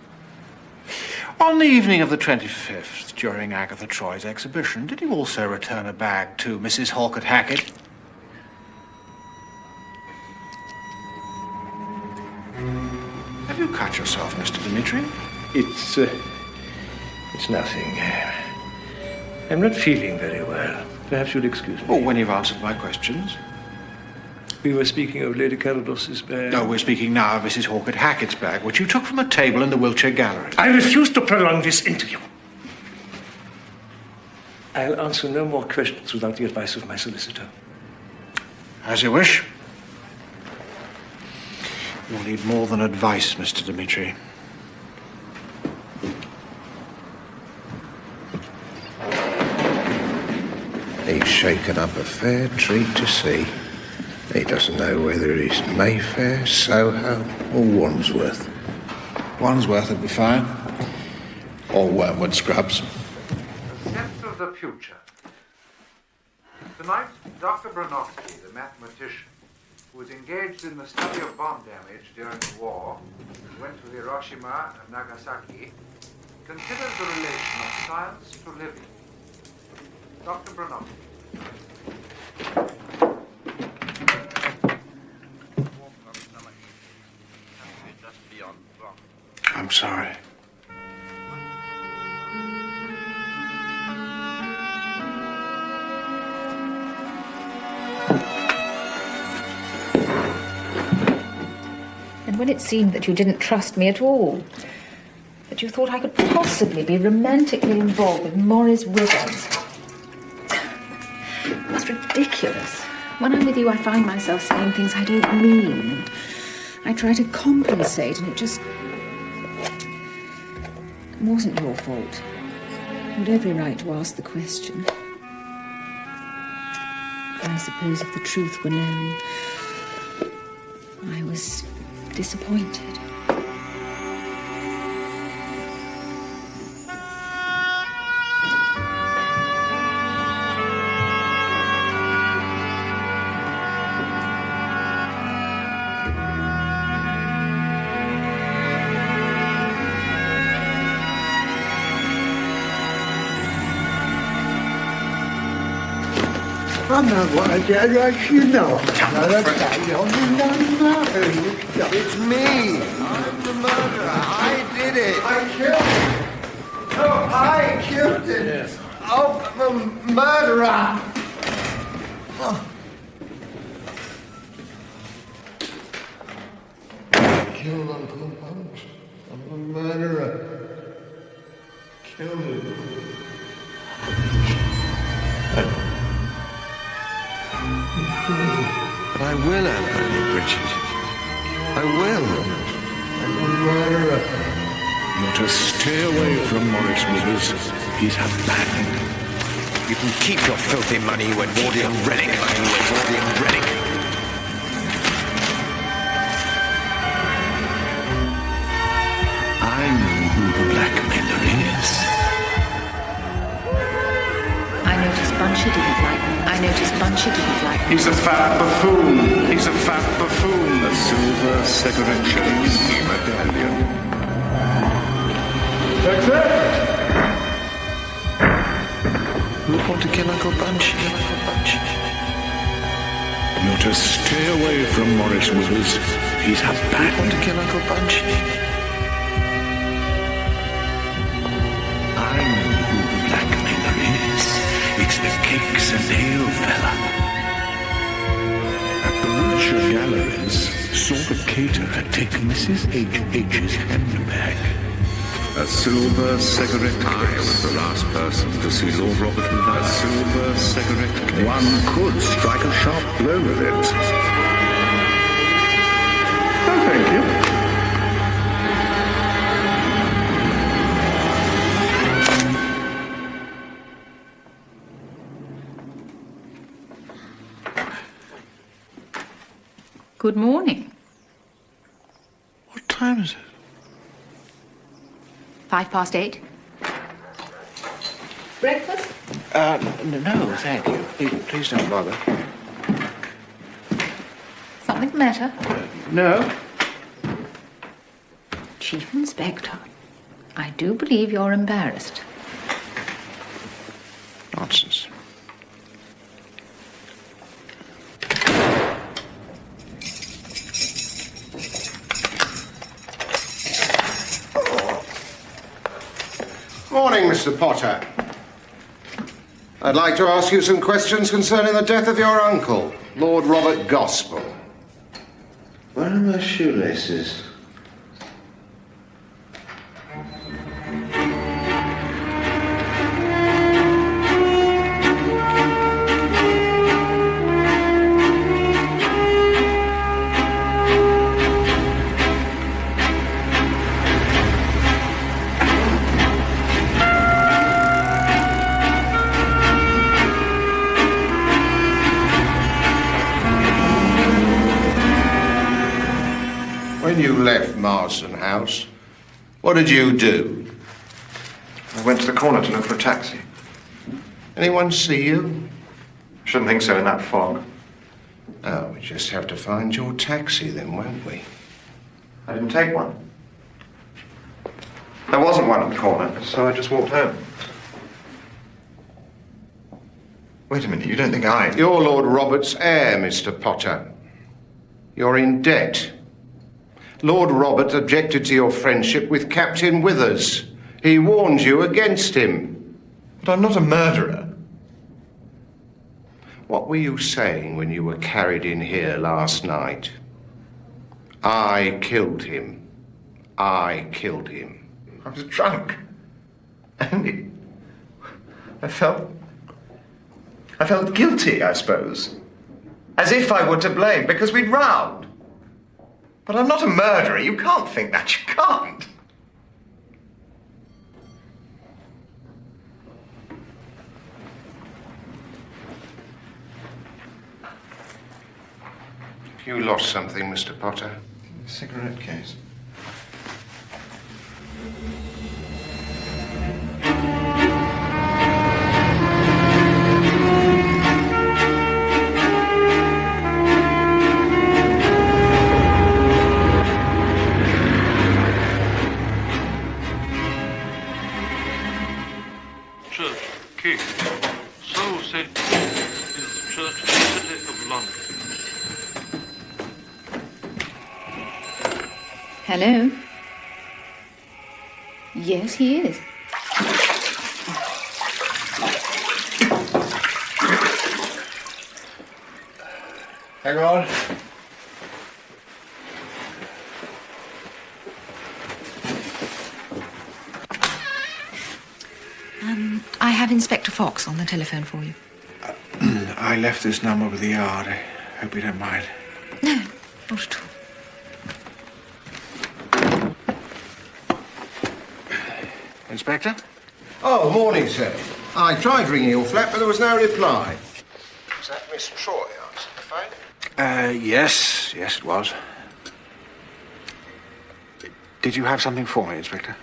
On the evening of the 25th, during Agatha Troy's exhibition, did you also return a bag to Mrs. Hawkett Hackett? Have you cut yourself, Mr. Dimitri? It's nothing. I'm not feeling very well. Perhaps you'll excuse me. Oh, when you've answered my questions. We were speaking of Lady Carados's bag. No, we're speaking now of Mrs. Hawkett Hackett's bag, which you took from a table in the Wiltshire Gallery. I refuse to prolong this interview. I'll answer no more questions without the advice of my solicitor. As you wish. You'll need more than advice, Mr. Dimitri. He's shaken up a fair treat to see. He doesn't know whether he's Mayfair, Soho, or Wandsworth. Wandsworth would be fine. Or Wormwood Scrubs. The sense of the future. Tonight, Dr. Bronowski, the mathematician, who was engaged in the study of bomb damage during the war, and went to Hiroshima and Nagasaki, considers the relation of science to living. Dr. Bronowski. I'm sorry. And when it seemed that you didn't trust me at all, that you thought I could possibly be romantically involved with Maurice Withers. It's ridiculous. When I'm with you, I find myself saying things I don't mean. And I try to compensate, and it wasn't your fault. You had every right to ask the question. I suppose if the truth were known, I was disappointed. I'm not what I did, as you know. It's me. I'm the murderer. I did it. I killed it. Oh, I killed it. Yes. Oh, I'm a murderer. Oh. I killed Uncle Punch. I'm a murderer. Killed him. I will, Anthony Bridget. I will. I'm a murderer. You're to stay away from Maurice Withers. He's a bad man. You can keep your filthy money, you Edwardian relic. You Edwardian relic. I know who the blackmailer is. I noticed Bunchy didn't like me. I noticed Bunchy didn't like me. He's a fat buffoon. He's a fat buffoon. A silver cigarette case medallion. That's it. Who want to kill Uncle Bunchy? You're to stay away from Maurice Withers. He's a bad want to kill Uncle Bunchy? I know who the blackmailer is. It's the cakes and ale fella. At the Wiltshire Galleries, saw the caterer take Mrs. H.H.'s handbag. A silver cigarette case. I was the last person to see Lord Robert alive. A silver cigarette case. One could strike a sharp blow with it. Oh, thank you. Good morning. What time is it? 8:05. Breakfast? No, thank you. Please don't bother. Something the matter? No. Chief Inspector, I do believe you're embarrassed. Nonsense. Morning, Mr. Potter. I'd like to ask you some questions concerning the death of your uncle, Lord Robert Gospel. Where are my shoelaces? When you left Marston House, what did you do? I went to the corner to look for a taxi. Anyone see you? Shouldn't think so in that fog. Oh, we just have to find your taxi then, won't we? I didn't take one. There wasn't one at the corner, so I just walked home. Wait a minute, you don't think You're Lord Robert's heir, Mr. Potter. You're in debt. Lord Robert objected to your friendship with Captain Withers. He warned you against him. But I'm not a murderer. What were you saying when you were carried in here last night? I killed him. I killed him. I was drunk. Only I felt guilty, I suppose. As if I were to blame, because we'd rowed. But I'm not a murderer. You can't think that. You can't. You lost something, Mr. Potter. A cigarette case. Church, King. So St. Paul is the church of the City of London. Hello? Yes, he is. Hang on. I have Inspector Fox on the telephone for you. I left this number with the yard. I hope you don't mind. No, not at all. Inspector? Oh, morning, sir. I tried ringing your flat, but there was no reply. Is that Miss Troy answering the phone? Yes, it was. Did you have something for me, Inspector?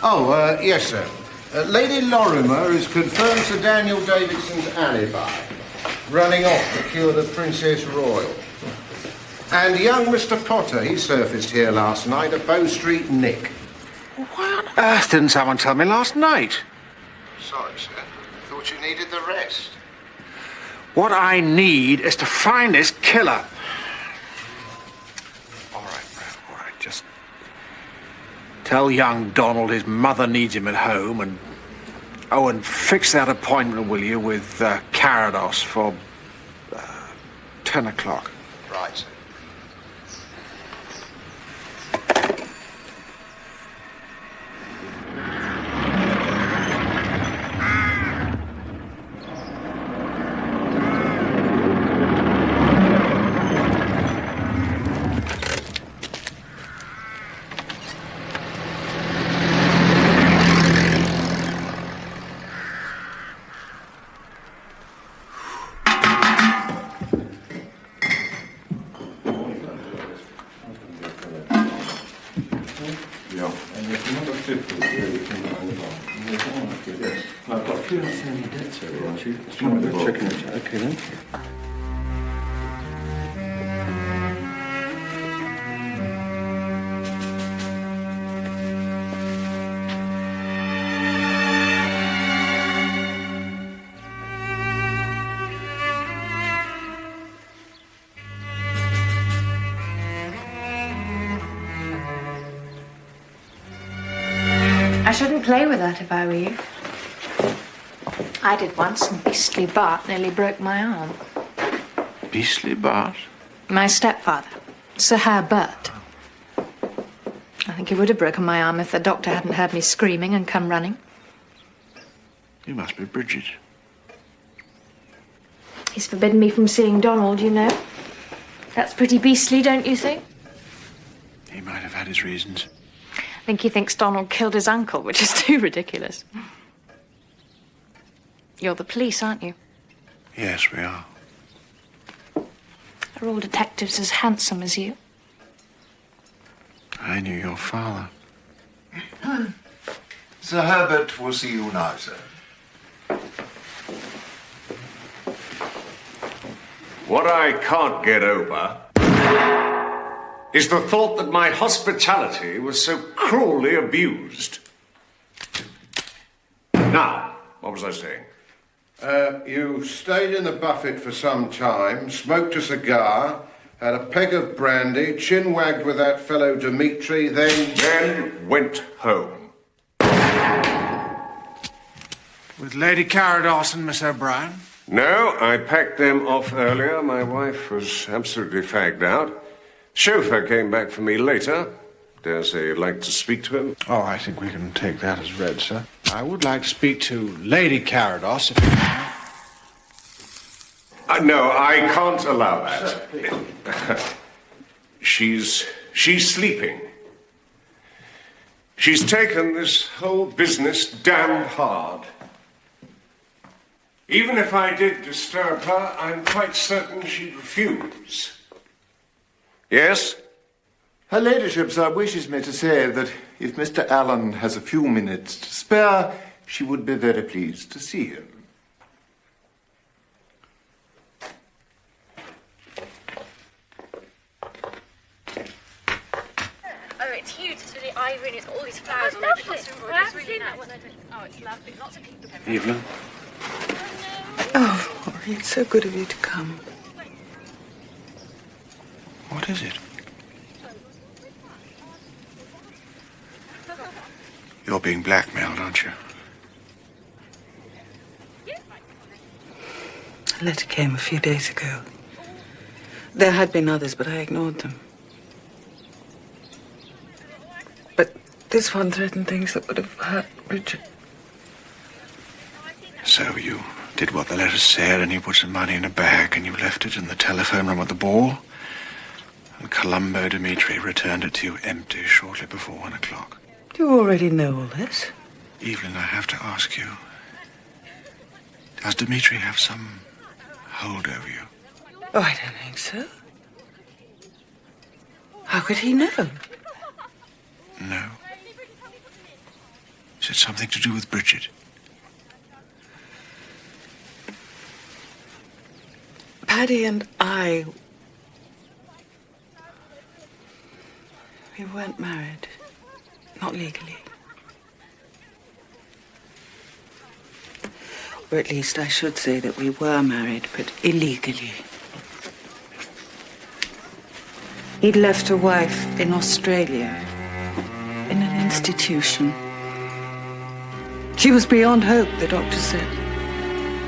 Oh, yes, sir. Lady Lorimer has confirmed Sir Daniel Davidson's alibi, running off to cure the Princess Royal. And young Mr. Potter, he surfaced here last night at Bow Street Nick. Why on earth didn't someone tell me last night? Sorry, sir. Thought you needed the rest. What I need is to find this killer. All right, just tell young Donald his mother needs him at home, and fix that appointment, will you, with Carados for 10 o'clock. Right, sir. I've got a few outstanding debts here, aren't you? Checking it. Okay, then. I shouldn't play with that if I were you. I did once, and beastly Bart nearly broke my arm. Beastly Bart? My stepfather, Sir Herbert. I think he would have broken my arm if the doctor hadn't heard me screaming and come running. You must be Bridget. He's forbidden me from seeing Donald, you know. That's pretty beastly, don't you think? He might have had his reasons. I think he thinks Donald killed his uncle, which is too ridiculous. You're the police, aren't you? Yes, we are. Are all detectives as handsome as you? I knew your father. Sir Herbert will see you now, sir. What I can't get over is the thought that my hospitality was so cruelly abused. Now, what was I saying? You stayed in the buffet for some time, smoked a cigar, had a peg of brandy, chin-wagged with that fellow Dimitri, Then went home. With Lady Carados and Miss O'Brien? No, I packed them off earlier. My wife was absolutely fagged out. Chauffeur came back for me later. Dare say you'd like to speak to him? Oh, I think we can take that as read, sir. I would like to speak to Lady Carados, if you can. No, I can't allow that. She's sleeping. She's taken this whole business damn hard. Even if I did disturb her, I'm quite certain she'd refuse. Yes? Her ladyship, sir, wishes me to say that if Mr. Alleyn has a few minutes to spare, she would be very pleased to see him. Oh, it's huge. It's really ivory and it's got all these flowers on it. It's really nice. Oh, it's lovely. Lots of people. Evelyn? Oh, Rory, it's so good of you to come. What is it? You're being blackmailed, aren't you? A letter came a few days ago. There had been others, but I ignored them. But this one threatened things that would have hurt Richard. So you did what the letter said, and you put some money in a bag, and you left it in the telephone room at the ball. And Colombo Dimitri returned it to you empty shortly before 1 o'clock. Do you already know all this? Evelyn, I have to ask you, does Dimitri have some hold over you? Oh, I don't think so. How could he know? No. Is it something to do with Bridget? Paddy and I... we weren't married. Not legally. Or at least I should say that we were married, but illegally. He'd left a wife in Australia, in an institution. She was beyond hope, the doctor said.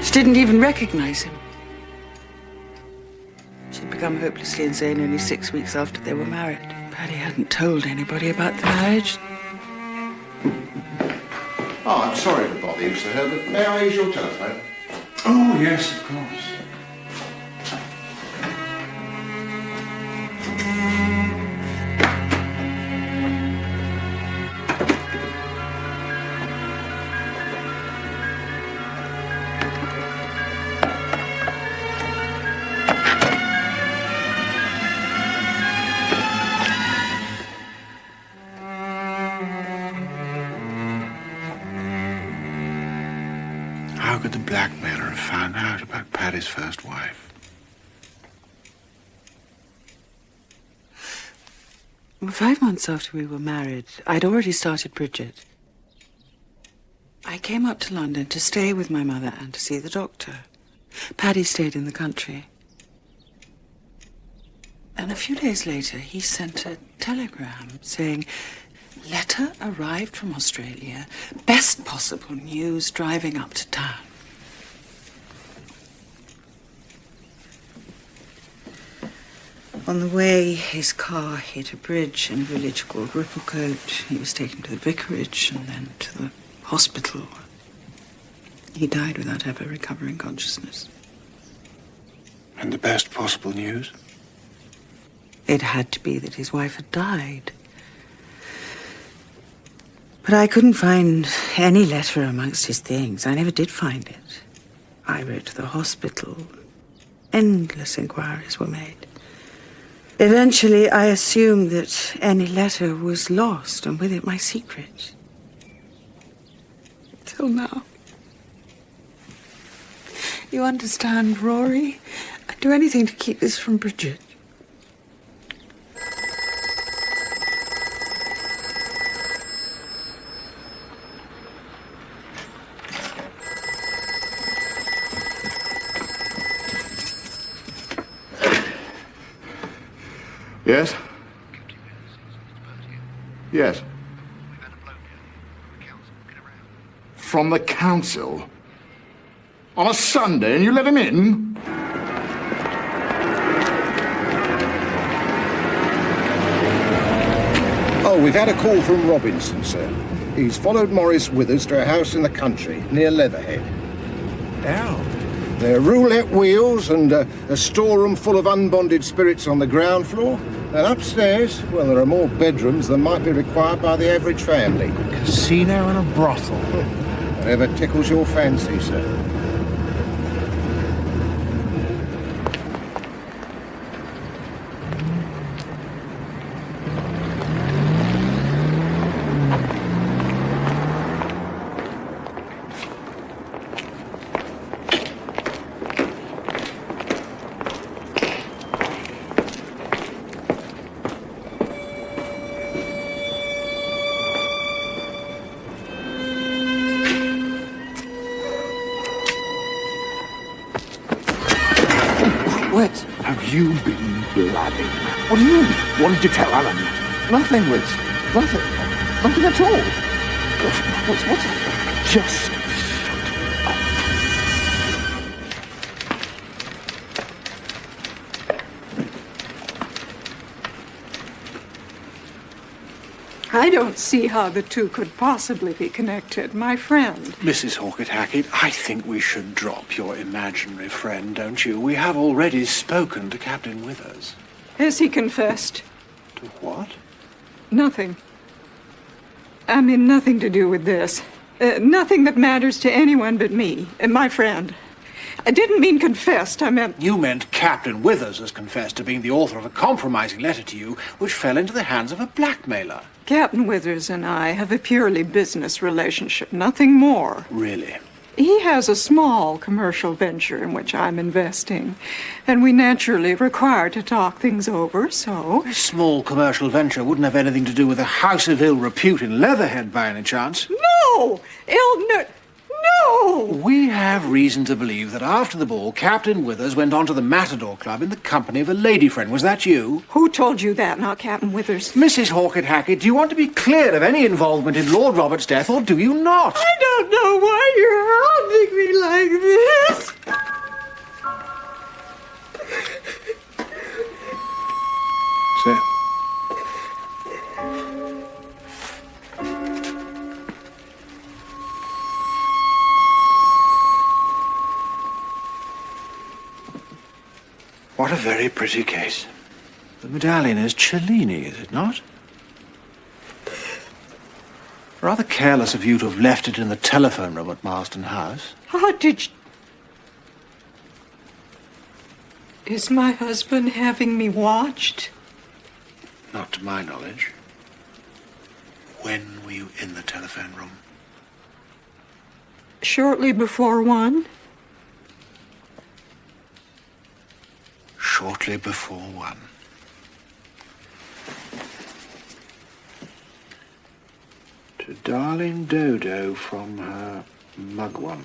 She didn't even recognize him. She'd become hopelessly insane only 6 weeks after they were married. Paddy hadn't told anybody about the marriage. Oh, I'm sorry to bother you, Sir Herbert. May I use your telephone? Oh, yes, of course. How could the blackmailer have found out about Paddy's first wife? Well, 5 months after we were married, I'd already started Bridget. I came up to London to stay with my mother and to see the doctor. Paddy stayed in the country. And a few days later, he sent a telegram saying, "Letter arrived from Australia. Best possible news driving up to town." On the way, his car hit a bridge in a village called Ripplecote. He was taken to the vicarage and then to the hospital. He died without ever recovering consciousness. And the best possible news? It had to be that his wife had died. But I couldn't find any letter amongst his things. I never did find it. I wrote to the hospital. Endless inquiries were made. Eventually, I assumed that any letter was lost, and with it my secret. Till now. You understand, Rory? I'd do anything to keep this from Bridget. Yes? Yes. From the council? On a Sunday, and you let him in? Oh, we've had a call from Robinson, sir. He's followed Maurice Withers to a house in the country, near Leatherhead. How? There are roulette wheels and a storeroom full of unbonded spirits on the ground floor. And upstairs, well, there are more bedrooms than might be required by the average family. Casino and a brothel. Whatever tickles your fancy, sir. Wits, have you been blabbing? What do you mean? What did you tell Alan? Nothing, Wits. Nothing. Nothing at all. What's... Just... I don't see how the two could possibly be connected, my friend. Mrs. Hawkett-Hackett, I think we should drop your imaginary friend, don't you? We have already spoken to Captain Withers. Has he confessed? To what? Nothing. I mean, nothing to do with this. Nothing that matters to anyone but me and my friend. I didn't mean confessed, I meant... You meant Captain Withers has confessed to being the author of a compromising letter to you, which fell into the hands of a blackmailer. Captain Withers and I have a purely business relationship, nothing more. Really? He has a small commercial venture in which I'm investing, and we naturally require to talk things over, so... This small commercial venture wouldn't have anything to do with a house of ill repute in Leatherhead by any chance. No! No! We have reason to believe that after the ball, Captain Withers went on to the Matador Club in the company of a lady friend. Was that you? Who told you that, not Captain Withers? Mrs. Hawkett-Hackett, do you want to be clear of any involvement in Lord Robert's death, or do you not? I don't know why you're hounding me like this. Sir? What a very pretty case. The medallion is Cellini, is it not? Rather careless of you to have left it in the telephone room at Marston House. How did you... Is my husband having me watched? Not to my knowledge. When were you in the telephone room? Shortly before 1. Shortly before 1. To darling Dodo from her mugwump.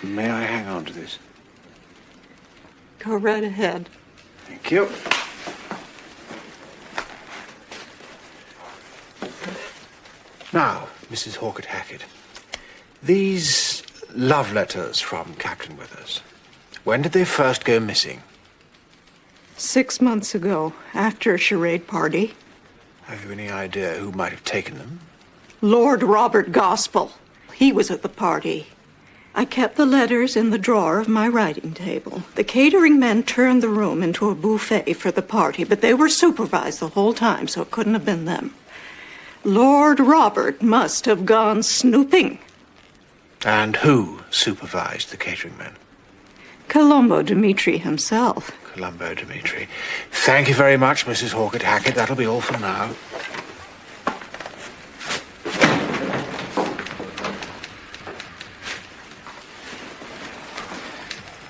May I hang on to this? Go right ahead. Thank you. Now, Mrs. Hawkett-Hackett, these love letters from Captain Withers, when did they first go missing? 6 months ago, after a charade party. Have you any idea who might have taken them? Lord Robert Gospel. He was at the party. I kept the letters in the drawer of my writing table. The catering men turned the room into a buffet for the party, but they were supervised the whole time, so it couldn't have been them. Lord Robert must have gone snooping. And who supervised the catering men? Colombo Dimitri himself. Colombo Dimitri. Thank you very much, Mrs. Hawkett-Hackett. That'll be all for now.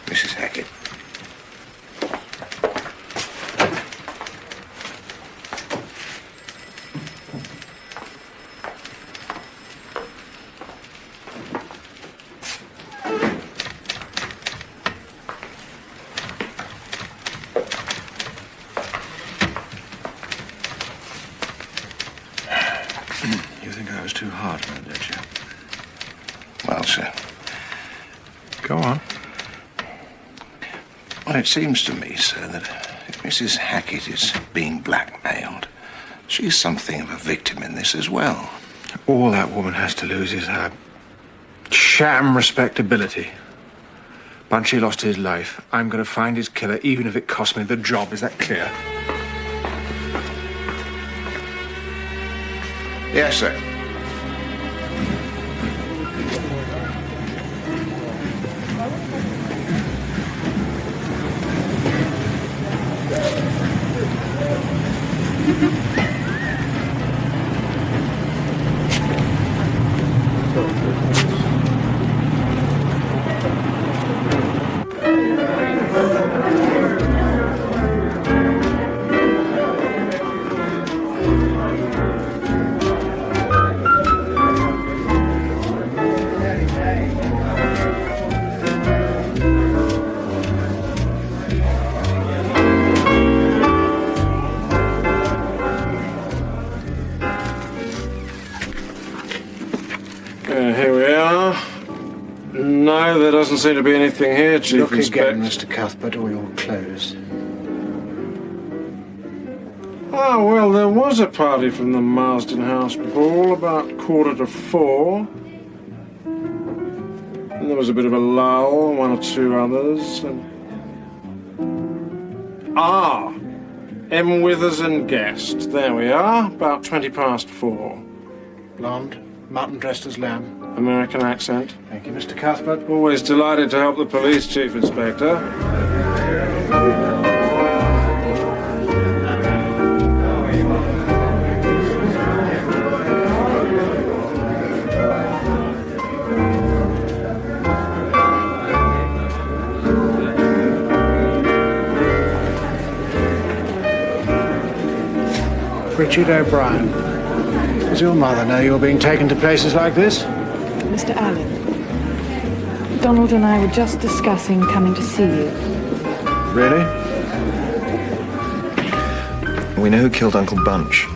Mrs. Hackett. You think I was too hard on her, don't you? Well, sir. Go on. Well, it seems to me, sir, that if Mrs. Hackett is being blackmailed, she's something of a victim in this as well. All that woman has to lose is her sham respectability. Bunchy lost his life. I'm going to find his killer, even if it costs me the job. Is that clear? Yes, sir. Here we are. No, there doesn't seem to be anything here, Chief Look Inspector. again, Mr. Cuthbert, or you'll close. Oh, well, there was a party from the Marsden House ball about 4:45. And there was a bit of a lull, one or two others. M. Withers and guest. There we are, about 4:20. Blonde, mutton dressed as lamb. American accent. Thank you, Mr. Cuthbert. Always delighted to help the police, Chief Inspector. Richard O'Brien. Does your mother know you're being taken to places like this? Mr. Alleyn, Donald and I were just discussing coming to see you. Really? We know who killed Uncle Bunch.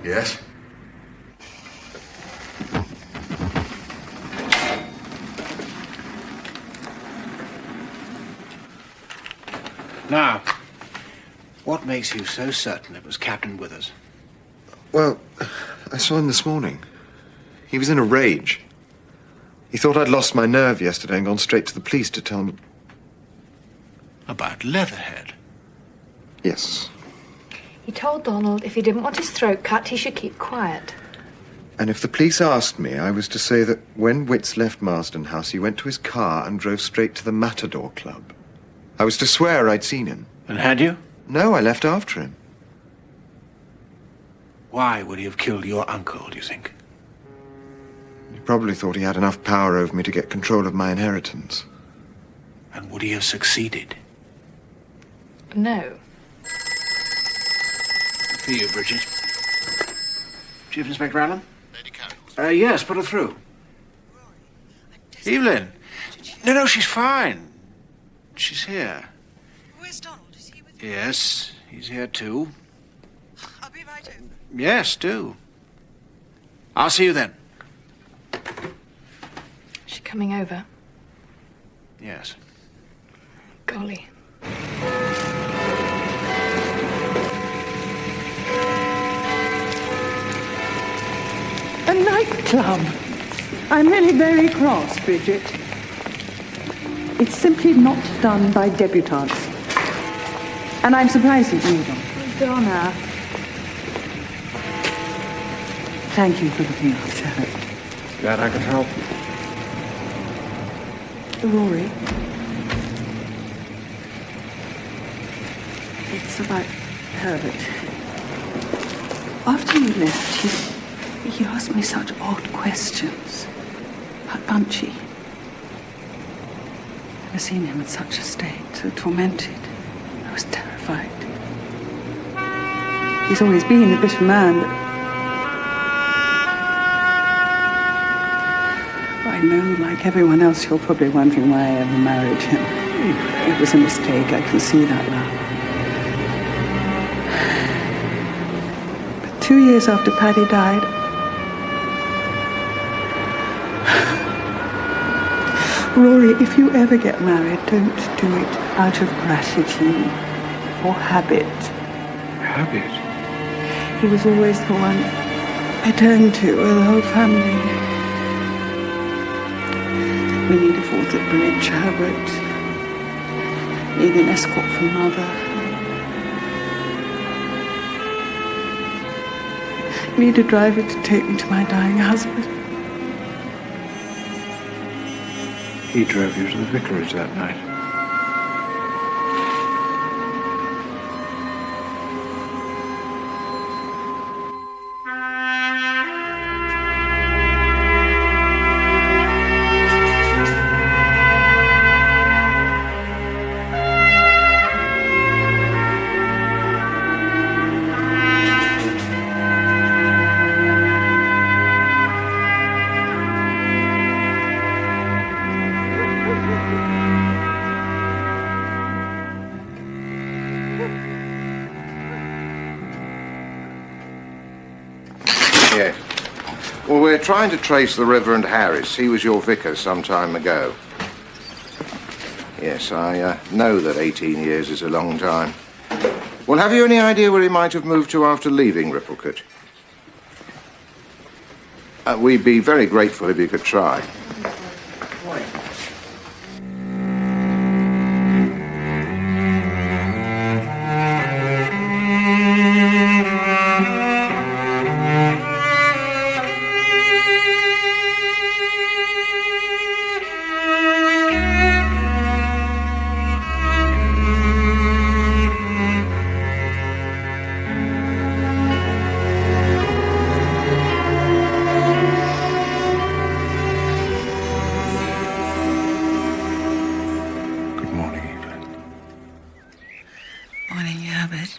Yes? Now, what makes you so certain it was Captain Withers? Well, I saw him this morning. He was in a rage. He thought I'd lost my nerve yesterday and gone straight to the police to tell them. About Leatherhead? Yes. He told Donald if he didn't want his throat cut, he should keep quiet. And if the police asked me, I was to say that when Witz left Marsden House, he went to his car and drove straight to the Matador Club. I was to swear I'd seen him. And had you? No, I left after him. Why would he have killed your uncle, do you think? He probably thought he had enough power over me to get control of my inheritance. And would he have succeeded? No. For you, Bridget. Chief Inspector Alleyn? Yes, put her through. Evelyn! No, she's fine. She's here. Where's Donald? Is he with you? Yes, he's here too. I'll be right over. Yes, do. I'll see you then. Is she coming over? Yes. Golly. A nightclub. I'm really very cross, Bridget. It's simply not done by debutantes. And I'm surprised at you, Donna. Thank you for looking after her. Glad I could help. Rory. It's about Herbert. After you left, he asked me such odd questions about Bunchy. never seen him in such a state, so tormented. I was terrified. He's always been a bitter man, but I know, like everyone else, you're probably wondering why I ever married him. It was a mistake, I can see that now. But 2 years after Paddy died, Rory, if you ever get married, don't do it out of gratitude or habit. Habit? He was always the one I turned to with the whole family. We need a fourth at bridge, Herbert. Need an escort from Mother. Need a driver to take me to my dying husband. He drove you to the vicarage that night. Yes. Well, we're trying to trace the Reverend Harris. He was your vicar some time ago. Yes, I know that 18 years is a long time. Well, have you any idea where he might have moved to after leaving Ripplecote? We'd be very grateful if you could try. Morning, Herbert.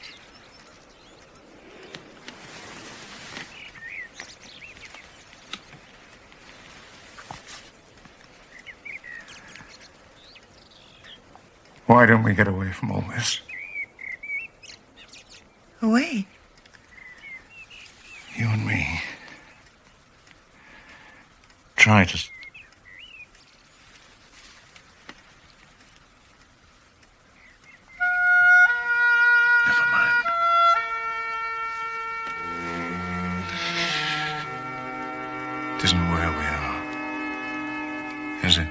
Why don't we get away from all this? Away? You and me. Try to... Never mind. It isn't where we are, is it?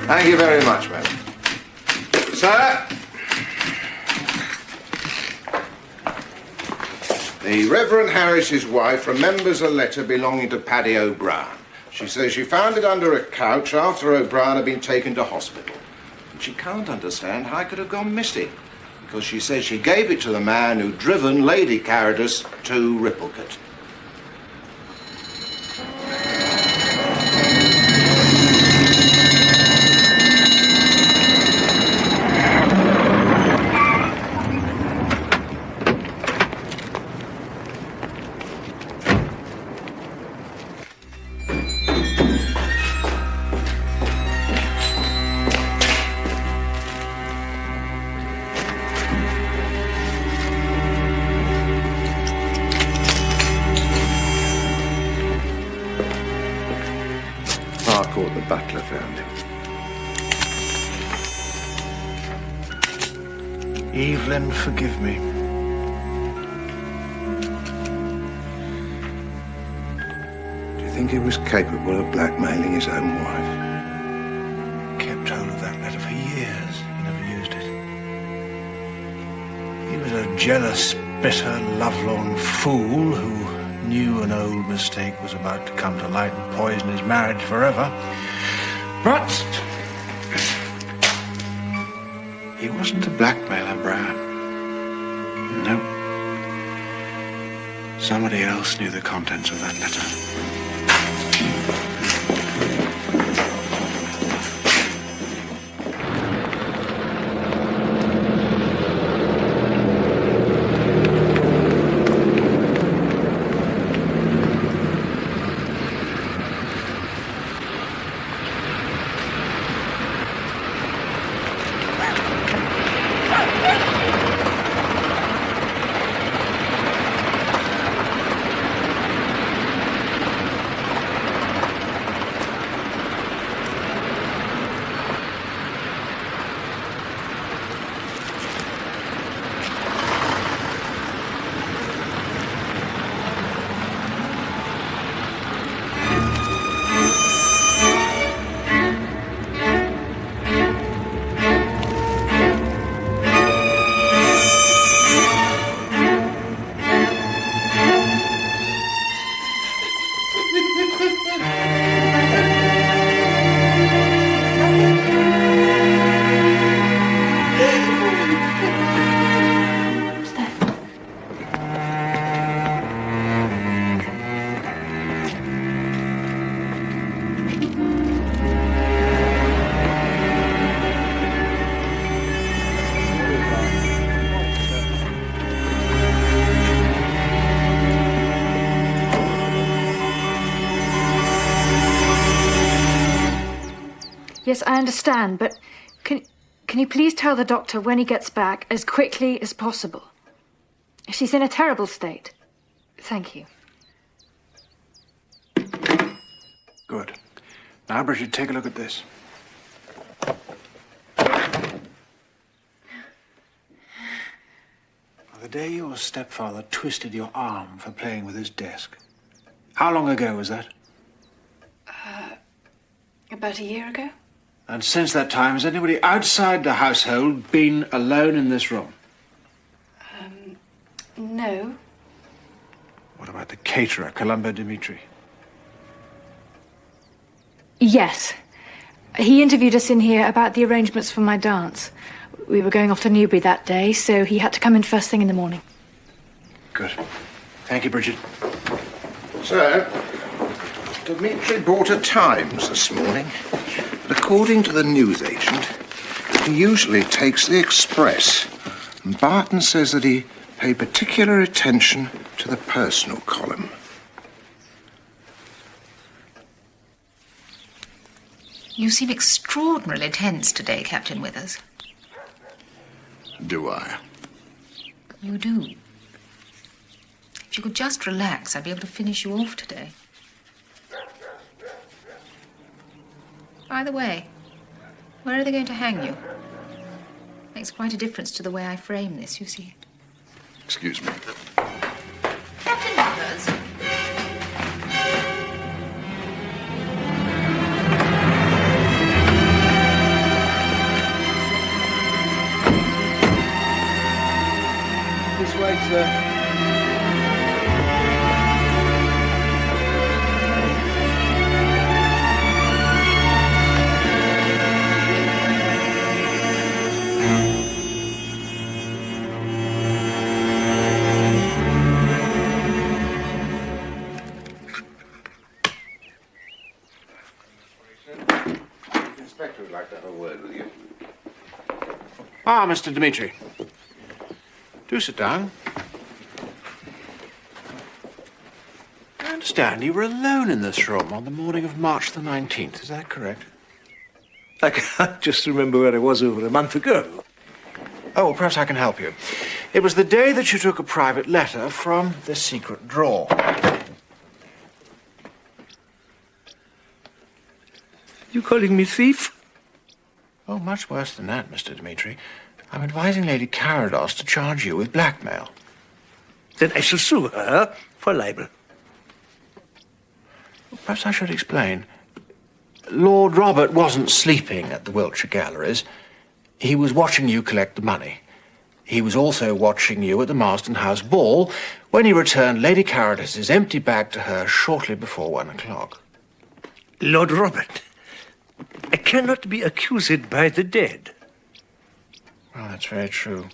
Thank you very much, madam. Sir? The Reverend Harris's wife remembers a letter belonging to Paddy O'Brien. She says she found it under a couch after O'Brien had been taken to hospital. And she can't understand how it could have gone missing, because she says she gave it to the man who'd driven Lady Carrodus to Ripplecote. Harcourt, the butler, found him. Evelyn, forgive me. Do you think he was capable of blackmailing his own wife? Kept hold of that letter for years. He never used it. He was a jealous, bitter, lovelorn fool who knew an old mistake was about to come to light and poison his marriage forever. But he wasn't a blackmailer, Brad. No. Somebody else knew the contents of that letter. Yes, I understand, but can you please tell the doctor when he gets back as quickly as possible? She's in a terrible state. Thank you. Good. Now, Bridget, take a look at this. The day your stepfather twisted your arm for playing with his desk. How long ago was that? About a year ago? And since that time, has anybody outside the household been alone in this room? No. What about the caterer, Columbo Dimitri? Yes. He interviewed us in here about the arrangements for my dance. We were going off to Newbury that day, so he had to come in first thing in the morning. Good. Thank you, Bridget. Sir, Dimitri bought a Times this morning. But according to the newsagent, he usually takes the Express. And Barton says that he paid particular attention to the personal column. You seem extraordinarily tense today, Captain Withers. Do I? You do. If you could just relax, I'd be able to finish you off today. By the way, where are they going to hang you? Makes quite a difference to the way I frame this, you see. Excuse me. Captain Withers. This way, sir. Inspector would like to have a word with you. Ah, Mr. Dimitri. Do sit down. I understand you were alone in this room on the morning of March the 19th. Is that correct? I can't just remember where I was over a month ago. Oh, well, perhaps I can help you. It was the day that you took a private letter from the secret drawer. You calling me thief? Oh, much worse than that, Mr. Dimitri. I'm advising Lady Carados to charge you with blackmail. Then I shall sue her for libel. Perhaps I should explain. Lord Robert wasn't sleeping at the Wiltshire Galleries. He was watching you collect the money. He was also watching you at the Marston House ball when he returned Lady Carrodus's empty bag to her shortly before 1 o'clock. Lord Robert, I cannot be accused by the dead. Well, that's very true.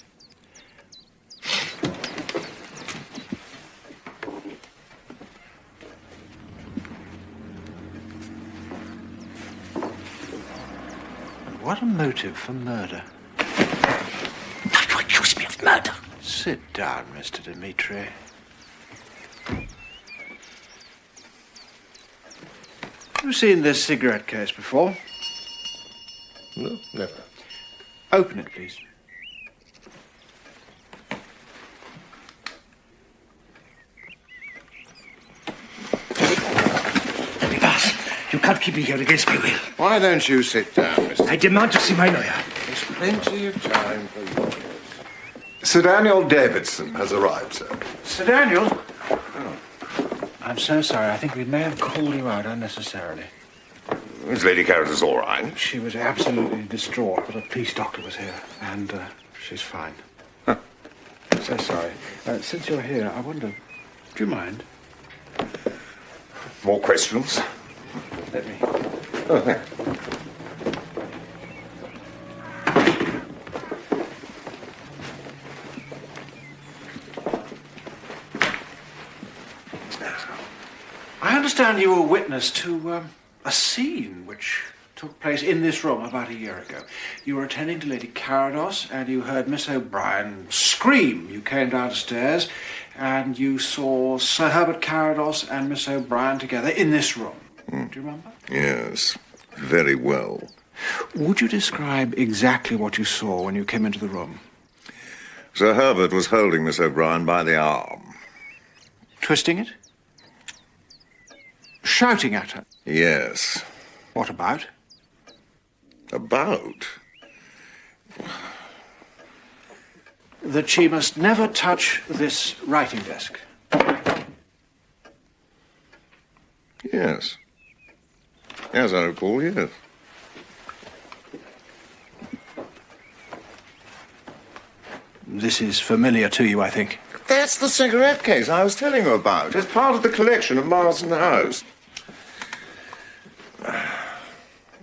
What a motive for murder. Not to accuse me of murder. Sit down, Mr. Dimitri. Have you seen this cigarette case before? No, never. Open it, please. You can't keep me here against my will. Why don't you sit down, Mr. I demand to see my lawyer. There's plenty of time for lawyers. Sir Daniel Davidson has arrived, sir. Sir Daniel? Oh. I'm so sorry. I think we may have called you out unnecessarily. Is Lady Carrodus all right? She was absolutely distraught, but a police doctor was here, and she's fine. Huh. So sorry. Since you're here, I wonder, do you mind? More questions? Let me. Oh, thank I understand you were witness to a scene which took place in this room about a year ago. You were attending to Lady Carrodus and you heard Miss O'Brien scream. You came downstairs and you saw Sir Herbert Carrodus and Miss O'Brien together in this room. Do you remember? Yes, very well. Would you describe exactly what you saw when you came into the room? Sir Herbert was holding Miss O'Brien by the arm. Twisting it? Shouting at her? Yes. What about? About? That she must never touch this writing desk. Yes. As I recall, yes. This is familiar to you, I think. That's the cigarette case I was telling you about. It's part of the collection of Marston House.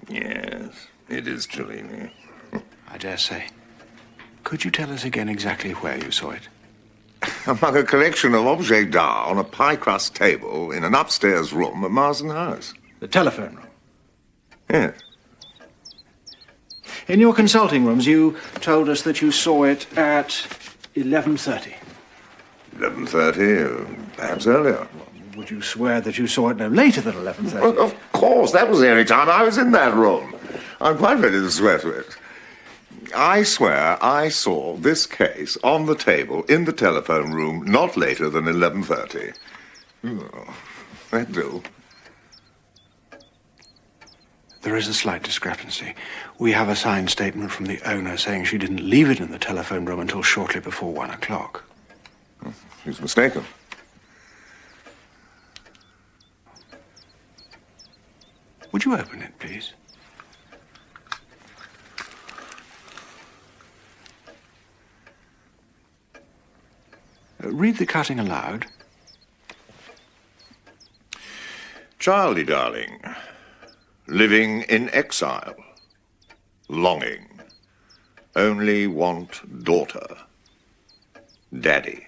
Yes, it is Cellini. I dare say. Could you tell us again exactly where you saw it? Among a collection of objets d'art on a pie crust table in an upstairs room at Marston House. The telephone room? Yes. In your consulting rooms, you told us that you saw it at 11:30. 11:30, perhaps earlier. Would you swear that you saw it no later than 11:30? Well, of course, that was the only time I was in that room. I'm quite ready to swear to it. I swear I saw this case on the table in the telephone room not later than 11:30. Oh, that do. There is a slight discrepancy. We have a signed statement from the owner saying she didn't leave it in the telephone room until shortly before 1 o'clock. He's mistaken. Would you open it, please? Read the cutting aloud. Childie darling, living in exile, longing, only want daughter, daddy.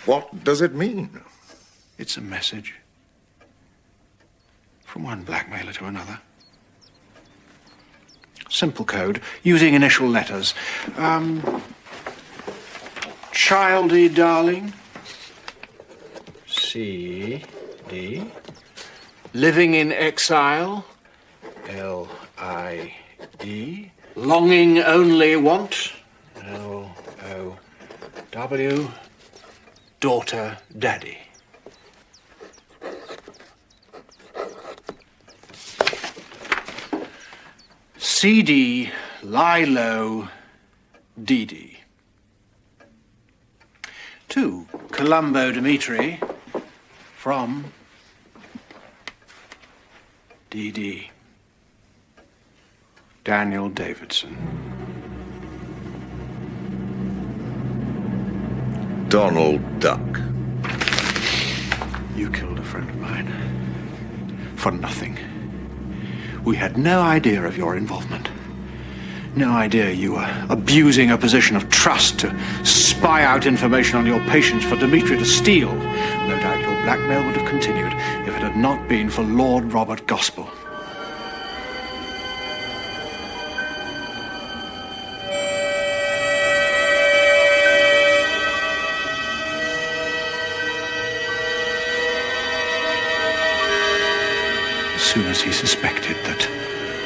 What does it mean? It's a message. From one blackmailer to another. Simple code, using initial letters. Childie darling. C.D. Living in exile. L.I.E. Longing only want. L.O.W. Daughter, daddy. C.D. lie low, D.D. To Columbo Dimitri from D.D. Daniel Davidson. Donald Duck. You killed a friend of mine. For nothing. We had no idea of your involvement. No idea you were abusing a position of trust to spy out information on your patients for Dimitri to steal. No doubt your blackmail would have continued if it had not been for Lord Robert Gospel. As soon as he suspected that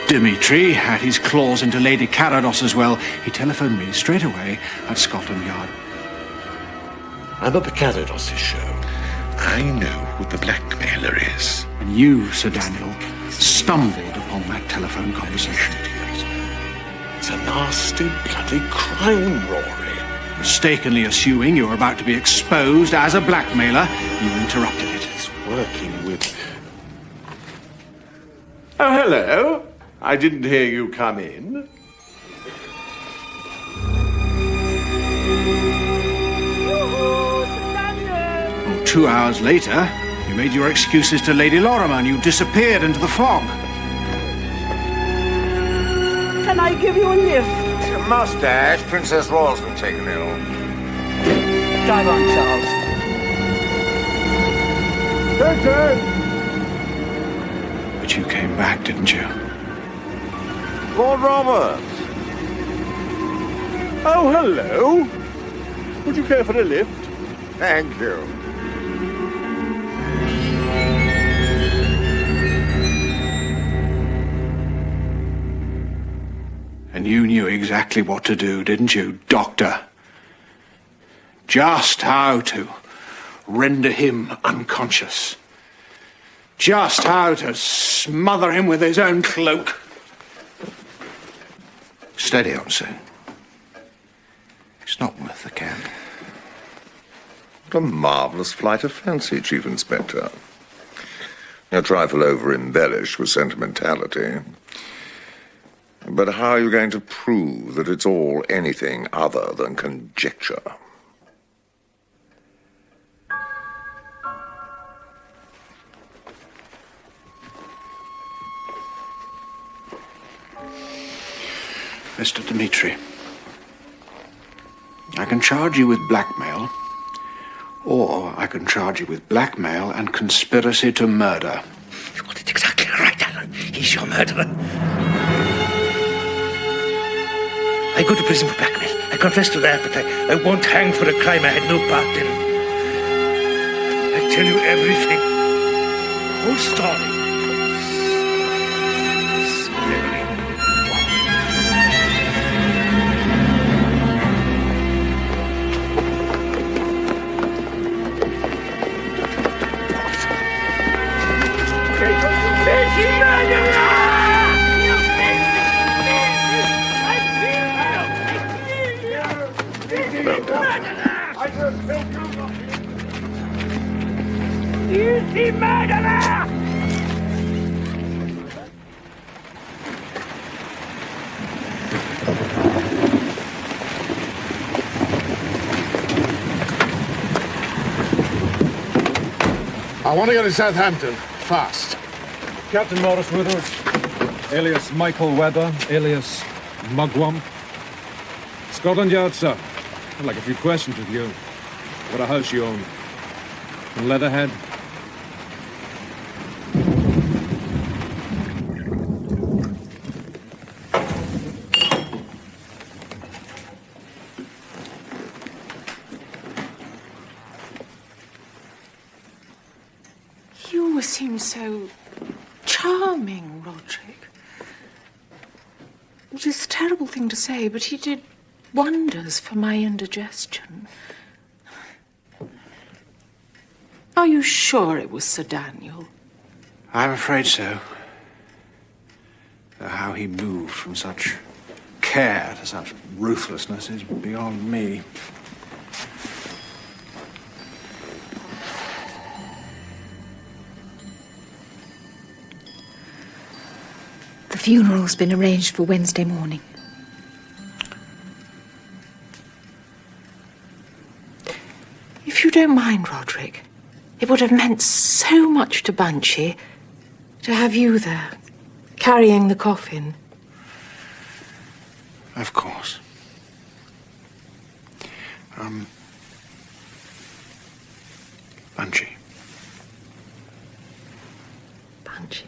Dimitri had his claws into Lady Carados as well, he telephoned me straight away at Scotland Yard. I'm at the Carados' show. I know who the blackmailer is. And you, Sir Daniel, stumbled upon that telephone conversation. It's a nasty, bloody crime, Rory. Mistakenly assuming you were about to be exposed as a blackmailer, you interrupted it. It's working with... Oh, hello. I didn't hear you come in. Oh, 2 hours later, you made your excuses to Lady Lorimer and you disappeared into the fog. Can I give you a lift? Mustache, Princess Royal's been taken ill. Drive on, Charles. But you came back, didn't you? Lord Robert. Oh, hello. Would you care for a lift? Thank you. And you knew exactly what to do, didn't you, Doctor? Just how to render him unconscious. Just how to smother him with his own cloak. Steady on, sir. It's not worth the candle. What a marvellous flight of fancy, Chief Inspector. A trifle over-embellished with sentimentality. But how are you going to prove that it's all anything other than conjecture? Mr. Dimitri, I can charge you with blackmail, or I can charge you with blackmail and conspiracy to murder. You got it exactly right, Alan. He's your murderer. I go to prison for blackmail. I confess to that, but I won't hang for a crime I had no part in. I tell you everything. The whole story. Easy murderer! I want to go to Southampton, fast. Captain Morris Withers, alias Michael Weber, alias Mugwump. Scotland Yard, sir. I'd like a few questions with you. What a house you own. In Leatherhead. You always seem so charming, Roderick. It's a terrible thing to say, but he did wonders for my indigestion. Are you sure it was Sir Daniel? I'm afraid so. Though how he moved from such care to such ruthlessness is beyond me. funeral's been arranged for Wednesday morning. If you don't mind, Roderick, it would have meant so much to Banshee to have you there, carrying the coffin. Of course. Banshee. Banshee.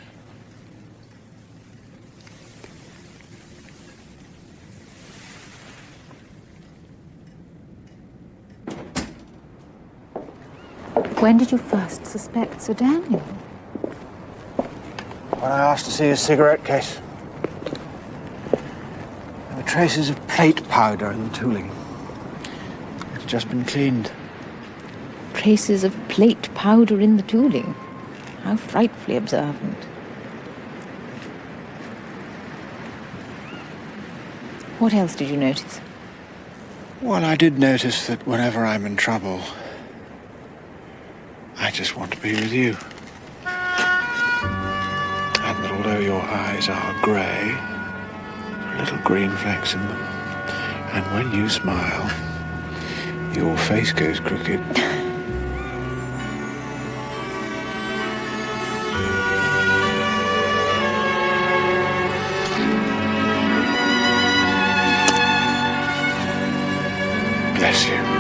When did you first suspect Sir Daniel? When I asked to see his cigarette case. There were traces of plate powder in the tooling. It's just been cleaned. Traces of plate powder in the tooling. How frightfully observant. What else did you notice? Well, I did notice that whenever I'm in trouble, I just want to be with you. And that although your eyes are grey, there are little green flecks in them. And when you smile, your face goes crooked. Bless you.